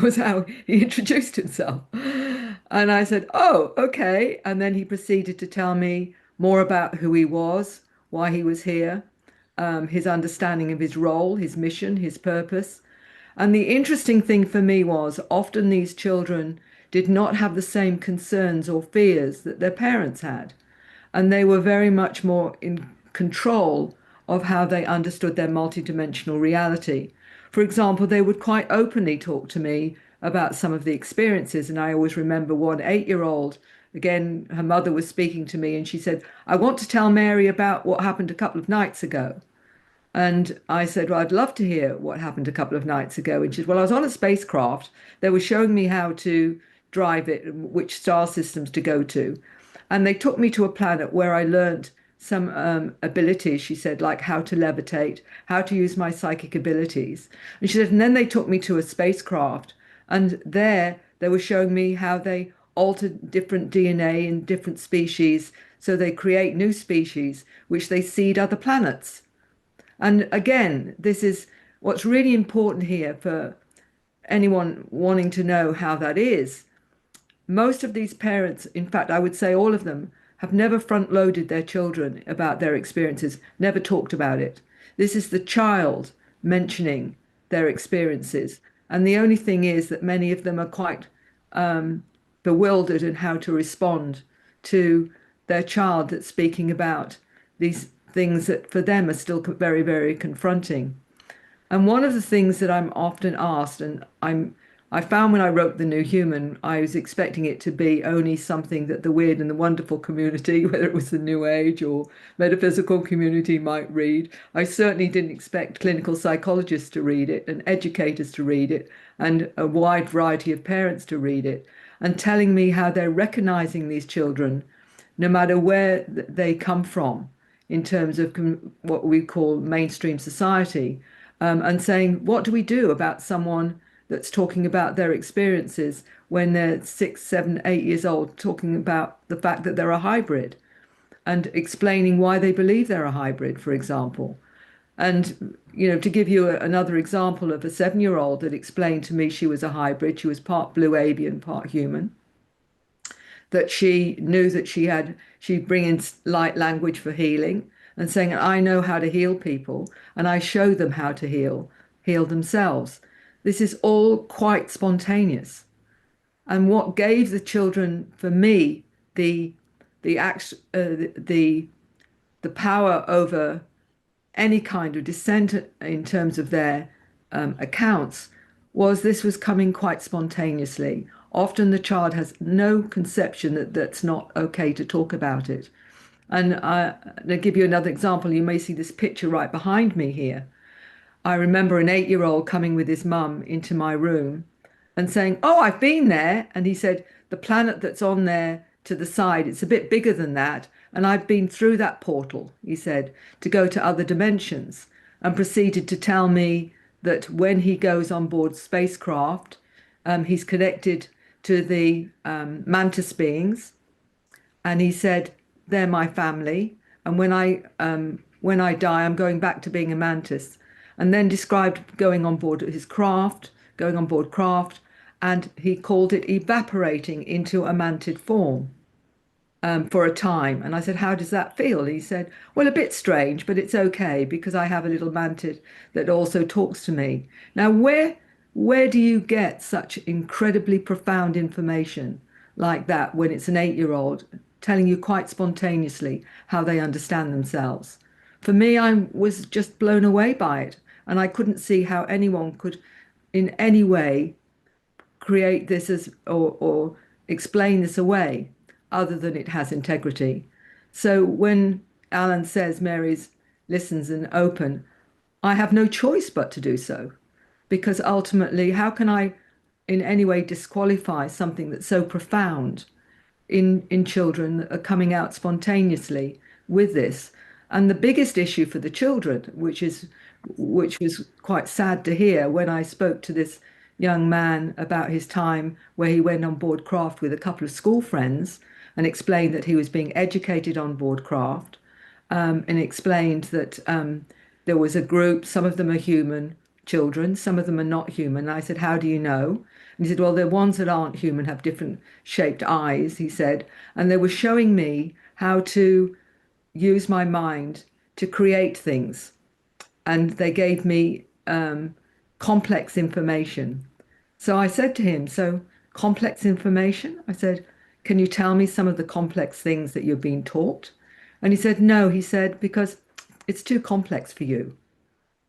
was how he introduced himself. And I said, oh, okay. And then he proceeded to tell me more about who he was, why he was here, his understanding of his role, his mission, his purpose. And the interesting thing for me was often these children did not have the same concerns or fears that their parents had. And they were very much more in control of how they understood their multidimensional reality. For example, they would quite openly talk to me about some of the experiences. And I always remember one 8-year-old, again, her mother was speaking to me and she said, "I want to tell Mary about what happened a couple of nights ago." And I said, "Well, I'd love to hear what happened a couple of nights ago." And she said, "Well, I was on a spacecraft. They were showing me how to drive it, which star systems to go to. And they took me to a planet where I learned some abilities," she said, like how to levitate, how to use my psychic abilities. And she said, and then they took me to a spacecraft. And there they were showing me how they altered different DNA in different species. So they create new species, which they seed other planets. And again, this is what's really important here for anyone wanting to know how that is. Most of these parents, in fact, I would say all of them, have never front loaded their children about their experiences, never talked about it. This is the child mentioning their experiences. And the only thing is that many of them are quite bewildered in how to respond to their child that's speaking about these things that for them are still very, very confronting. And one of the things that I'm often asked, and I found when I wrote The New Human, I was expecting it to be only something that the weird and the wonderful community, whether it was the New Age or metaphysical community, might read. I certainly didn't expect clinical psychologists to read it and educators to read it and a wide variety of parents to read it, and telling me how they're recognizing these children, no matter where they come from, in terms of what we call mainstream society, and saying, what do we do about someone that's talking about their experiences when they're 6, 7, 8 years old, talking about the fact that they're a hybrid and explaining why they believe they're a hybrid, for example. And, you know, to give you another example of a 7-year-old that explained to me she was a hybrid, she was part blue avian, part human, that she knew that she'd bring in light language for healing and saying, I know how to heal people and I show them how to heal themselves. This is all quite spontaneous. And what gave the children, for me, the power over any kind of dissent in terms of their accounts was this was coming quite spontaneously. Often the child has no conception that that's not okay to talk about it. And I'll give you another example. You may see this picture right behind me here. I remember an 8-year-old coming with his mum into my room and saying, "Oh, I've been there." And he said, "The planet that's on there to the side, it's a bit bigger than that. And I've been through that portal," he said, "to go to other dimensions," and proceeded to tell me that when he goes on board spacecraft, he's connected to the mantis beings. And he said, "They're my family. And when I die, I'm going back to being a mantis." And then described going on board his craft, and he called it evaporating into a mantid form for a time. And I said, "How does that feel?" He said, "Well, a bit strange, but it's okay because I have a little mantid that also talks to me." Now, where do you get such incredibly profound information like that when it's an 8-year-old telling you quite spontaneously how they understand themselves? For me, I was just blown away by it. And I couldn't see how anyone could in any way create this as or explain this away other than it has integrity. So when Alan says Mary's listens and open, I have no choice but to do so. Because ultimately, how can I in any way disqualify something that's so profound in children that are coming out spontaneously with this? And the biggest issue for the children, which was quite sad to hear when I spoke to this young man about his time where he went on board craft with a couple of school friends and explained that he was being educated on board craft, and explained that there was a group, some of them are human children, some of them are not human. And I said, "How do you know?" And he said, "Well, the ones that aren't human have different shaped eyes," he said, and they were showing me how to use my mind to create things. And they gave me complex information. So I said to him, "So complex information? I said, can you tell me some of the complex things that you're being taught? And he said, no, he said, because it's too complex for you.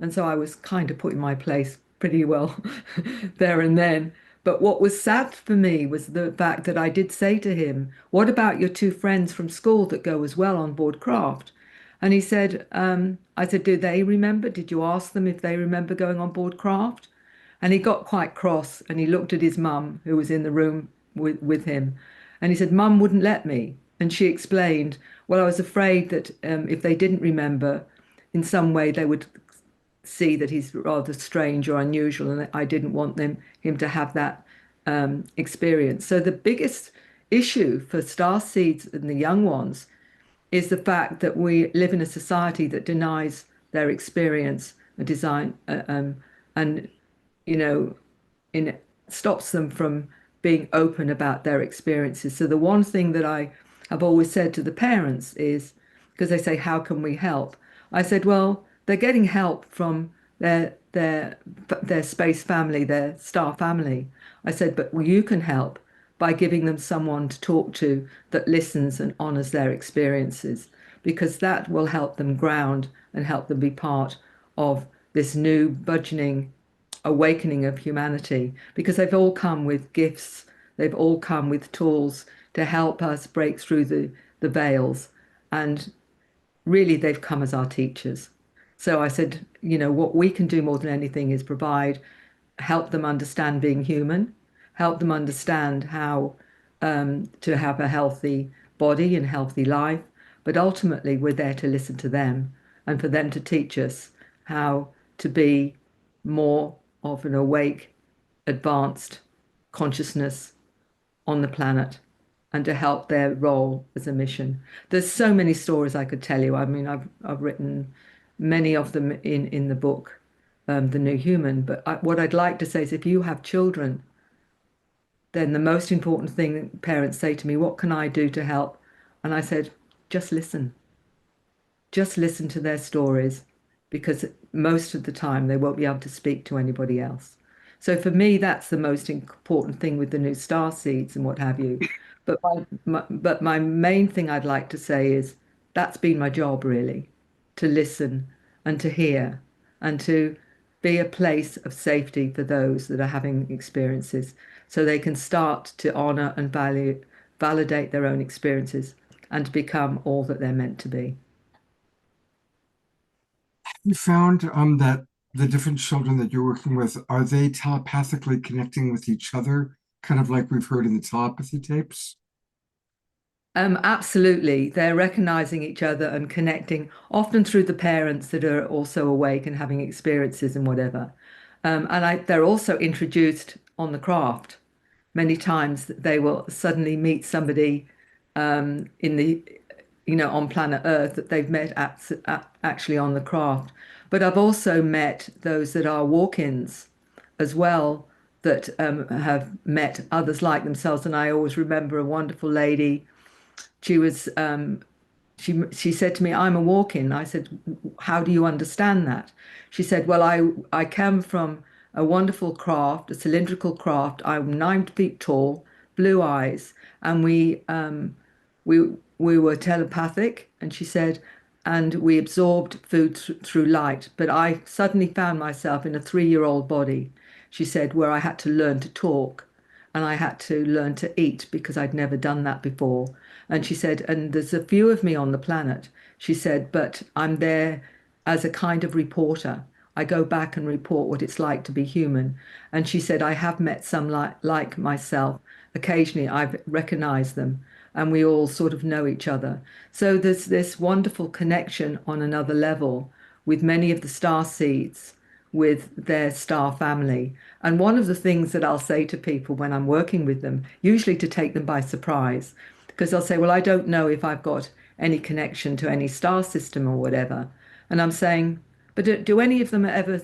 And so I was kind of put in my place pretty well there and then. But what was sad for me was the fact that I did say to him, what about your two friends from school that go as well on board craft? And he said, I said, do they remember? Did you ask them if they remember going on board craft? And he got quite cross and he looked at his mum, who was in the room with him. And he said, Mum wouldn't let me. And she explained, well, I was afraid that if they didn't remember, in some way they would see that he's rather strange or unusual, and I didn't want him to have that experience. So the biggest issue for star seeds and the young ones is the fact that we live in a society that denies their experience and design, and you know, stops them from being open about their experiences. So the one thing that I have always said to the parents is, because they say, how can we help? I said, well, they're getting help from their space family, their star family. I said, but you can help by giving them someone to talk to that listens and honors their experiences, because that will help them ground and help them be part of this new burgeoning awakening of humanity, because they've all come with gifts, they've all come with tools to help us break through the veils, and really they've come as our teachers. So I said, what we can do more than anything is help them understand being human, help them understand how to have a healthy body and healthy life, but ultimately we're there to listen to them and for them to teach us how to be more of an awake, advanced consciousness on the planet, and to help their role as a mission. There's so many stories I could tell you. I mean, I've written many of them in the book, The New Human. But what I'd like to say is, if you have children, then the most important thing parents say to me, what can I do to help? And I said, just listen. Just listen to their stories, because most of the time they won't be able to speak to anybody else. So for me, that's the most important thing with the new star seeds and what have you. But my main thing I'd like to say is that's been my job, really, to listen and to hear and to be a place of safety for those that are having experiences, so they can start to honor and validate their own experiences and to become all that they're meant to be. You found that the different children that you're working with, are they telepathically connecting with each other, kind of like we've heard in the telepathy tapes? Absolutely. They're recognizing each other and connecting, often through the parents that are also awake and having experiences and whatever. They're also introduced on the craft. Many times they will suddenly meet somebody in the, on planet Earth that they've met actually on the craft. But I've also met those that are walk-ins as well, that have met others like themselves. And I always remember a wonderful lady. She was she said to me, I'm a walk-in. I said, how do you understand that? She said, well, I come from a wonderful craft, a cylindrical craft. I'm 9 feet tall, blue eyes, and we were telepathic. And she said, and we absorbed food through light. But I suddenly found myself in a 3-year-old body, she said, where I had to learn to talk and I had to learn to eat because I'd never done that before. And she said, and there's a few of me on the planet, she said, but I'm there as a kind of reporter. I go back and report what it's like to be human. And she said, I have met some like myself. Occasionally I've recognized them, and we all sort of know each other. So there's this wonderful connection on another level with many of the star seeds, with their star family. And one of the things that I'll say to people when I'm working with them, usually to take them by surprise, because they'll say, well, I don't know if I've got any connection to any star system or whatever. And I'm saying, but do any of them ever,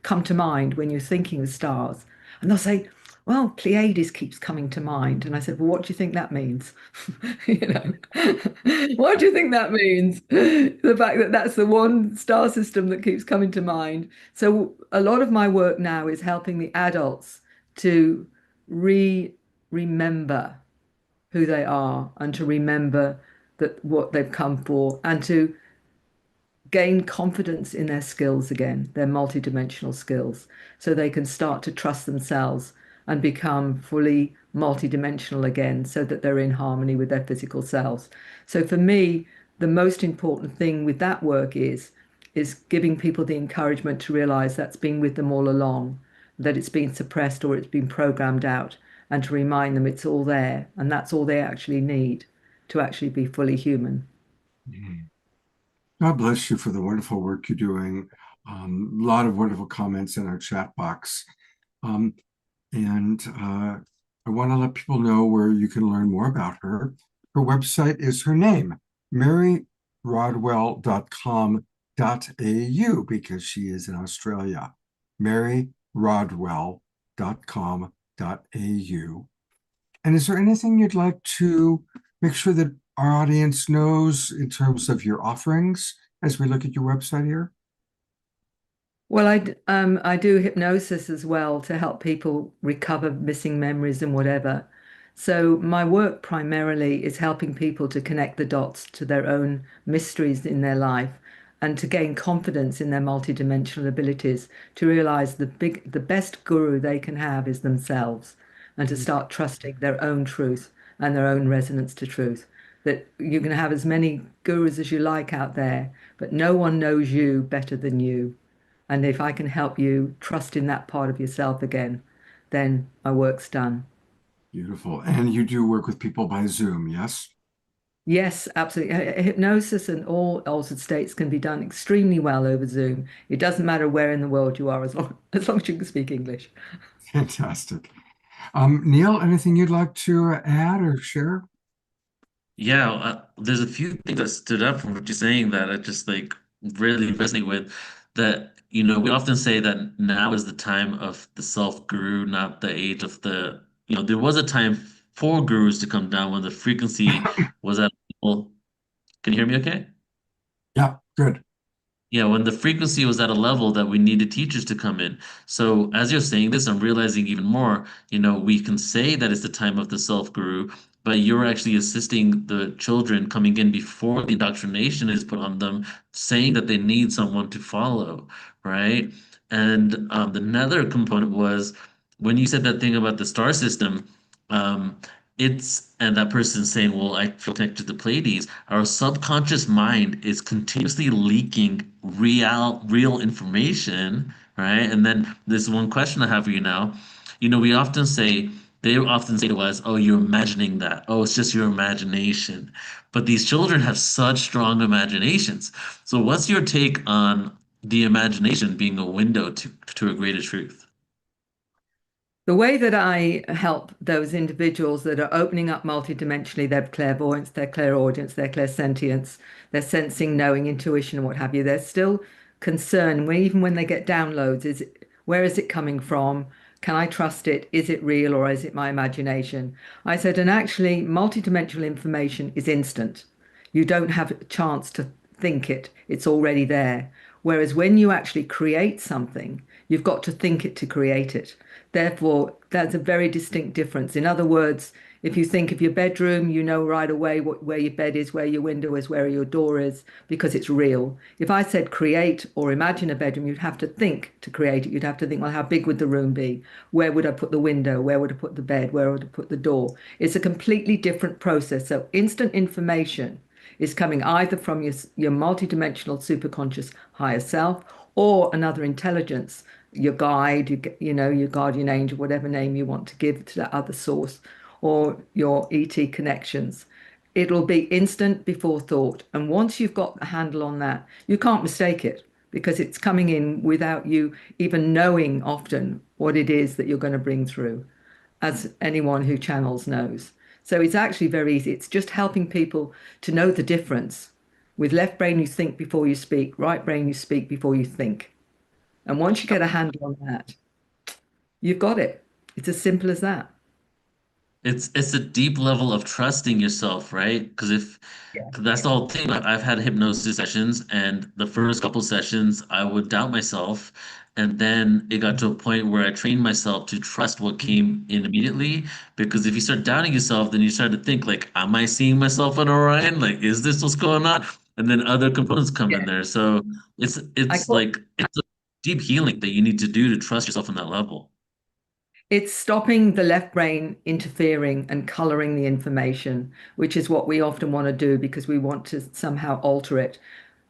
come to mind when you're thinking of stars? And they'll say, well, Pleiades keeps coming to mind. And I said, well, what do you think that means? What do you think that means? The fact that that's the one star system that keeps coming to mind. So a lot of my work now is helping the adults to remember who they are and to remember that what they've come for and to gain confidence in their skills again, their multidimensional skills, so they can start to trust themselves and become fully multidimensional again so that they're in harmony with their physical selves. So for me, the most important thing with that work is giving people the encouragement to realize that's been with them all along, that it's been suppressed or it's been programmed out, and to remind them it's all there and that's all they actually need to actually be fully human. God bless you for the wonderful work you're doing. A lot of wonderful comments in our chat box. And I want to let people know where you can learn more about her. Her website is her name, maryrodwell.com.au, because she is in Australia. maryrodwell.com.au. And is there anything you'd like to make sure that our audience knows in terms of your offerings as we look at your website here? Well, I do hypnosis as well to help people recover missing memories and whatever. So my work primarily is helping people to connect the dots to their own mysteries in their life and to gain confidence in their multidimensional abilities, to realize the best guru they can have is themselves, and to start trusting their own truth and their own resonance to truth. That you can have as many gurus as you like out there, but no one knows you better than you. And if I can help you trust in that part of yourself again, then my work's done. Beautiful. And you do work with people by Zoom, yes? Yes, absolutely. Hypnosis and all altered states can be done extremely well over Zoom. It doesn't matter where in the world you are, as long as you can speak English. Fantastic. Neil, anything you'd like to add or share? Yeah, there's a few things that stood up from what you're saying that I just like really resonate with. That, we often say that now is the time of the self-guru, not the age of there was a time for gurus to come down when the frequency was at, well, can you hear me okay? Yeah, good. Yeah, when the frequency was at a level that we needed teachers to come in. So as you're saying this, I'm realizing even more, we can say that it's the time of the self-guru, but you're actually assisting the children coming in before the indoctrination is put on them, saying that they need someone to follow, right? And another component was when you said that thing about the star system, um, and that person saying, well, I feel connected to the Pleiades. Our subconscious mind is continuously leaking real information, right? And then there's one question I have for you now. They often say to us, oh, you're imagining that. Oh, it's just your imagination. But these children have such strong imaginations. So what's your take on the imagination being a window to a greater truth? The way that I help those individuals that are opening up multidimensionally, their clairvoyance, their clairaudience, their clairsentience, their sensing, knowing, intuition, and what have you, they're still concerned, even when they get downloads, where is it coming from? Can I trust it? Is it real or is it my imagination? I said, and actually, multidimensional information is instant. You don't have a chance to think it, it's already there. Whereas when you actually create something, you've got to think it to create it. Therefore, that's a very distinct difference. In other words, if you think of your bedroom, you know right away where your bed is, where your window is, where your door is, because it's real. If I said create or imagine a bedroom, you'd have to think to create it. You'd have to think, well, how big would the room be? Where would I put the window? Where would I put the bed? Where would I put the door? It's a completely different process. So instant information is coming either from your multidimensional superconscious higher self or another intelligence, your guide, your guardian angel, whatever name you want to give to that other source, or your ET connections. It'll be instant before thought. And once you've got a handle on that, you can't mistake it because it's coming in without you even knowing often what it is that you're going to bring through, as anyone who channels knows. So it's actually very easy. It's just helping people to know the difference. With left brain, you think before you speak. Right brain, you speak before you think. And once you get a handle on that, you've got it. It's as simple as that. It's a deep level of trusting yourself, right? Because if 'cause that's the whole thing. I've had hypnosis sessions, and the first couple sessions, I would doubt myself, and then it got to a point where I trained myself to trust what came in immediately. Because if you start doubting yourself, then you start to think like, "Am I seeing myself on Orion? Like, is this what's going on?" And then other components come in Yeah. there. So I it's call like it's a deep healing that you need to do to trust yourself on that level. It's stopping the left brain interfering and coloring the information, which is what we often want to do because we want to somehow alter it.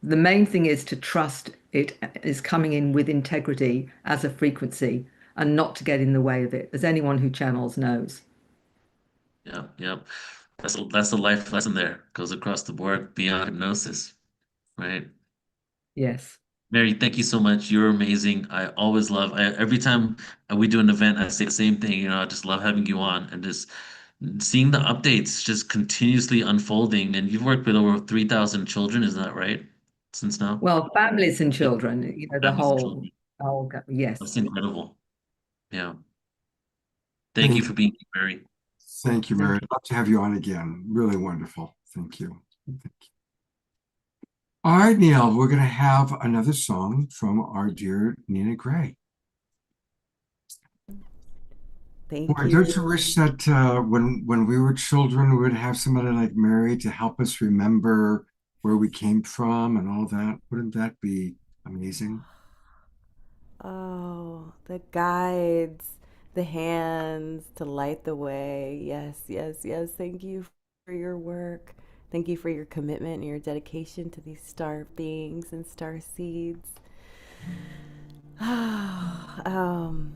The main thing is to trust it is coming in with integrity as a frequency and not to get in the way of it, as anyone who channels knows. Yeah, yep. That's a life lesson there. Goes across the board beyond hypnosis, right? Yes. Mary, thank you so much. You're amazing. I always love every time we do an event, I say the same thing. I just love having you on and just seeing the updates just continuously unfolding. And you've worked with over 3,000 children, is that right? Since now? Well, families and Yeah, children, the families and whole, children. yes. That's incredible. Yeah. Thank you Thank, for being here, Mary. thank you, Thank Mary. you. I'd love to have you on again. Really wonderful. Thank you. Thank you. All right, Neil, we're going to have another song from our dear Nina Gray. Thank Boy, don't you you. wish that when we were children, we would have somebody like Mary to help us remember where we came from and all that? Wouldn't that be amazing? Oh, the guides, the hands to light the way. Yes, yes, yes. Thank you for your work. Thank you for your commitment and your dedication to these star beings and star seeds. um,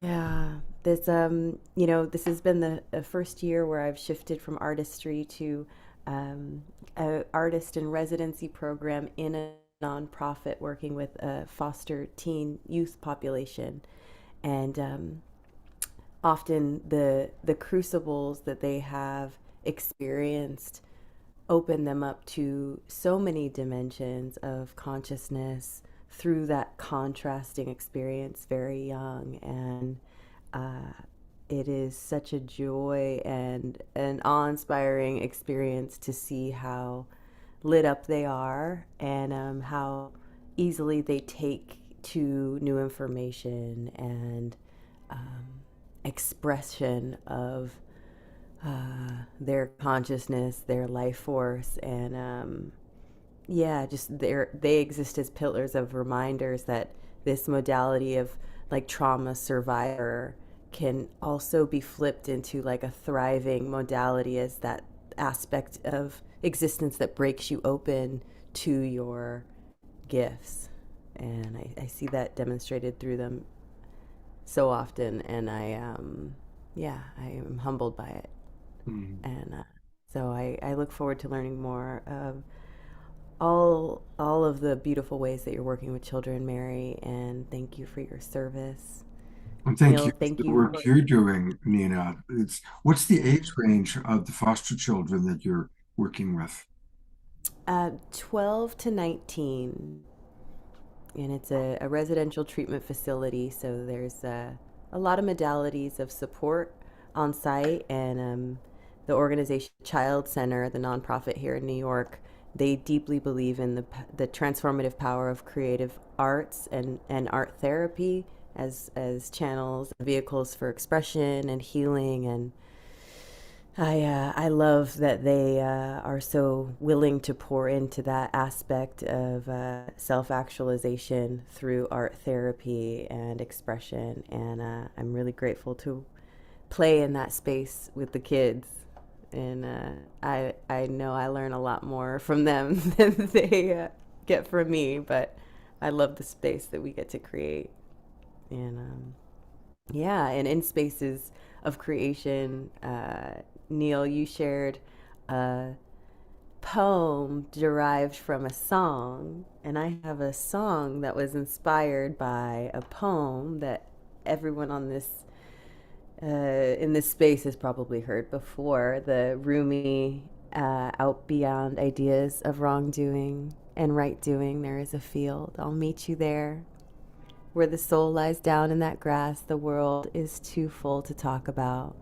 yeah, this has been the first year where I've shifted from artistry to a artist in residency program in a nonprofit working with a foster teen youth population, and often the crucibles that they have experienced open them up to so many dimensions of consciousness through that contrasting experience very young. And uh, it is such a joy and an awe-inspiring experience to see how lit up they are, and how easily they take to new information and expression of their consciousness, their life force, and yeah, just they exist as pillars of reminders that this modality of like trauma survivor can also be flipped into like a thriving modality as that aspect of existence that breaks you open to your gifts. And I see that demonstrated through them so often, and yeah, I am humbled by it. Mm. And so I look forward to learning more of all of the beautiful ways that you're working with children, Mary, and thank you for your service. And thank Neil, you for thank the you work for you're doing, Nina. What's the age range of the foster children that you're working with? 12 to 19, and it's a residential treatment facility, so there's a lot of modalities of support on site. And the organization Child Center, the nonprofit here in New York, they deeply believe in the transformative power of creative arts and art therapy as channels, vehicles for expression and healing. And I love that they are so willing to pour into that aspect of self-actualization through art therapy and expression. And I'm really grateful to play in that space with the kids. And I know I learn a lot more from them than they get from me, but I love the space that we get to create. And yeah, and in spaces of creation, Neil, you shared a poem derived from a song, and I have a song that was inspired by a poem that everyone on this in this space has probably heard before. The Rumi, out beyond ideas of wrongdoing and right doing, there is a field. I'll meet you there. Where the soul lies down in that grass, the world is too full to talk about.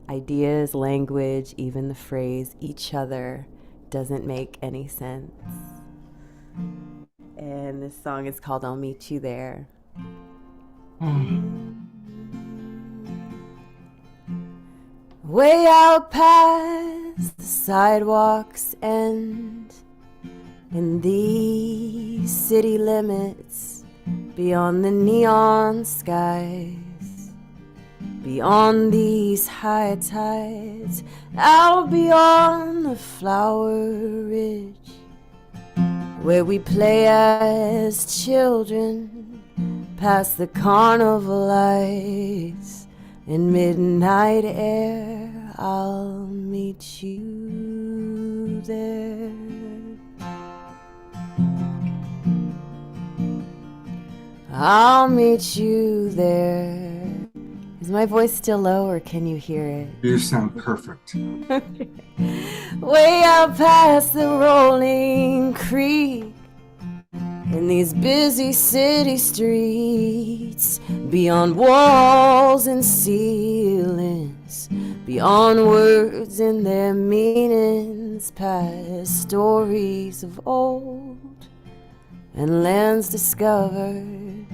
Ideas, language, even the phrase each other doesn't make any sense. And this song is called I'll Meet You There. Way out past the sidewalk's end, in these city limits, beyond the neon skies, beyond these high tides, out beyond the flower ridge, where we play as children, past the carnival lights, in midnight air, I'll meet you there. I'll meet you there. Is my voice still low or can you hear it? You sound perfect. Way out past the rolling creek, in these busy city streets, beyond walls and ceilings, beyond words and their meanings, past stories of old and lands discovered,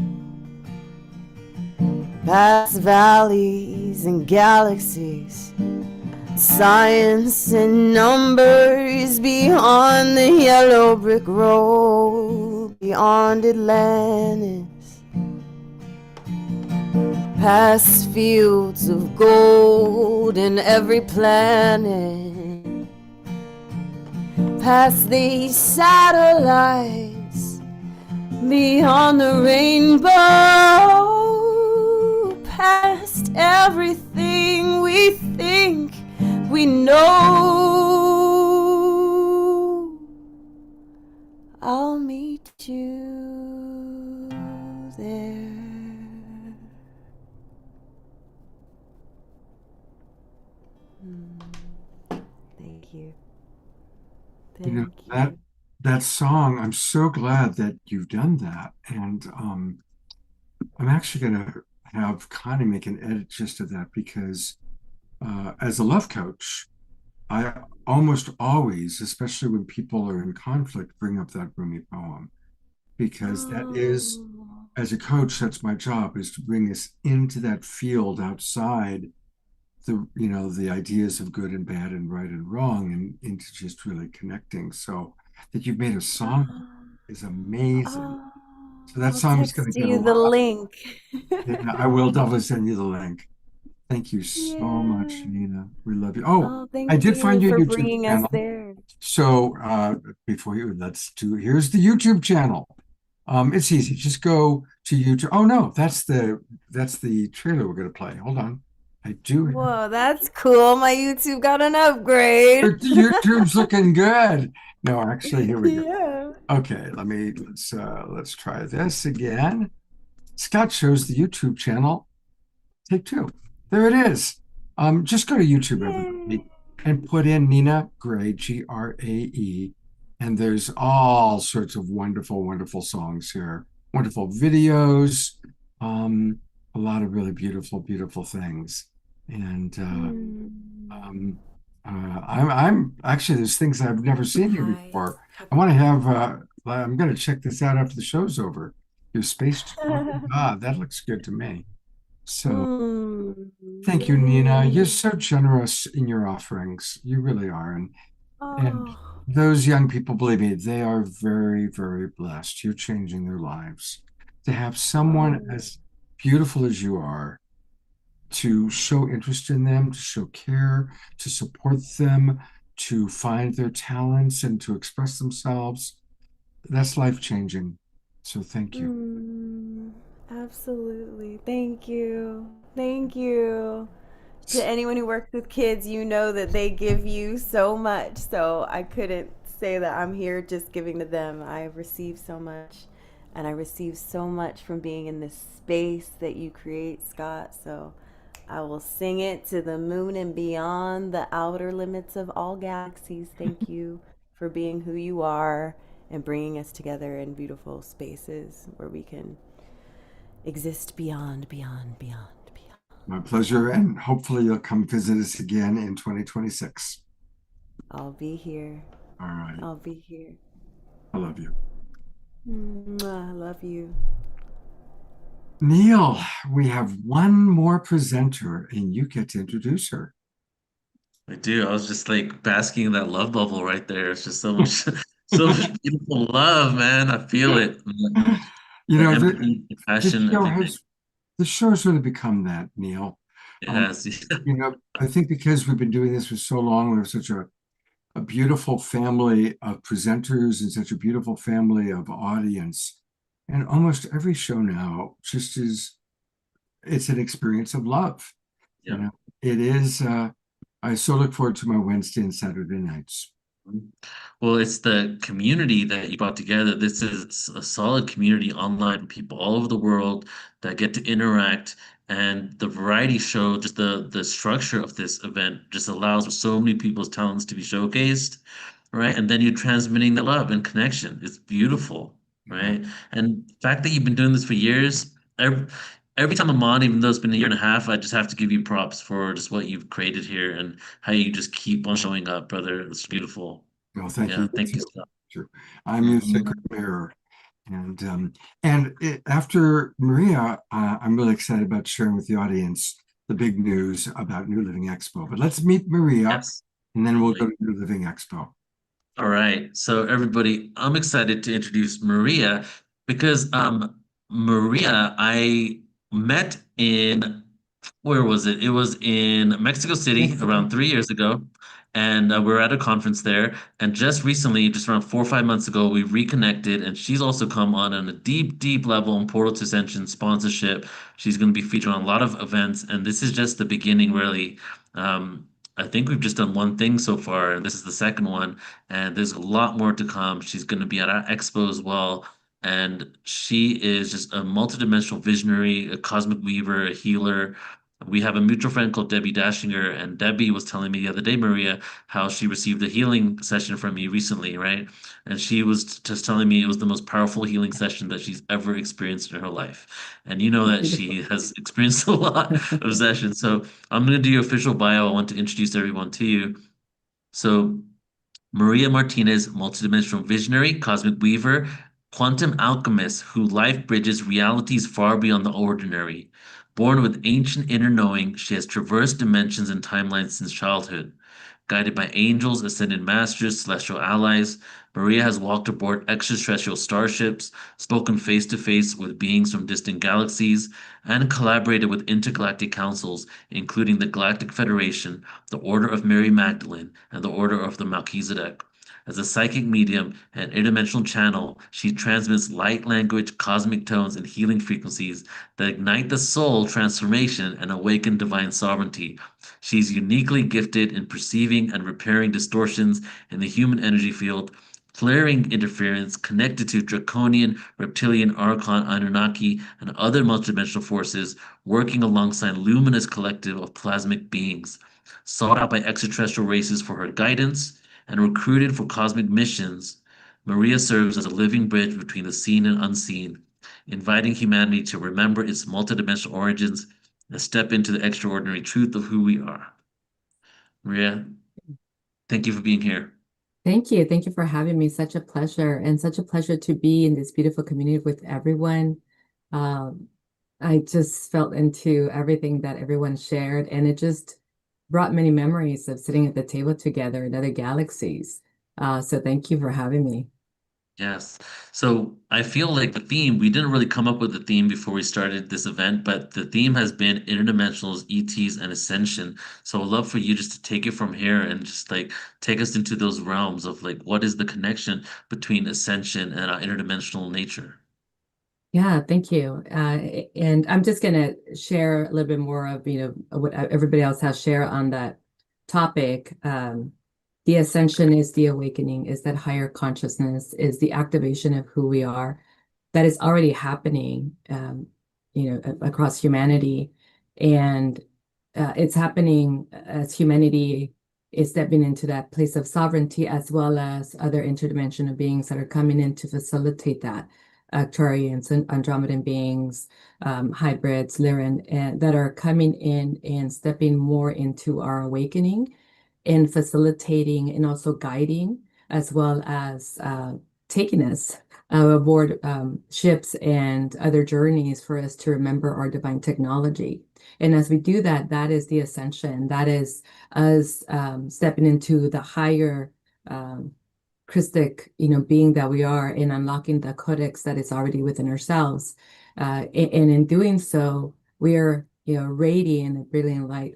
past valleys and galaxies, science and numbers, beyond the yellow brick road, beyond Atlantis, past fields of gold in every planet, past these satellites, beyond the rainbow, past everything we think we know. I'll meet you there. Thank you. You know, Thank you. that song, I'm so glad that you've done that. And I'm actually gonna have Connie make an edit just of that because as a love coach, I almost always, especially when people are in conflict, bring up that Rumi poem because that is, as a coach, that's my job, is to bring us into that field outside the ideas of good and bad and right and wrong and into just really connecting. So that you've made a song is amazing. So that I'll song is going text to get a you the lot. link. Yeah, I will definitely send you the link. Thank you so much, Yeah. Nina. We love you. Oh, Oh, I thank did find you your for YouTube bringing us channel. there. So before you, here's the YouTube channel. It's easy. Just go to YouTube. Oh no, that's the trailer we're gonna play. Hold on. I do. Whoa, that's cool. My YouTube got an upgrade. YouTube's looking good. No, actually, here we go. Yeah. Okay, let's try this again. Scott shows the YouTube channel. Take two. There it is. Just go to YouTube, everybody, and put in Nina Gray, Grae, and there's all sorts of wonderful, wonderful songs here, wonderful videos, a lot of really beautiful, beautiful things. And I'm actually, there's things I've never seen here before. I want to have. I'm going to check this out after the show's over. Your space. Oh, God, that looks good to me. So thank you, Nina. You're so generous in your offerings. You really are. And those young people, believe me, they are very, very blessed. You're changing their lives. To have someone as beautiful as you are, to show interest in them, to show care, to support them, to find their talents and to express themselves, that's life-changing. So thank you. Absolutely. Thank you. Thank you. To anyone who works with kids, you know that they give you so much. So I couldn't say that I'm here just giving to them. I receive so much, and I receive so much from being in this space that you create, Scott. So I will sing it to the moon and beyond, the outer limits of all galaxies. Thank you for being who you are and bringing us together in beautiful spaces where we can exist beyond, beyond, beyond, beyond. My pleasure. And hopefully you'll come visit us again in 2026. I'll be here. All right. I'll be here. I love you. Mwah, I love you. Neil, we have one more presenter, and you get to introduce her. I do. I was just like basking in that love bubble right there. It's just so much, so much beautiful love, man. I feel it. You The know, empathy, the the passion, show everything. has really become that, Neil. It has. You know, I think because we've been doing this for so long, we have such a beautiful family of presenters and such a beautiful family of audience. And almost every show now just it's an experience of love. You Yeah. know, it is, I so look forward to my Wednesday and Saturday nights. Well, it's the community that you brought together. This is a solid community online, people all over the world that get to interact. And the variety show, just the structure of this event just allows for so many people's talents to be showcased, right? And then you're transmitting the love and connection. It's beautiful, right? And the fact that you've been doing this for years, every time I'm on, even though it's been a year and a half, I just have to give you props for just what you've created here and how you just keep on showing up, brother. It's beautiful. Well, thank Yeah, you. thank you, Scott. Sure. I'm your sacred mirror. After Maria, I'm really excited about sharing with the audience the big news about New Living Expo. But let's meet Maria, Yes. and then we'll go to New Living Expo. All right. So everybody, I'm excited to introduce Maria because Maria I met in where was it? It was in Mexico City around 3 years ago. And we were at a conference there. And just recently, just around 4 or 5 months ago, we reconnected. And she's also come on a deep, deep level in Portal to Ascension sponsorship. She's going to be featured on a lot of events. And this is just the beginning, really. I think we've just done one thing so far, and this is the second one. And there's a lot more to come. She's going to be at our expo as well. And she is just a multidimensional visionary, a cosmic weaver, a healer. We have a mutual friend called Debbie Dashinger, and Debbie was telling me the other day, Maria, how she received a healing session from you recently, right? And she was just telling me it was the most powerful healing session that she's ever experienced in her life. And you know that she has experienced a lot of sessions. So I'm going to do your official bio. I want to introduce everyone to you. So Maria Martinez, multidimensional visionary, cosmic weaver, quantum alchemist who life bridges realities far beyond the ordinary. Born with ancient inner knowing, she has traversed dimensions and timelines since childhood. Guided by angels, ascended masters, celestial allies, Maria has walked aboard extraterrestrial starships, spoken face to face with beings from distant galaxies, and collaborated with intergalactic councils, including the Galactic Federation, the Order of Mary Magdalene, and the Order of the Melchizedek. As a psychic medium and interdimensional channel, she transmits light language, cosmic tones, and healing frequencies that ignite the soul transformation and awaken divine sovereignty. She's uniquely gifted in perceiving and repairing distortions in the human energy field, clearing interference connected to draconian, reptilian, archon, Anunnaki, and other multidimensional forces, working alongside luminous collective of plasmic beings. Sought out by extraterrestrial races for her guidance and recruited for cosmic missions, Maria serves as a living bridge between the seen and unseen, inviting humanity to remember its multidimensional origins and step into the extraordinary truth of who we are. Maria, thank you for being here. Thank you. Thank you for having me. Such a pleasure, and such a pleasure to be in this beautiful community with everyone. I just felt into everything that everyone shared, and it just brought many memories of sitting at the table together in other galaxies. So thank you for having me. Yes. So I feel like the theme, we didn't really come up with the theme before we started this event, but the theme has been interdimensionals, ETs, and ascension. So I'd love for you just to take it from here and just like take us into those realms of like what is the connection between ascension and our interdimensional nature. Yeah, thank you. And I'm just going to share a little bit more of, what everybody else has shared on that topic. The ascension is the awakening, is that higher consciousness, is the activation of who we are. That is already happening, across humanity. And it's happening as humanity is stepping into that place of sovereignty, as well as other interdimensional beings that are coming in to facilitate that. Arcturians and Andromedan beings, hybrids, Lyran, and that are coming in and stepping more into our awakening and facilitating and also guiding, as well as taking us aboard ships and other journeys for us to remember our divine technology. And as we do that, that is the ascension. That is us stepping into the higher Christic, being that we are, and unlocking the codex that is already within ourselves. And in doing so, we are, radiant and brilliant light,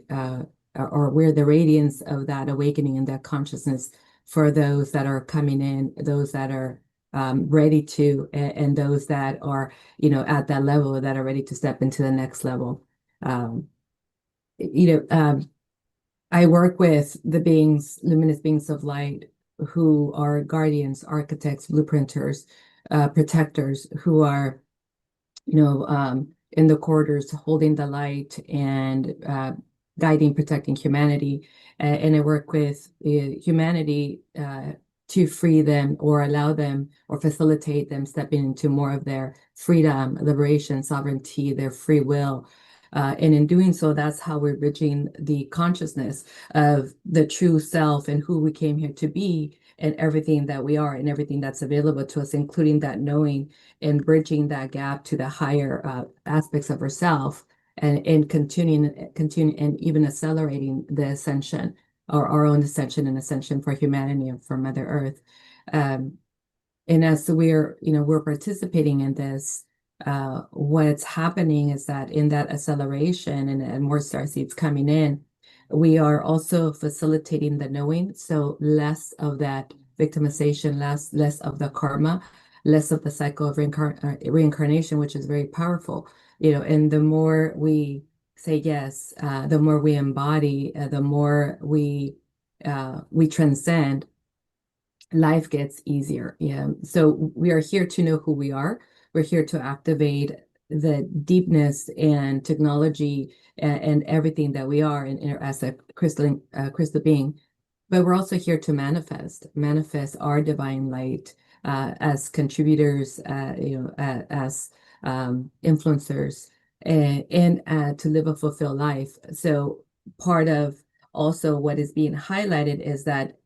or we're the radiance of that awakening and that consciousness for those that are coming in, those that are ready to, and those that are, at that level that are ready to step into the next level. I work with the beings, luminous beings of light, who are guardians, architects, blueprinters, protectors, who are, in the corridors holding the light and guiding, protecting humanity. And I work with humanity to free them or allow them or facilitate them stepping into more of their freedom, liberation, sovereignty, their free will. And in doing so, that's how we're bridging the consciousness of the true self and who we came here to be, and everything that we are and everything that's available to us, including that knowing and bridging that gap to the higher aspects of ourself, and continuing and even accelerating the ascension, or our own ascension and ascension for humanity and for Mother Earth. And as we're participating in this, what's happening is that in that acceleration and more starseeds coming in, we are also facilitating the knowing. So less of that victimization, less of the karma, less of the cycle of reincarnation, which is very powerful. And the more we say yes, the more we embody, the more we transcend, life gets easier. Yeah. So we are here to know who we are. We're here to activate the deepness and technology and everything that we are as a crystal being. But we're also here to manifest our divine light as contributors, as influencers, and to live a fulfilled life. So part of also what is being highlighted is that,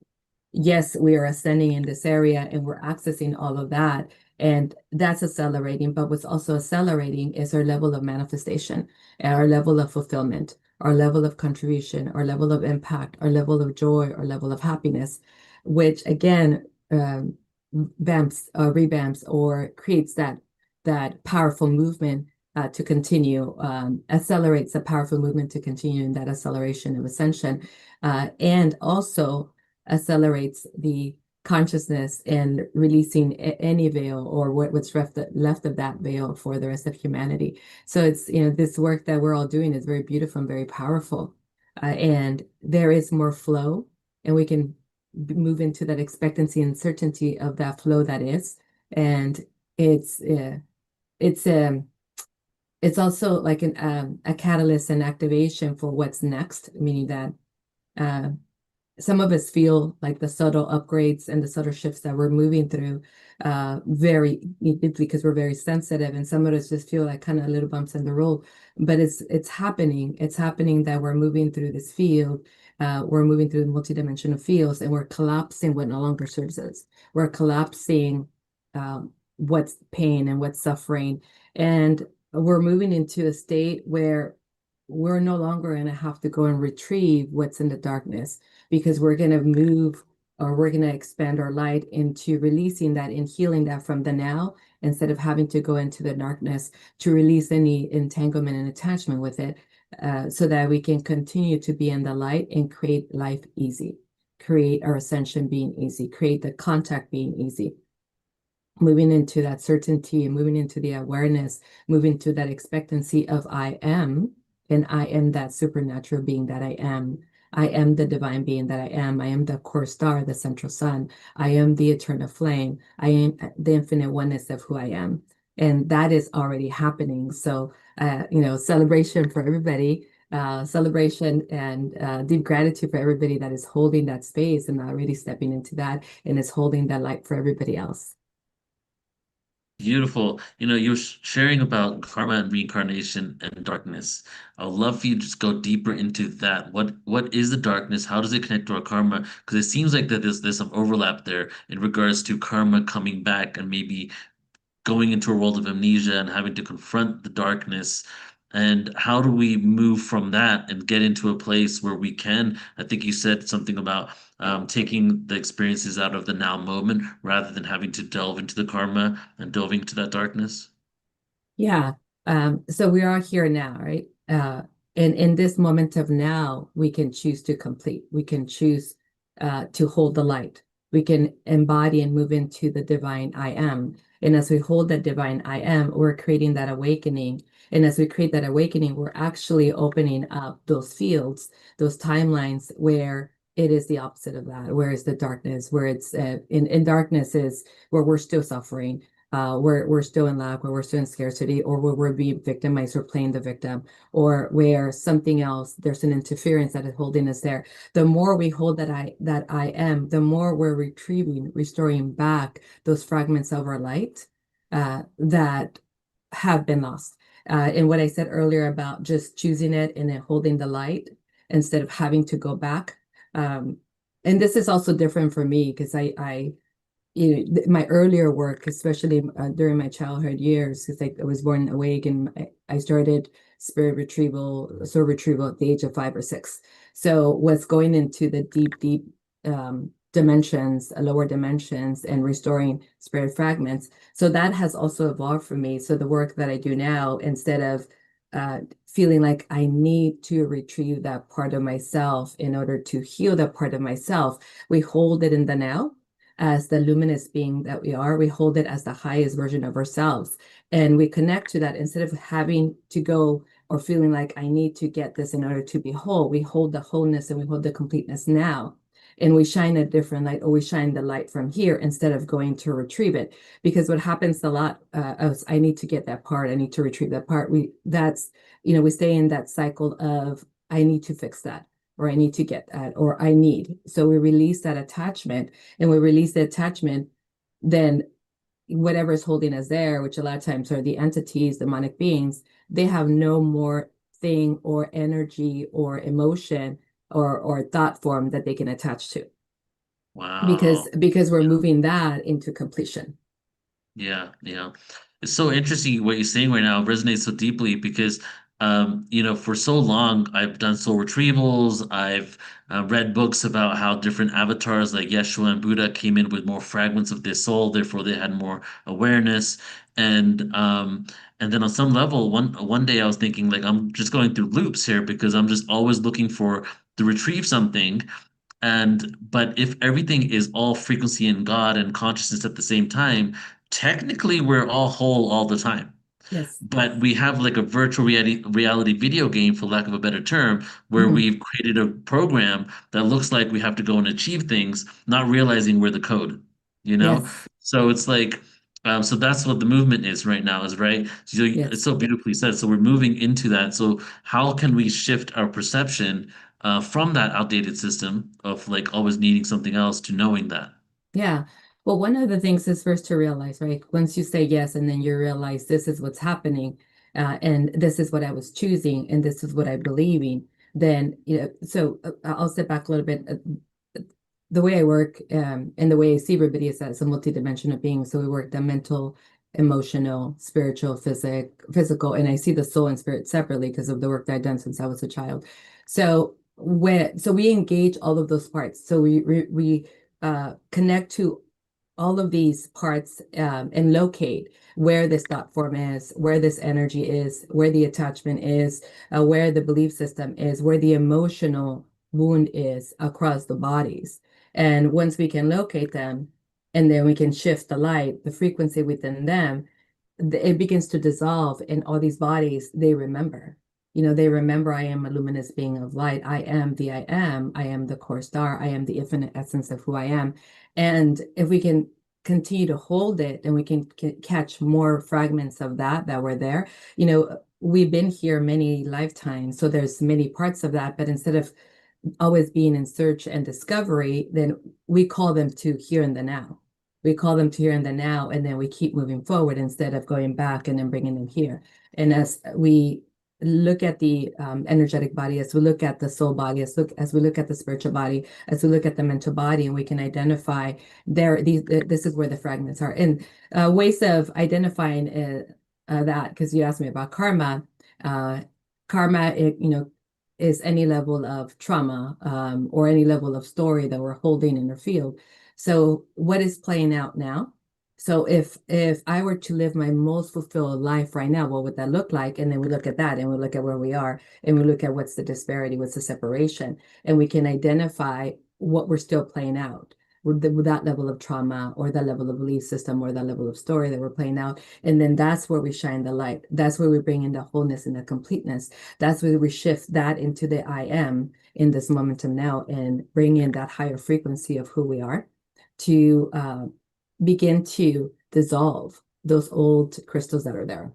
yes, we are ascending in this area and we're accessing all of that. And that's accelerating. But what's also accelerating is our level of manifestation, and our level of fulfillment, our level of contribution, our level of impact, our level of joy, our level of happiness, which again revamps or creates that powerful movement to continue, accelerates the powerful movement to continue in that acceleration of ascension, and also accelerates the consciousness and releasing any veil or what's left of that veil for the rest of humanity. So it's, this work that we're all doing is very beautiful and very powerful, and there is more flow, and we can move into that expectancy and certainty of that flow that is. And it's also like a catalyst and activation for what's next, meaning that some of us feel like the subtle upgrades and the subtle shifts that we're moving through very deeply because we're very sensitive, and some of us just feel like kind of little bumps in the road. But it's happening. It's happening that we're moving through this field. We're moving through the multidimensional fields, and we're collapsing what no longer serves us. We're collapsing what's pain and what's suffering, and we're moving into a state where we're no longer going to have to go and retrieve what's in the darkness, because we're going to move, or we're going to expand our light into releasing that and healing that from the now, instead of having to go into the darkness to release any entanglement and attachment with it, so that we can continue to be in the light and create life easy, create our ascension being easy, create the contact being easy. Moving into that certainty and moving into the awareness, moving to that expectancy of I am, and I am that supernatural being that I am. I am the divine being that I am. I am the core star, the central sun. I am the eternal flame. I am the infinite oneness of who I am. And that is already happening. So, celebration for everybody, celebration and deep gratitude for everybody that is holding that space and already stepping into that and is holding that light for everybody else. Beautiful. You know, you're sharing about karma and reincarnation and darkness. I'd love for you to just go deeper into that. What is the darkness? How does it connect to our karma? Because it seems like that there's some overlap there in regards to karma coming back and maybe going into a world of amnesia and having to confront the darkness. And how do we move from that and get into a place where we can? I think you said something about taking the experiences out of the now moment rather than having to delve into the karma and delving into that darkness. Yeah. So we are here now, right? And in this moment of now, we can choose to complete. We can choose to hold the light. We can embody and move into the divine I am. And as we hold that divine I am, we're creating that awakening. And as we create that awakening, we're actually opening up those fields, those timelines where it is the opposite of that, where is the darkness, where it's in darkness is where we're still suffering, where we're still in lack, where we're still in scarcity, or where we're being victimized or playing the victim, or where something else, there's an interference that is holding us there. The more we hold that I am, the more we're restoring back those fragments of our light that have been lost. And what I said earlier about just choosing it and then holding the light instead of having to go back. And this is also different for me because I my earlier work, especially during my childhood years, because I was born awake and I started spirit retrieval, soul retrieval at the age of 5 or 6. So was going into the deep dimensions, lower dimensions, and restoring spirit fragments. So that has also evolved for me. So the work that I do now, instead of feeling like I need to retrieve that part of myself in order to heal that part of myself, we hold it in the now as the luminous being that we are. We hold it as the highest version of ourselves. And we connect to that instead of having to go or feeling like I need to get this in order to be whole. We hold the wholeness and we hold the completeness now. And we shine a different light, or we shine the light from here instead of going to retrieve it. Because what happens a lot is I need to get that part, I need to retrieve that part. We stay in that cycle of I need to fix that, or I need to get that, or I need. So we release that attachment, and we release the attachment, then whatever is holding us there, which a lot of times are the entities, demonic beings, they have no more thing or energy or emotion or thought form that they can attach to. Wow. Because we're moving that into completion. Yeah, yeah. It's so interesting what you're saying right now. It resonates so deeply because, for so long I've done soul retrievals. I've read books about how different avatars like Yeshua and Buddha came in with more fragments of their soul, therefore they had more awareness. And then on some level, one day I was thinking like I'm just going through loops here because I'm just always looking for to retrieve something, but if everything is all frequency in God and consciousness at the same time, technically we're all whole all the time. Yes. But we have like a virtual reality video game, for lack of a better term, where Mhm. we've created a program that looks like we have to go and achieve things, not realizing we're the code, you know? Yes. So it's like, so that's what the movement is right now, is right. So it's Yes. so beautifully said. So we're moving into that. So how can we shift our perception from that outdated system of like always needing something else to knowing that? Yeah. Well, one of the things is first to realize, right? Once you say yes, and then you realize this is what's happening, and this is what I was choosing, and this is what I believe in, then, so I'll step back a little bit. The way I work, and the way I see everybody is as a multidimensional being. So we work the mental, emotional, spiritual, physical, and I see the soul and spirit separately because of the work that I've done since I was a child. So we engage all of those parts. So we connect to all of these parts, and locate where this thought form is, where this energy is, where the attachment is, where the belief system is, where the emotional wound is across the bodies. And once we can locate them, and then we can shift the light, the frequency within them, it begins to dissolve, and all these bodies, they remember. They remember I am a luminous being of light. I am the I am the core star, I am the infinite essence of who I am. And if we can continue to hold it, and we can catch more fragments of that were there, we've been here many lifetimes. So there's many parts of that, but instead of always being in search and discovery, then we call them to here and the now. We call them to here and the now, and then we keep moving forward instead of going back and then bringing them here. And as we look at the energetic body, as we look at the soul body, as we look at the spiritual body, as we look at the mental body, and we can identify this is where the fragments are. And ways of identifying that, because you asked me about karma. Karma, is any level of trauma or any level of story that we're holding in our field. So what is playing out now? So if I were to live my most fulfilled life right now, what would that look like? And then we look at that and we look at where we are and we look at what's the disparity, what's the separation, and we can identify what we're still playing out with that level of trauma or that level of belief system or that level of story that we're playing out. And then that's where we shine the light. That's where we bring in the wholeness and the completeness. That's where we shift that into the I am in this momentum now and bring in that higher frequency of who we are to begin to dissolve those old crystals that are there.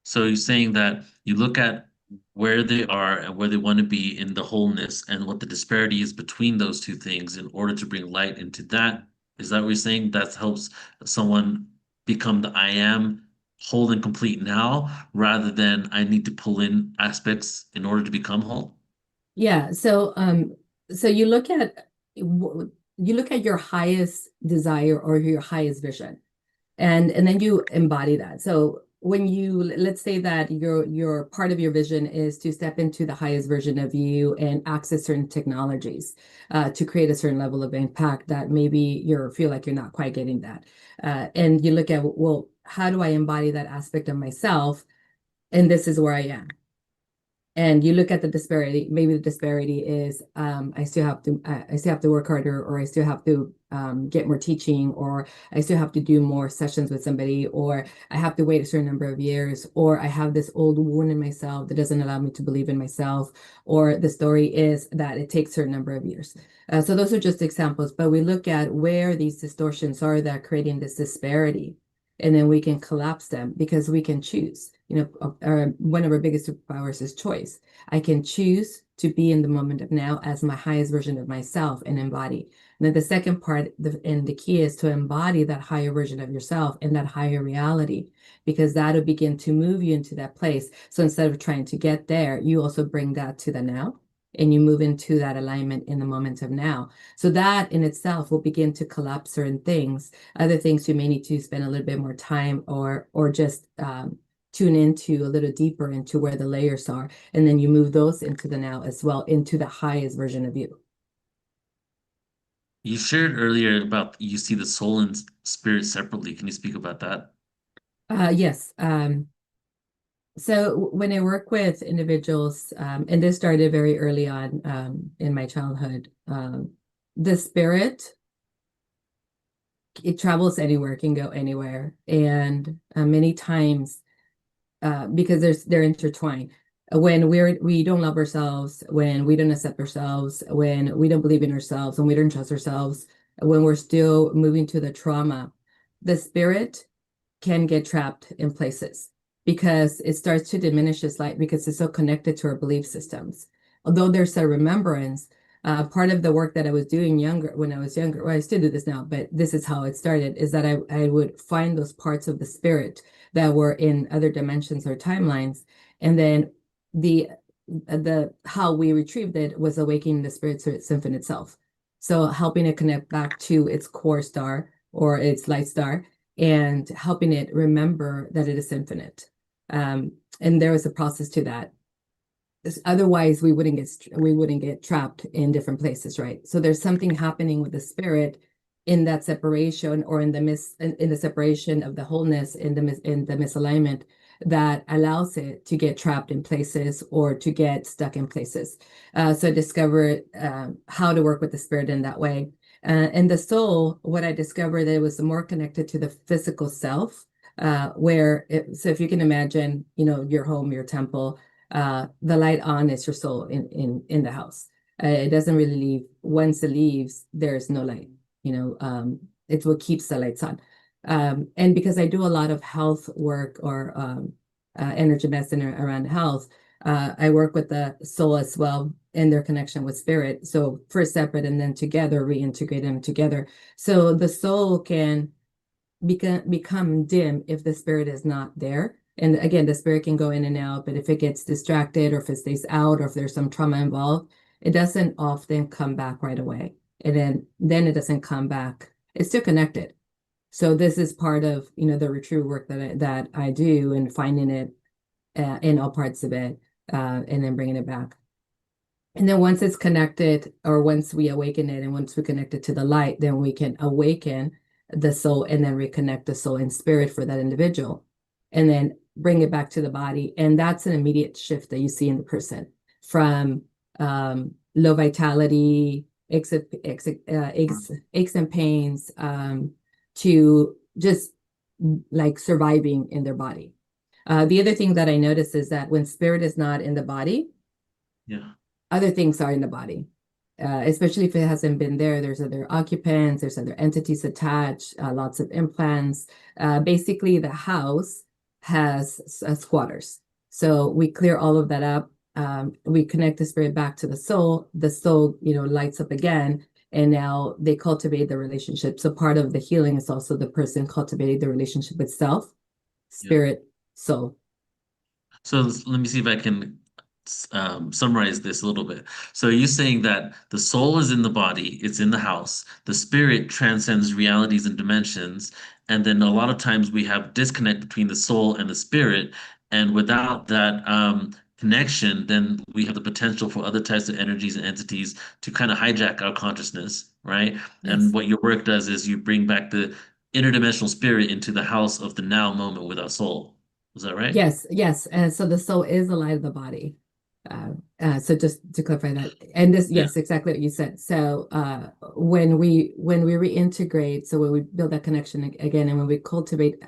So you're saying that you look at where they are and where they want to be in the wholeness and what the disparity is between those two things in order to bring light into that. Is that what you're saying? That helps someone become the I am whole and complete now, rather than I need to pull in aspects in order to become whole? Yeah. So you look at your highest desire or your highest vision, and then you embody that. So when let's say that your part of your vision is to step into the highest version of you and access certain technologies to create a certain level of impact that maybe you feel like you're not quite getting that. And you look at, well, how do I embody that aspect of myself? And this is where I am. And you look at the disparity. Maybe the disparity is I still have to work harder, or I still have to get more teaching, or I still have to do more sessions with somebody, or I have to wait a certain number of years, or I have this old wound in myself that doesn't allow me to believe in myself, or the story is that it takes a certain number of years. So those are just examples, but we look at where these distortions are that are creating this disparity, and then we can collapse them because we can choose. One of our biggest superpowers is choice. I can choose to be in the moment of now as my highest version of myself and embody. And then the second part, and the key, is to embody that higher version of yourself and that higher reality, because that'll begin to move you into that place. So instead of trying to get there, you also bring that to the now, and you move into that alignment in the moment of now. So that in itself will begin to collapse certain things. Other things you may need to spend a little bit more time or just tune into a little deeper into where the layers are. And then you move those into the now as well, into the highest version of you. You shared earlier about you see the soul and spirit separately. Can you speak about that? Yes. So when I work with individuals, and this started very early on in my childhood, the spirit, it travels anywhere, can go anywhere. And many times, because they're intertwined. When we don't love ourselves, when we don't accept ourselves, when we don't believe in ourselves, when we don't trust ourselves, when we're still moving to the trauma, the spirit can get trapped in places because it starts to diminish its light because it's so connected to our belief systems. Although there's a remembrance, part of the work that I was doing when I was younger, well, I still do this now, but this is how it started, is that I would find those parts of the spirit that were in other dimensions or timelines. And then the how we retrieved it was awakening the spirit to its infinite self. So helping it connect back to its core star or its light star, and helping it remember that it is infinite. And there was a process to that. Otherwise, we wouldn't get trapped in different places, right? So there's something happening with the spirit in that separation, or in the separation of the wholeness, in the misalignment, that allows it to get trapped in places or to get stuck in places. So I discovered how to work with the spirit in that way. And the soul, what I discovered, that it was more connected to the physical self, so if you can imagine, your home, your temple, the light on is your soul in the house. It doesn't really leave. Once it leaves, there's no light. It's what keeps the lights on. And because I do a lot of health work or energy medicine around health, I work with the soul as well in their connection with spirit. So first separate and then together, reintegrate them together. So the soul can become dim if the spirit is not there. And again, the spirit can go in and out, but if it gets distracted or if it stays out or if there's some trauma involved, it doesn't often come back right away. And then it doesn't come back. It's still connected. So this is part of, the retreat work that I do, and finding it in all parts of it, and then bringing it back. And then once it's connected, or once we awaken it, and once we connect it to the light, then we can awaken the soul and then reconnect the soul and spirit for that individual, and then bring it back to the body. And that's an immediate shift that you see in the person, from low vitality, aches and pains, to just like surviving in their body. The other thing that I notice is that when spirit is not in the body, other things are in the body. Especially if it hasn't been there, there's other occupants, there's other entities attached, lots of implants. Basically, the house has squatters. So we clear all of that up. We connect the spirit back to the soul. The soul, lights up again, and now they cultivate the relationship. So part of the healing is also the person cultivating the relationship with self, spirit, soul. So let me see if I can summarize this a little bit. So you're saying that the soul is in the body, it's in the house, the spirit transcends realities and dimensions, and then a lot of times we have disconnect between the soul and the spirit, and without that connection, then we have the potential for other types of energies and entities to kind of hijack our consciousness, right? Yes. And what your work does is you bring back the interdimensional spirit into the house of the now moment with our soul. Is that right? Yes. And so the soul is the light of the body. So just to clarify that, and this, yes, exactly what you said. So when we reintegrate, so when we build that connection again, and when we cultivate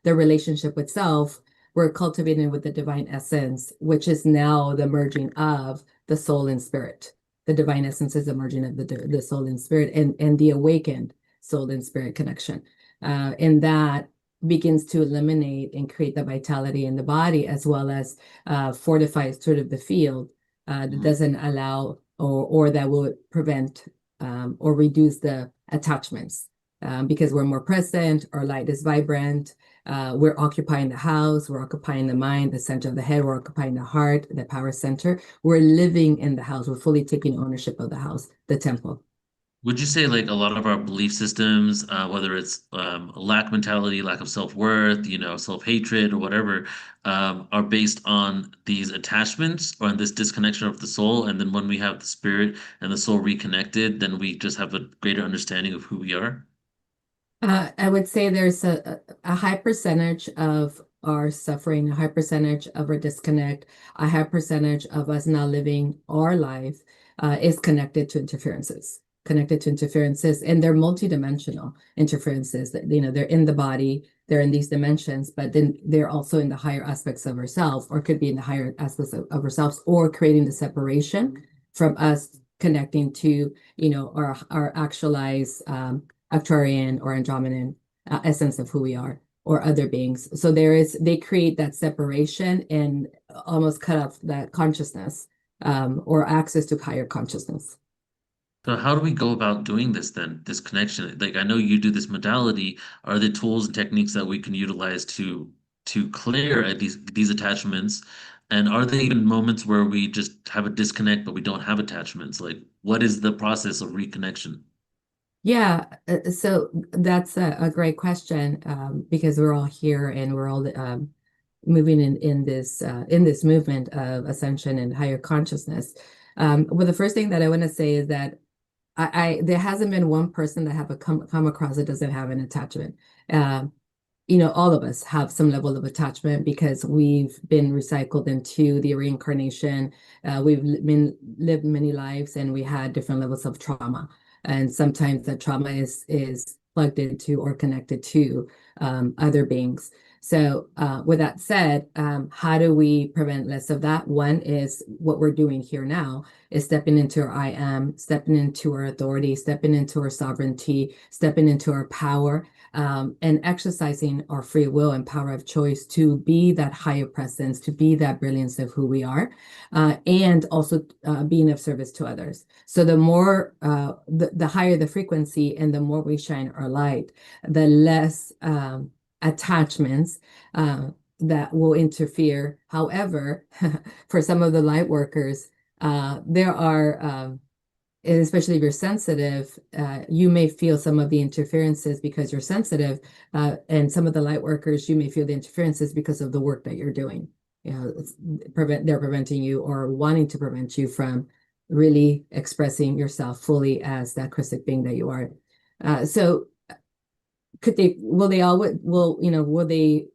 the relationship with self, we're cultivating with the divine essence, which is now the merging of the soul and spirit. The divine essence is the merging of the soul and spirit, and the awakened soul and spirit connection. And that begins to eliminate and create the vitality in the body, as well as fortify sort of the field that doesn't allow or that will prevent or reduce the attachments, because we're more present, our light is vibrant, we're occupying the house, we're occupying the mind, the center of the head, we're occupying the heart, the power center, we're living in the house, we're fully taking ownership of the house, the temple. Would you say like a lot of our belief systems, whether it's lack mentality, lack of self-worth, self-hatred or whatever, are based on these attachments or on this disconnection of the soul? And then when we have the spirit and the soul reconnected, then we just have a greater understanding of who we are? I would say there's a high percentage of our suffering, a high percentage of our disconnect, a high percentage of us not living our life is connected to interferences. And they're multidimensional interferences. That they're in the body, they're in these dimensions, but then they're also in the higher aspects of ourselves, or could be in the higher aspects of ourselves, or creating the separation from us connecting to our actualized Arcturian or Andromedan essence of who we are, or other beings. So they create that separation and almost cut off that consciousness, or access to higher consciousness. So how do we go about doing this then, this connection? Like I know you do this modality. Are there tools and techniques that we can utilize to clear these attachments? And are there even moments where we just have a disconnect, but we don't have attachments? Like what is the process of reconnection? Yeah, so that's a great question, because we're all here and we're all moving in this movement of ascension and higher consciousness. Well, the first thing that I want to say is that there hasn't been one person that have come across that doesn't have an attachment. All of us have some level of attachment because we've been recycled into the reincarnation. We've lived many lives, and we had different levels of trauma. And sometimes that trauma is plugged into or connected to other beings. So with that said, how do we prevent less of that? One is what we're doing here now is stepping into our I am, stepping into our authority, stepping into our sovereignty, stepping into our power, and exercising our free will and power of choice to be that higher presence, to be that brilliance of who we are, and also being of service to others. So the more, the higher the frequency and the more we shine our light, the less attachments that will interfere. However, for some of the light workers, there are, and especially if you're sensitive, you may feel some of the interferences because you're sensitive, and some of the light workers, you may feel the interferences because of the work that you're doing. You know, they're preventing you or wanting to prevent you from really expressing yourself fully as that Christic being that you are. So will they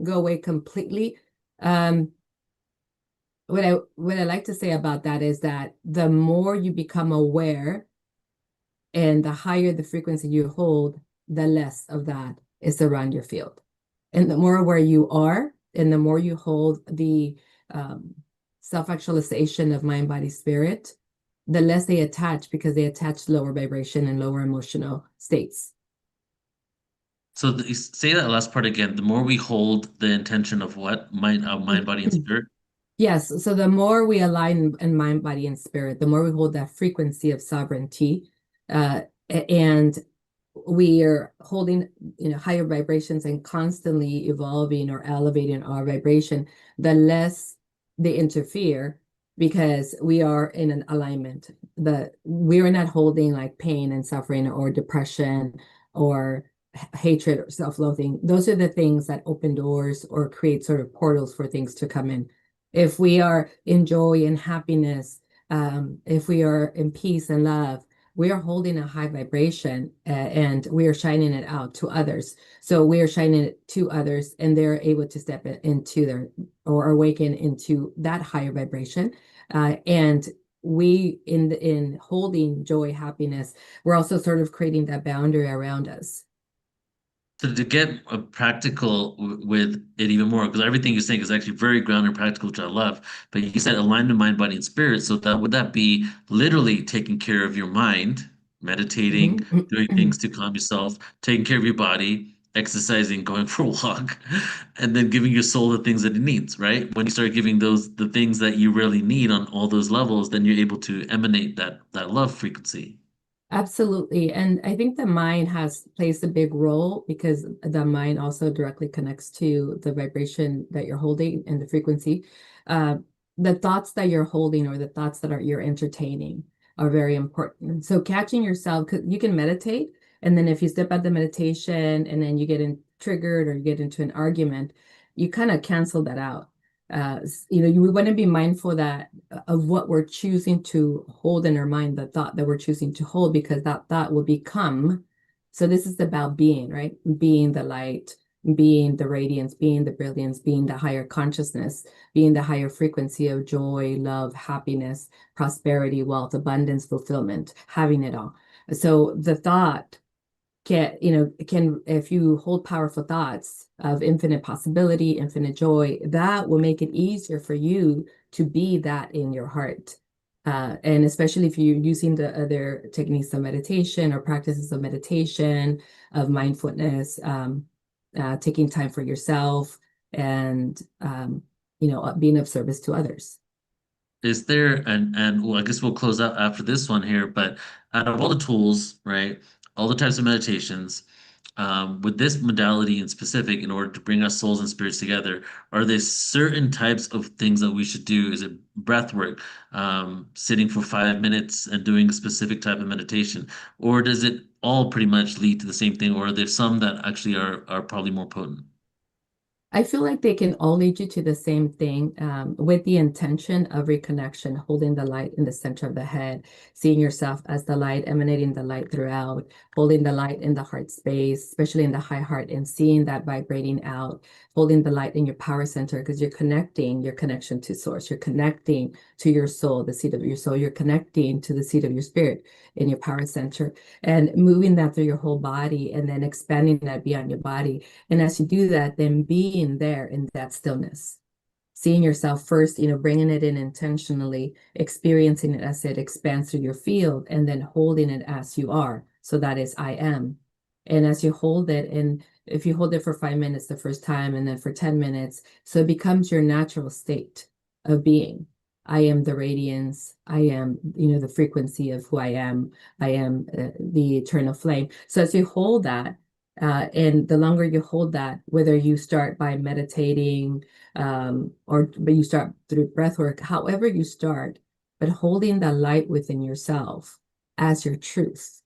go away completely? What I like to say about that is that the more you become aware and the higher the frequency you hold, the less of that is around your field. And the more aware you are, and the more you hold the self-actualization of mind, body, spirit, the less they attach, because they attach lower vibration and lower emotional states. So say that last part again. The more we hold the intention of what? Mind, body, and spirit? Yes. So the more we align in mind, body, and spirit, the more we hold that frequency of sovereignty, and we are holding, higher vibrations and constantly evolving or elevating our vibration, the less they interfere, because we are in an alignment. We're not holding like pain and suffering or depression or hatred or self-loathing. Those are the things that open doors or create sort of portals for things to come in. If we are in joy and happiness, if we are in peace and love, we are holding a high vibration, and we are shining it out to others. So we are shining it to others, and they're able to step into or awaken into that higher vibration. And we, in holding joy, happiness, we're also sort of creating that boundary around us. So to get practical with it even more, because everything you're saying is actually very grounded and practical, which I love. But you said alignment, mind, body, and spirit. So would that be literally taking care of your mind, meditating, doing things to calm yourself, taking care of your body, exercising, going for a walk, and then giving your soul the things that it needs, right? When you start giving the things that you really need on all those levels, then you're able to emanate that love frequency. Absolutely. And I think the mind plays a big role, because the mind also directly connects to the vibration that you're holding and the frequency. The thoughts that you're holding or the thoughts that you're entertaining are very important. So catching yourself, because you can meditate, and then if you step out the meditation and then you get triggered or you get into an argument, you kind of cancel that out. We want to be mindful of what we're choosing to hold in our mind, the thought that we're choosing to hold, because that thought will become. So this is about being, right? Being the light, being the radiance, being the brilliance, being the higher consciousness, being the higher frequency of joy, love, happiness, prosperity, wealth, abundance, fulfillment, having it all. So the thought if you hold powerful thoughts of infinite possibility, infinite joy, that will make it easier for you to be that in your heart. And especially if you're using the other techniques of meditation or practices of meditation, of mindfulness, taking time for yourself, and being of service to others. Is there, and well, I guess we'll close out after this one here, but out of all the tools, right, all the types of meditations, with this modality in specific, in order to bring our souls and spirits together, are there certain types of things that we should do? Is it breath work, sitting for 5 minutes and doing a specific type of meditation, or does it all pretty much lead to the same thing, or are there some that actually are probably more potent? I feel like they can all lead you to the same thing, with the intention of reconnection, holding the light in the center of the head, seeing yourself as the light, emanating the light throughout, holding the light in the heart space, especially in the high heart, and seeing that vibrating out, holding the light in your power center, because you're connecting your connection to source. You're connecting to your soul, the seat of your soul. You're connecting to the seat of your spirit in your power center, and moving that through your whole body, and then expanding that beyond your body. And as you do that, then being there in that stillness, seeing yourself first, bringing it in intentionally, experiencing it as it expands through your field, and then holding it as you are. So that is I am. And as you hold it, and if you hold it for 5 minutes the first time, and then for 10 minutes, so it becomes your natural state of being. I am the radiance. I am, the frequency of who I am. I am the eternal flame. So as you hold that, and the longer you hold that, whether you start by meditating, but you start through breath work, however you start, but holding the light within yourself as your truth,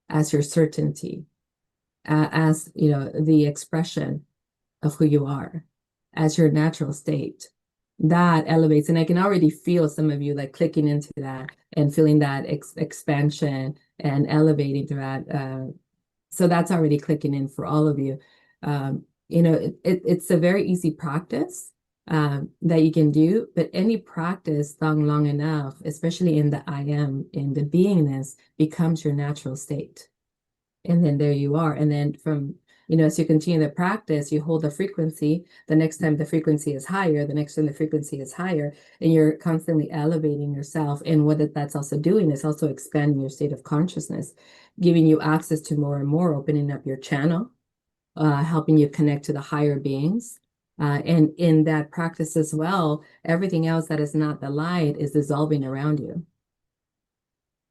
as your certainty, as the expression of who you are, as your natural state, that elevates. And I can already feel some of you like clicking into that and feeling that expansion and elevating through that. So that's already clicking in for all of you. It's a very easy practice that you can do, but any practice long enough, especially in the I am, in the beingness, becomes your natural state. And then there you are. And then from, as you continue the practice, you hold the frequency. The next time the frequency is higher, the next time the frequency is higher, and you're constantly elevating yourself. And what that's also doing is also expanding your state of consciousness, giving you access to more and more, opening up your channel, helping you connect to the higher beings. And in that practice as well, everything else that is not the light is dissolving around you.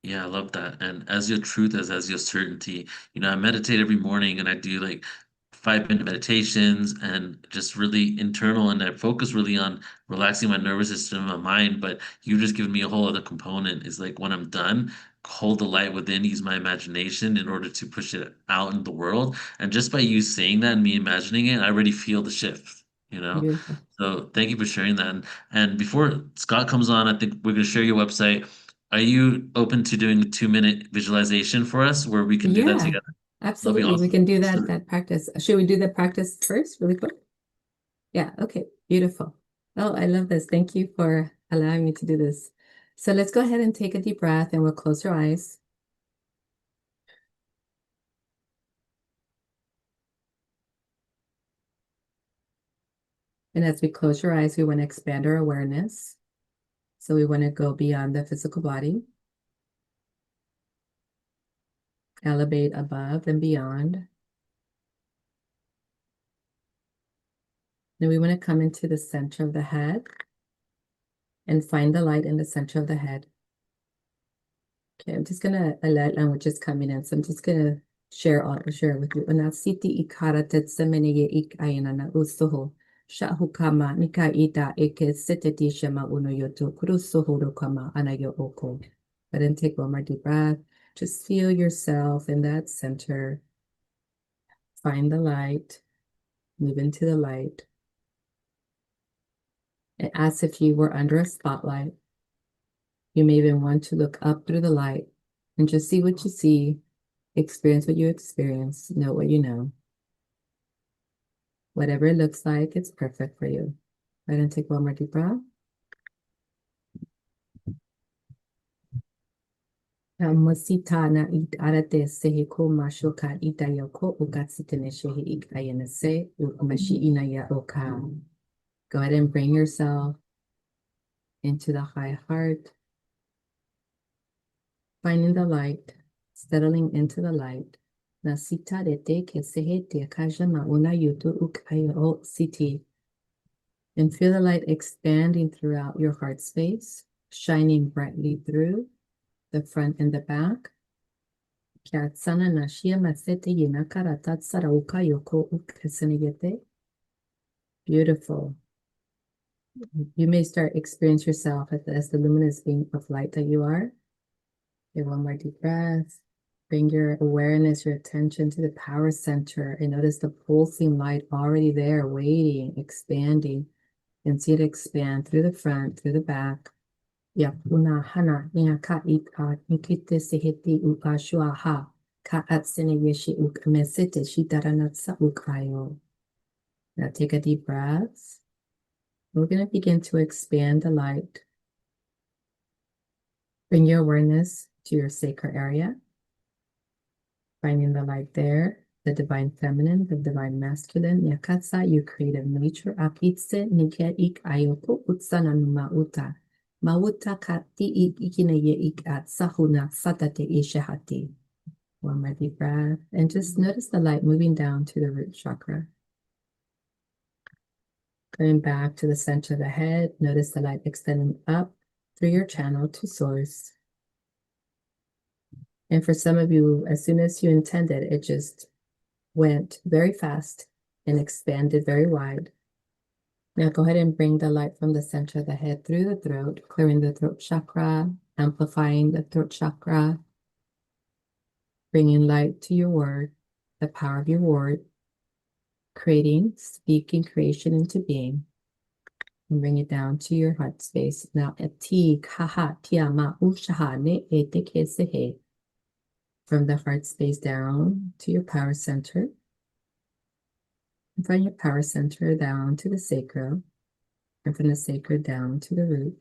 Yeah, I love that. And as your truth is, as your certainty, I meditate every morning and I do like 5-minute meditations and just really internal. And I focus really on relaxing my nervous system and my mind. But you just given me a whole other component is like when I'm done, hold the light within, use my imagination in order to push it out in the world. And just by you saying that and me imagining it, I already feel the shift. Beautiful. So thank you for sharing that. And before Scott comes on, I think we're going to share your website. Are you open to doing a 2-minute visualization for us where we can do that Yeah, together? That'll be absolutely. We awesome. can do Sure. that practice. Should we do the practice first, really quick? Yeah, okay, beautiful. Oh, I love this. Thank you for allowing me to do this. So let's go ahead and take a deep breath and we'll close your eyes. And as we close your eyes, we want to expand our awareness. So we want to go beyond the physical body, elevate above and beyond. Then we want to come into the center of the head and find the light in the center of the head. Okay, I'm just gonna let language is coming in, so I'm just gonna share with you. Anasiti ikara tetsemeneye ik ayana usoho. Shahukama nika ita eke seteti shema unoyoto kurusoho kama anayo oko. But then take one more deep breath. Just feel yourself in that center. Find the light. Move into the light. And as if you were under a spotlight. You may even want to look up through the light and just see what you see, experience what you experience, know what you know. Whatever it looks like, it's perfect for you. Go ahead and take one more deep breath. Masitana it arate sehe ko mashoka itayoko ukatsitene shehe ikayenese umashi inaya oka. Go ahead and bring yourself into the high heart, finding the light, settling into the light. Nasita rete ke sehe te kajama una yutu ukayo siti. And feel the light expanding throughout your heart space, shining brightly through the front and the back. Kyatsana nashia masete yinakara tatsara ukayoko ukasenegete. Beautiful. You may start experience yourself as the luminous being of light that you are. Take one more deep breath. Bring your awareness, your attention to the power center, and notice the pulsing light already there, waiting, expanding. And see it expand through the front, through the back. Yapuna hana niaka ika nikite sehiti ukashuaha ka atsene yeshi ukamesete shitaranatsa ukayo. Now take a deep breath. We're going to begin to expand the light. Bring your awareness to your sacral area. Finding the light there, the divine feminine, the divine masculine, yakatsa, your creative nature, apitse, nike ik ayoko, utsana mauta. Mauta kati ik ikineye ik at sahuna satate ishahati. One more deep breath. And just notice the light moving down to the root chakra. Going back to the center of the head, notice the light extending up through your channel to source. And for some of you, as soon as you intended, it just went very fast and expanded very wide. Now go ahead and bring the light from the center of the head through the throat, clearing the throat chakra, amplifying the throat chakra, bringing light to your word, the power of your word, creating, speaking creation into being, and bring it down to your heart space. Now, eti kaha tiama ushahane eteke sehe. From the heart space down to your power center. And from your power center down to the sacral. And from the sacral down to the root.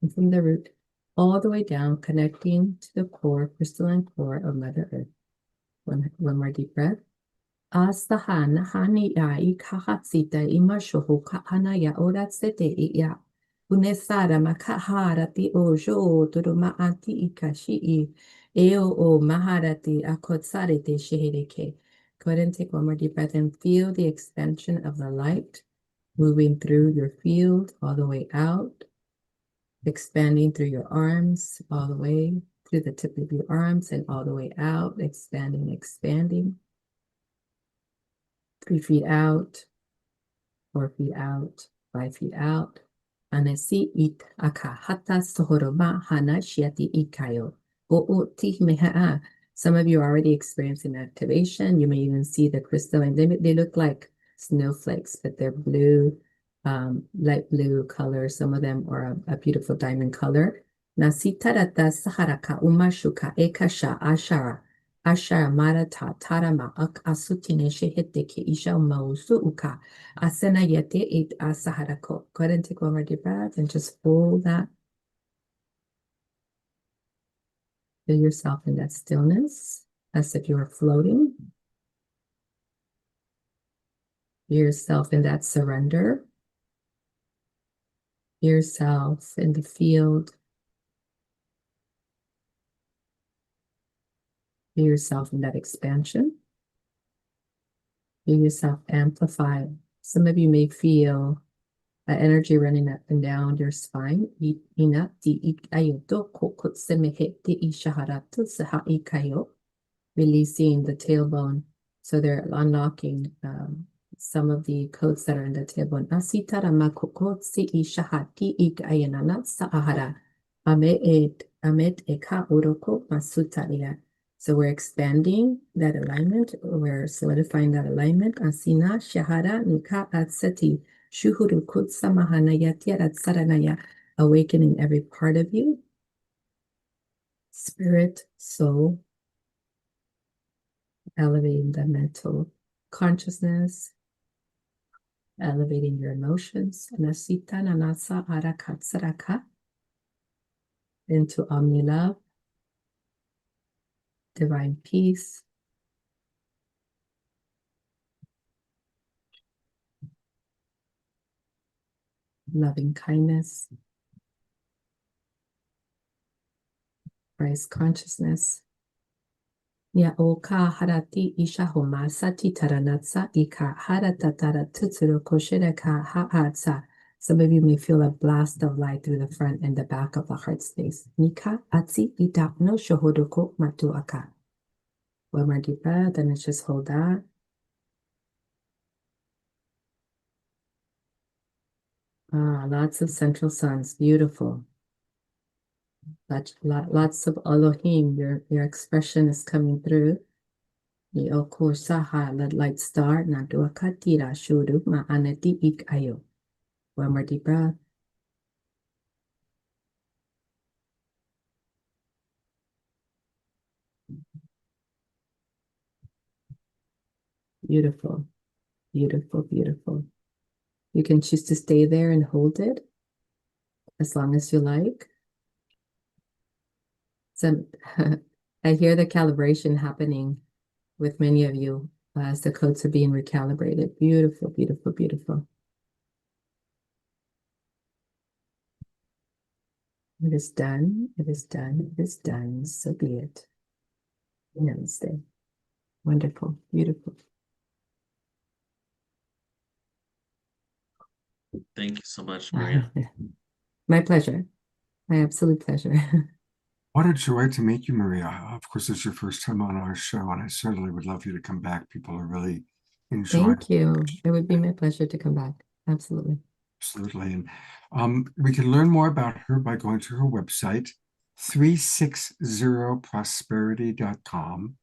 And from the root all the way down, connecting to the core, crystalline core of Mother Earth. One more deep breath. Astahan hani ya ikahatsita imashohu kahanaya oratsete iya. Unesara makaharati ojo turuma anti ikashi eo o maharati akotsarete shehereke. Go ahead and take one more deep breath and feel the expansion of the light moving through your field all the way out, expanding through your arms all the way through the tip of your arms and all the way out, expanding, expanding. 3 feet out, 4 feet out, 5 feet out. Anesi it akahata sohoroma hana shiati ikayo. O ti mehaa. Some of you are already experiencing activation. You may even see the crystal, and they look like snowflakes, but they're blue, light blue color. Some of them are a beautiful diamond color. Nasitarata saharaka umashuka ekasha ashara. Ashara marata tarama ak asutine shehete ke isha mausu uka asena yete it asaharako. Go ahead and take one more deep breath and just hold that. Feel yourself in that stillness as if you were floating. Feel yourself in that surrender. Feel yourself in the field. Feel yourself in that expansion. Feel yourself amplified. Some of you may feel energy running up and down your spine. Releasing the tailbone. So they're unlocking some of the codes that are in the tailbone. So we're expanding that alignment. We're solidifying that alignment. Asina shahara nika atsati shuhuru kutsamahana yatirat saranaya. Awakening every part of you. Spirit, soul. Elevating the mental consciousness. Elevating your emotions. Nasita nanasa arakatsaraka. Into omni-love. Divine peace, loving kindness, Christ consciousness. Ya oka harati isha homa sati taranatsa ika haratatara tutsuru koshiraka haatsa. Some of you may feel a blast of light through the front and the back of the heart space. Nika atsi ita no shohodoko matuaka. One more deep breath, and let's just hold that. Lots of central suns, beautiful. Lots of Elohim. Your expression is coming through. Ni oko saha la light star na dua katira shudu ma anati ik ayo. One more deep breath. Beautiful, beautiful, beautiful. You can choose to stay there and hold it as long as you like. So I hear the calibration happening with many of you as the codes are being recalibrated. Beautiful, beautiful, beautiful. It is done. It is done. It is done. So be it. Namaste. Wonderful. Beautiful. Thank you so much, Maria. My pleasure. My absolute pleasure. What a joy to meet you, Maria. Of course, it's your first time on our show, and I certainly would love you to come back. People are really enjoying Thank you. It would be my pleasure to come back. Absolutely. Absolutely. And we can learn more about her by going to her website, 360prosperity.com.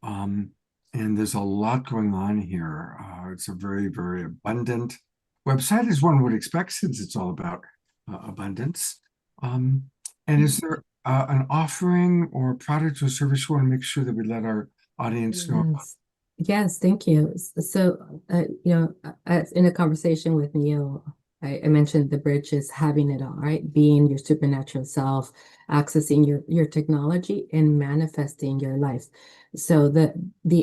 And there's a lot going on here. It's a very, very abundant website, as one would expect, since it's all about abundance. And is there an offering or product or service you want to make sure that we let our audience know about? Yes. Yes, thank you. So, in a conversation with Neil, I mentioned the bridge is having it all, right? Being your supernatural self, accessing your technology, and manifesting your life. So the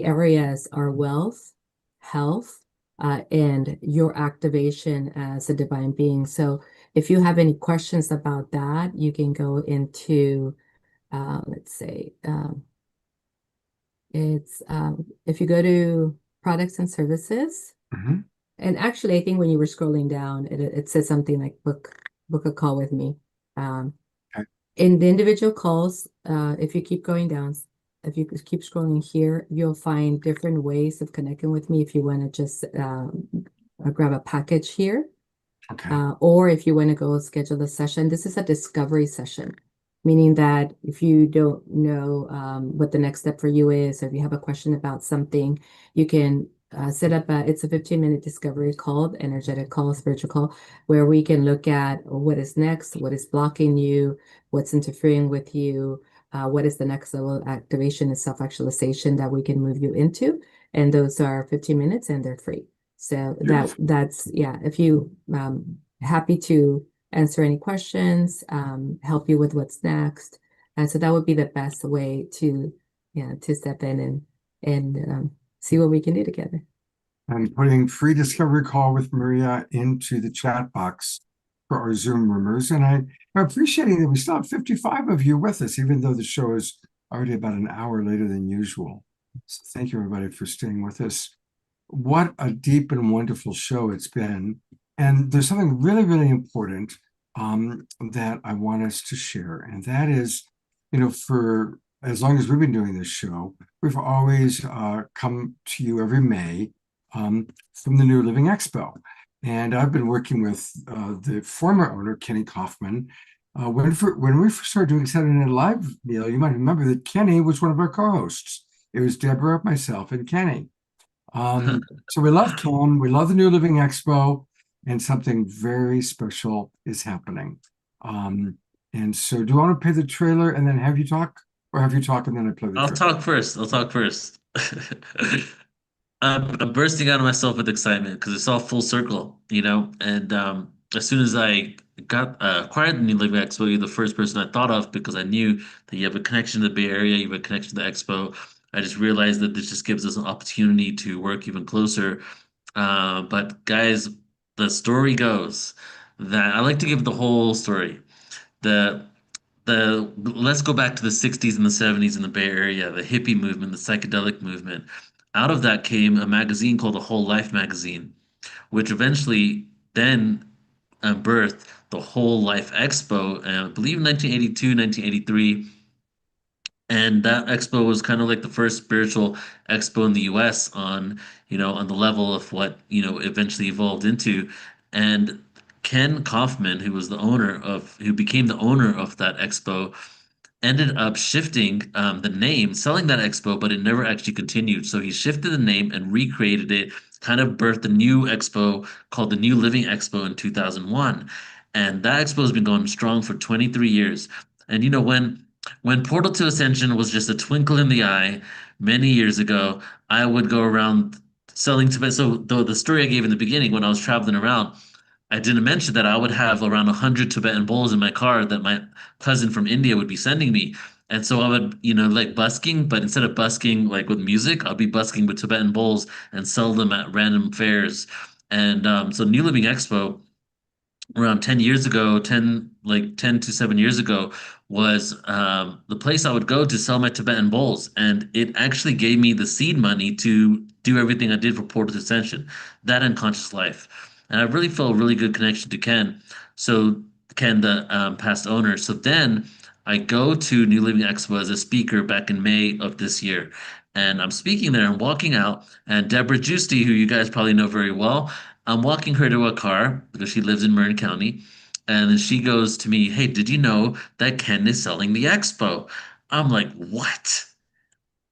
areas are wealth, health, and your activation as a divine being. So if you have any questions about that, you can go into, let's say, it's if you go to products and services, Mhm. and actually, I think when you were scrolling down, it says something like book a call with me. Okay. In the individual calls, if you keep going down, if you keep scrolling here, you'll find different ways of connecting with me if you want to just grab a package here. Okay. Or if you want to go schedule a session, this is a discovery session, meaning that if you don't know what the next step for you is, or if you have a question about something, you can set up it's a 15-minute discovery call, energetic call, spiritual call, where we can look at what is next, what is blocking you, what's interfering with you, what is the next level of activation and self-actualization that we can move you into. And those are 15 minutes and they're free. So that's yeah, if you happy to answer any questions, help you with what's next. And so that would be the best way to to step in and see what we can do together. I'm putting free discovery call with Maria into the chat box for our Zoom roomers. And I'm appreciating that we still have 55 of you with us, even though the show is already about an hour later than usual. So thank you, everybody, for staying with us. What a deep and wonderful show it's been. And there's something really, really important that I want us to share. And that is, for as long as we've been doing this show, we've always come to you every May from the New Living Expo. And I've been working with the former owner, Kenny Kaufman. When we first started doing Saturday Night Live, Neil, you might remember that Kenny was one of our co-hosts. It was Deborah, myself, and Kenny. So we love Ken, we love the New Living Expo, and something very special is happening. And so do you want to play the trailer and then have you talk? Or have you talk and then I play the I'll trailer? talk first. I'll talk first. I'm bursting out of myself with excitement because it's all full circle, And as soon as I got acquired the New Living Expo, you're the first person I thought of because I knew that you have a connection to the Bay Area, you have a connection to the Expo. I just realized that this just gives us an opportunity to work even closer. But guys, the story goes that I like to give the whole story. The let's go back to the 60s and the 70s in the Bay Area, the hippie movement, the psychedelic movement. Out of that came a magazine called the Whole Life magazine, which eventually then birthed the Whole Life Expo, I believe 1982, 1983. And that expo was kind of like the first spiritual expo in the US on, on the level of what, eventually evolved into. And Ken Kaufman, who became the owner of that expo, ended up shifting the name, selling that expo, but it never actually continued. So he shifted the name and recreated it, kind of birthed a new expo called the New Living Expo in 2001. And that expo has been going strong for 23 years. And when Portal to Ascension was just a twinkle in the eye many years ago, I would go around selling Tibet. So the story I gave in the beginning, when I was traveling around, I didn't mention that I would have around 100 Tibetan bowls in my car that my cousin from India would be sending me. And so I would, like busking, but instead of busking like with music, I'll be busking with Tibetan bowls and sell them at random fairs. And so New Living Expo around 10 years ago, 10 to 7 years ago, was the place I would go to sell my Tibetan bowls. And it actually gave me the seed money to do everything I did for Portal to Ascension, that and Conscious Life. And I really felt a really good connection to Ken. So Ken, the past owner. So then I go to New Living Expo as a speaker back in May of this year. And I'm speaking there and walking out, and Deborah Giusti, who you guys probably know very well, I'm walking her to a car because she lives in Marin County. And then she goes to me, "Hey, did you know that Ken is selling the expo?" I'm like, "What?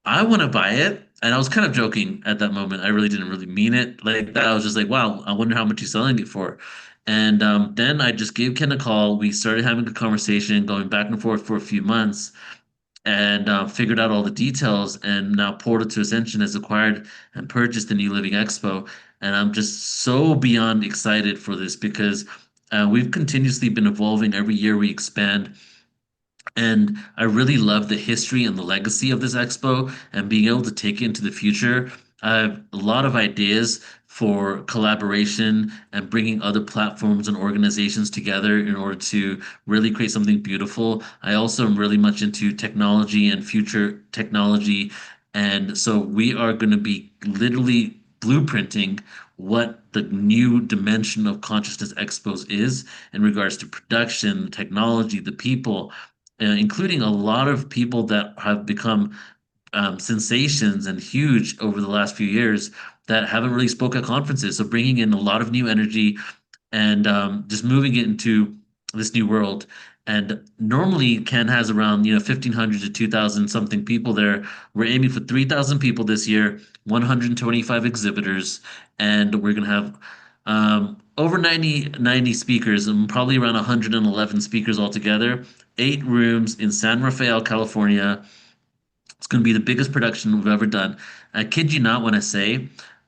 I want to buy it." And I was kind of joking at that moment. I really didn't really mean it like that. I was just like, "Wow, I wonder how much he's selling it for." And then I just gave Ken a call. We started having a conversation, going back and forth for a few months, and figured out all the details. And now Portal to Ascension has acquired and purchased the New Living Expo. And I'm just so beyond excited for this because we've continuously been evolving. Every year we expand. And I really love the history and the legacy of this expo and being able to take it into the future. I have a lot of ideas for collaboration and bringing other platforms and organizations together in order to really create something beautiful. I also am really much into technology and future technology. And so we are going to be literally blueprinting what the new dimension of Consciousness Expos is in regards to production, technology, the people, including a lot of people that have become sensations and huge over the last few years that haven't really spoke at conferences. So bringing in a lot of new energy and just moving it into this new world. And normally Ken has around 1,500 to 2,000 something people there. We're aiming for 3,000 people this year, 125 exhibitors, and we're gonna have over 90 speakers and probably around 111 speakers altogether. 8 rooms in San Rafael, California. It's going to be the biggest production we've ever done. I kid you not when I say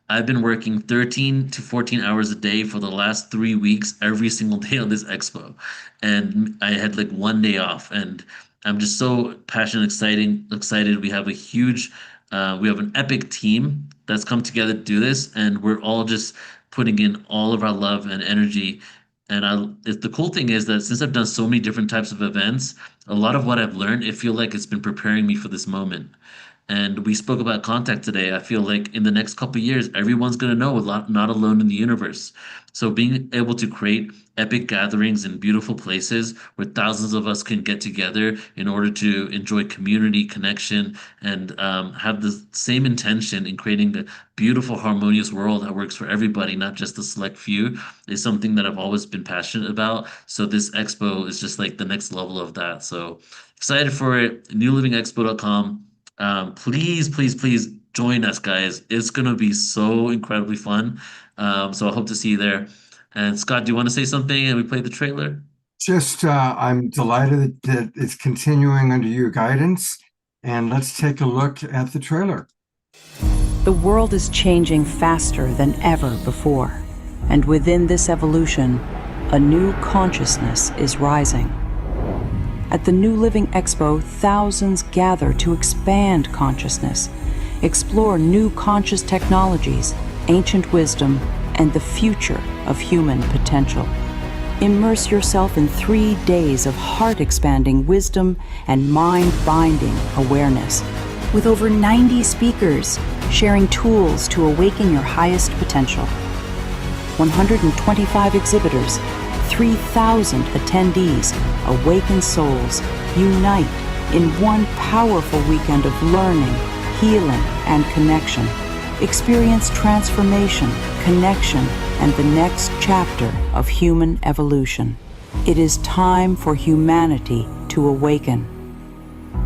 I've been working 13 to 14 hours a day for the last 3 weeks, every single day on this expo. And I had like one day off. And I'm just so passionate, excited. We have we have an epic team that's come together to do this. And we're all just putting in all of our love and energy. And the cool thing is that since I've done so many different types of events, a lot of what I've learned, it feel like it's been preparing me for this moment. And we spoke about contact today. I feel like in the next couple of years, everyone's going to know not alone in the universe. So being able to create epic gatherings in beautiful places where thousands of us can get together in order to enjoy community connection and have the same intention in creating a beautiful, harmonious world that works for everybody, not just the select few, is something that I've always been passionate about. So this expo is just like the next level of that. So excited for it. newlivingexpo.com. Please join us, guys. It's gonna be so incredibly fun. So I hope to see you there. And Scott, do you want to say something and we play the trailer? Just, I'm delighted that it's continuing under your guidance. And let's take a look at the trailer. The world is changing faster than ever before. And within this evolution, a new consciousness is rising. At the New Living Expo, thousands gather to expand consciousness, explore new conscious technologies, ancient wisdom, and the future of human potential. Immerse yourself in 3 days of heart-expanding wisdom and mind-binding awareness, with over 90 speakers sharing tools to awaken your highest potential. 125 exhibitors, 3,000 attendees, awakened souls unite in one powerful weekend of learning, healing, and connection. Experience transformation, connection, and the next chapter of human evolution. It is time for humanity to awaken.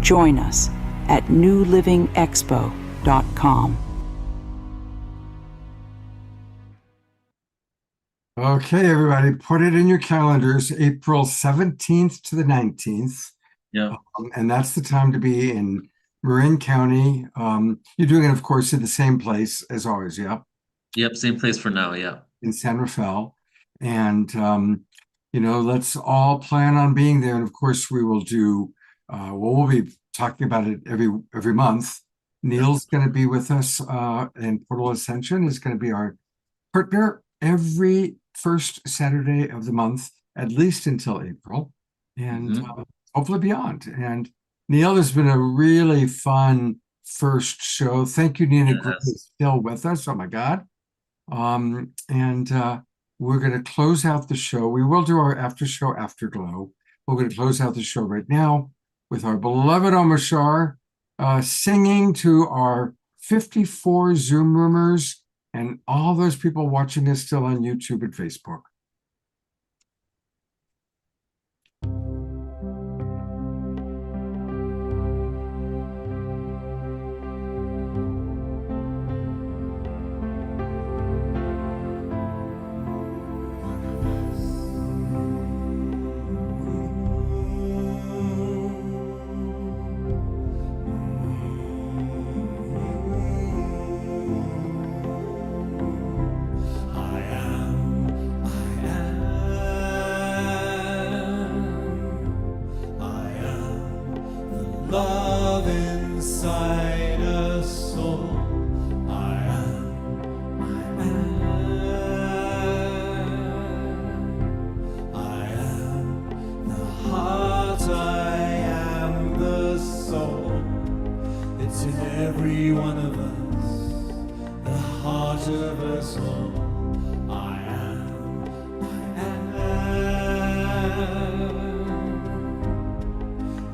Join us at newlivingexpo.com. Okay, everybody, put it in your calendars, April 17th to the 19th. Yeah. And that's the time to be in Marin County. You're doing it, of course, in the same place as always, yeah? Yep, same place for now, yeah. In San Rafael. And, let's all plan on being there. And of course, we will do, we'll be talking about it every month. Neil's going to be with us, and Portal Ascension is going to be our partner every first Saturday of the month, at least until April, and hopefully beyond. And Neil, has been a really fun first show. Thank you, Nina. Yes. Is still with us. Oh my God. We're going to close out the show. We will do our after show afterglow. We're going to close out the show right now with our beloved Omashar singing to our 54 Zoom roomers and all those people watching us still on YouTube and Facebook. Love inside a soul. I am the heart, I am the soul. It's in every one of us, the heart of us all. I am.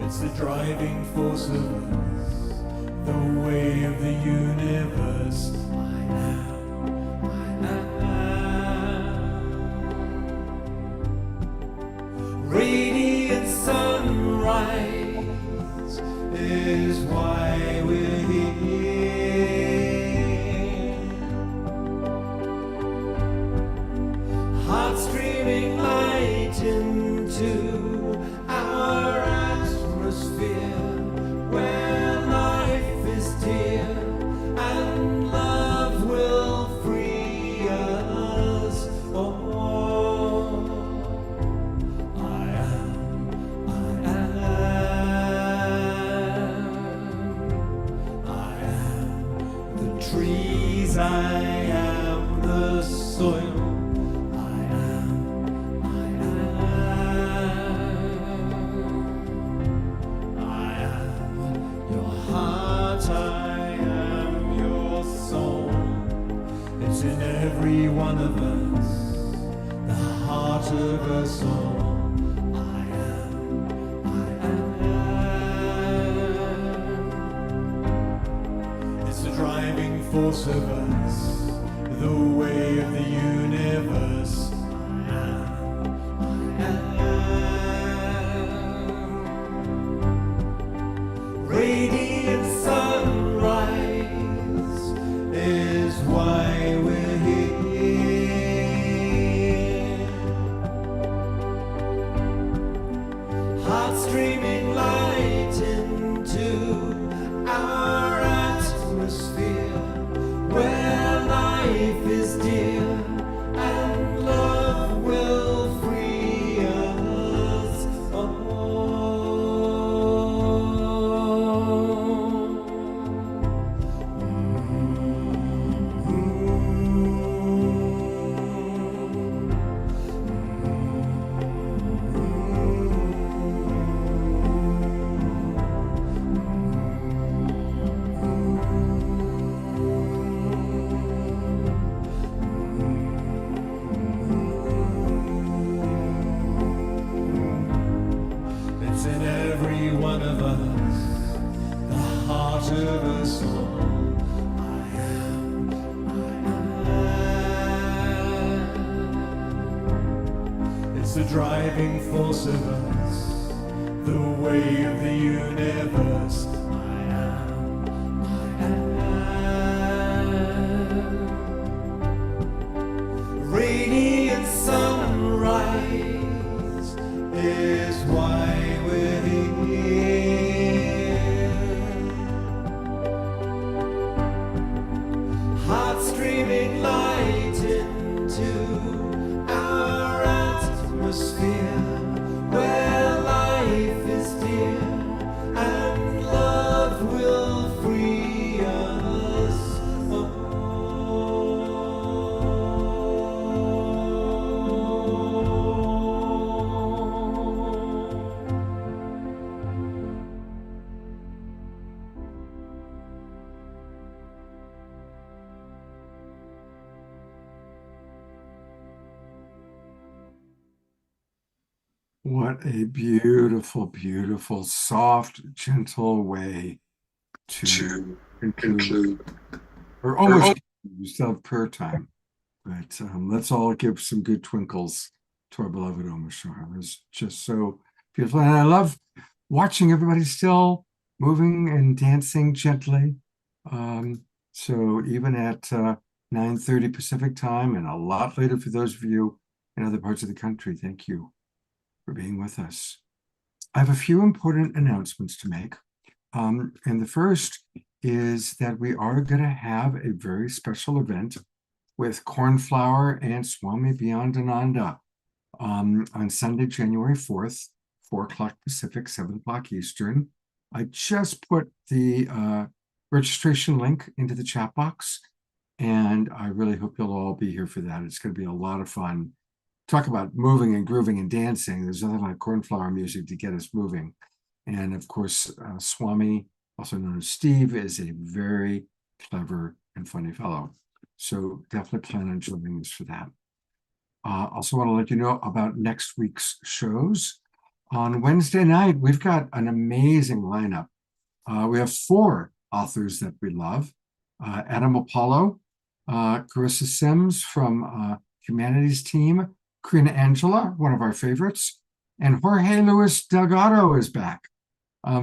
It's the driving force of us, the way of the universe. I am. Radiant sunrise is why we're here. Heart streaming light into our atmosphere, where life is dear and love will free us all. I am the trees, I am the soil. In every one of us, the heart of us all. I am. It's the driving force of us, the way of the universe. I am. Radiant sunrise is why we're here. Heart streaming light into our atmosphere, where life is dear and love will free us all. the driving force of us, the way of the universe. I am, I am. Radiant sunrise is why we're here. Heart streaming light into our atmosphere, where life is dear and love will free us all. What a beautiful, beautiful, soft, gentle way to conclude, or almost, we still have prayer time, but let's all give some good twinkles to our beloved Omashar. It was just so beautiful. And I love watching everybody still moving and dancing gently. So even at 9:30 Pacific time, and a lot later for those of you in other parts of the country, thank you for being with us. I have a few important announcements to make. And the first is that we are going to have a very special event with Cornflower and Swami Beyondananda on Sunday, January 4th, 4 o'clock Pacific, 7 o'clock Eastern. I just put the registration link into the chat box, and I really hope you'll all be here for that. It's going to be a lot of fun. Talk about moving and grooving and dancing. There's nothing like cornflower music to get us moving. And of course, Swami, also known as Steve, is a very clever and funny fellow. So definitely plan on joining us for that. Also want to let you know about next week's shows. On Wednesday night, we've got an amazing lineup. We have 4 authors that we love. Adam Apollo, Carissa Sims from Humanities Team, Karina Angela, one of our favorites, and Jorge Luis Delgado is back.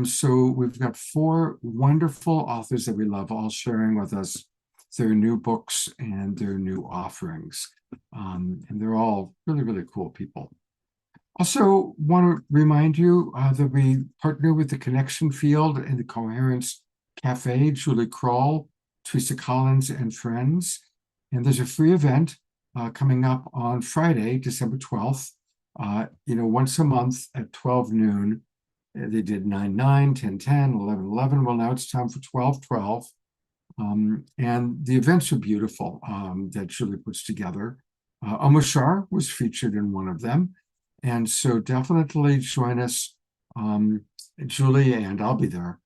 So we've got 4 wonderful authors that we love, all sharing with us their new books and their new offerings. And they're all really, really cool people. Also want to remind you that we partner with the Connection Field and the Coherence Cafe, Julie Kroll, Teresa Collins, and friends. And there's a free event coming up on Friday, December 12th, once a month at 12 noon. They did 9/9, 10/10, 11/11. Well, now it's time for 12/12. And the events are beautiful that Julie puts together. Omashar was featured in one of them. And so definitely join us, Julie, and I'll be there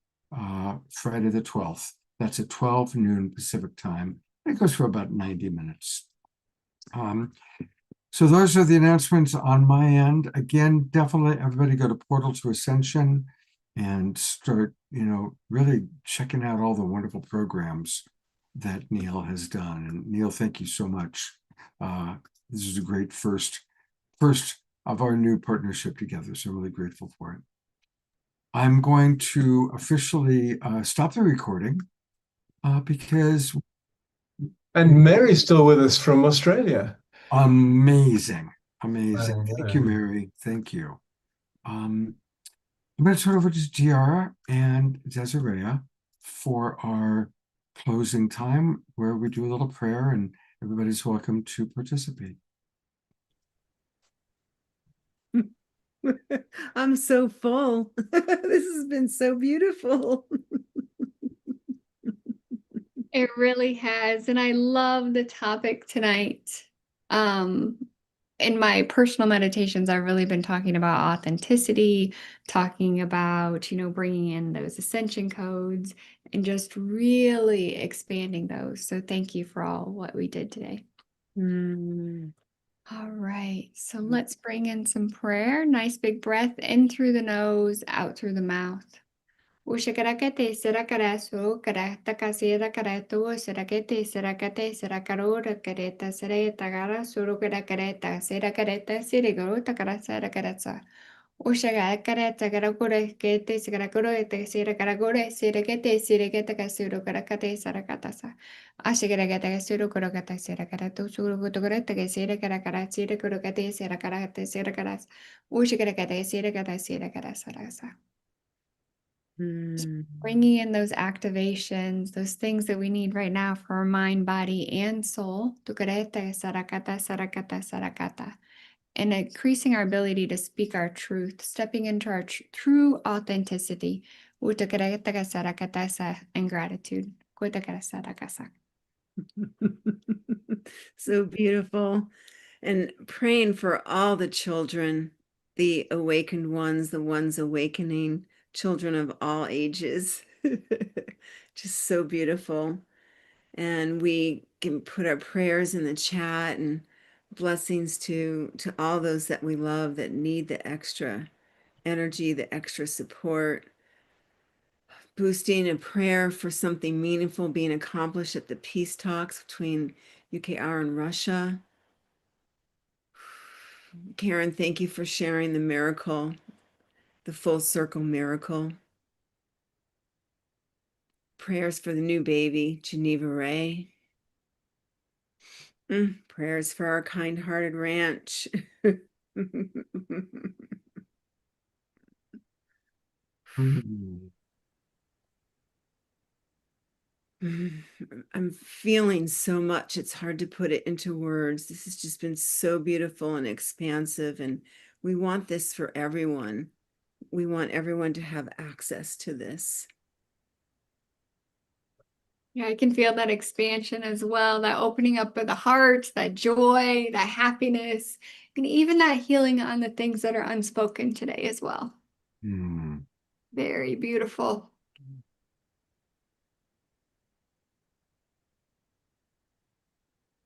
Friday the 12th. That's at 12 noon Pacific time. It goes for about 90 minutes. So those are the announcements on my end. Again, definitely everybody go to Portal to Ascension and start, really checking out all the wonderful programs that Neil has done. And Neil, thank you so much. This is a great first of our new partnership together. So I'm really grateful for it. I'm going to officially stop the recording because... And Mary's still with us from Australia. Amazing. Thank you, Mary. Thank you. I'm going to turn over to Giara and Desiree for our closing time, where we do a little prayer and everybody's welcome to participate. I'm so full. This has been so beautiful. It really has. And I love the topic tonight. In my personal meditations, I've really been talking about authenticity, talking about, bringing in those ascension codes and just really expanding those. So thank you for all what we did today. All right. So let's bring in some prayer. Nice big breath in through the nose, out through the mouth. Ushakarakate sirakara surukara takasira karatu sirakete sirakate sirakarura kareta sireta gara surukara kareta sirakareta siriguru takara sirakaratsa. Ushakarakata karakure kete sikarakure te sirakarakure sirakete sirakete kasurukarakate sirakatasa. Ashikarakata kasurukurokata sirakaratu surukutukurata sirakarakara sirakurukate sirakarate sirakaras. Ushakarakata sirakata sirakarasarasa. Bringing in those activations, those things that we need right now for our mind, body, and soul. Tukarete, sarakata, sarakata, sarakata. And increasing our ability to speak our truth, stepping into our true authenticity. Utakarete, sarakata, and gratitude. Kutakara, sarakasa. So beautiful. And praying for all the children, the awakened ones, the ones awakening, children of all ages. Just so beautiful. And we can put our prayers in the chat and blessings to all those that we love that need the extra energy, the extra support. Boosting a prayer for something meaningful being accomplished at the peace talks between UKR and Russia. Karen, thank you for sharing the miracle, the full circle miracle. Prayers for the new baby, Geneva Ray. Prayers for our kind-hearted ranch. I'm feeling so much. It's hard to put it into words. This has just been so beautiful and expansive, and we want this for everyone. We want everyone to have access to this. Yeah, I can feel that expansion as well, that opening up of the heart, that joy, that happiness, and even that healing on the things that are unspoken today as well. Very beautiful.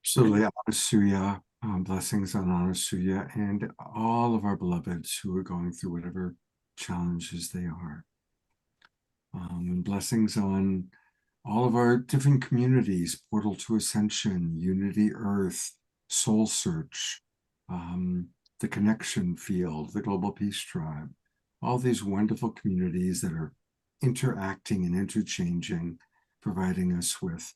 Absolutely. Anasuya, blessings on Anasuya and all of our beloveds who are going through whatever challenges they are. And blessings on all of our different communities, Portal to Ascension, Unity Earth, Soul Search, the Connection Field, the Global Peace Tribe, all these wonderful communities that are interacting and interchanging, providing us with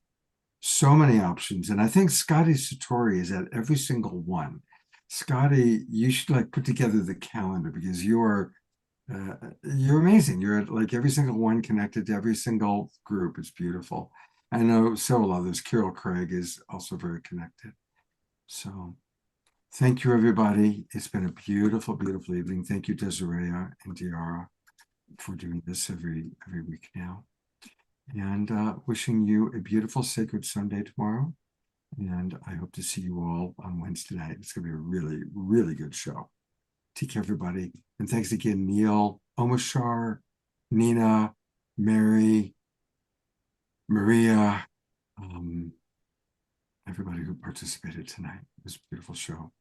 so many options. And I think Scotty Satori is at every single one. Scotty, you should like put together the calendar because you're amazing. You're at like every single one connected to every single group. It's beautiful. I know several others. Carol Craig is also very connected. So thank you, everybody. It's been a beautiful, beautiful evening. Thank you, Desiree and Diara, for doing this every week now. And wishing you a beautiful Sacred Sunday tomorrow. And I hope to see you all on Wednesday night. It's going to be a really, really good show. Take care, everybody. And thanks again, Neil, Omashar, Nina, Mary, Maria, everybody who participated tonight. It was a beautiful show.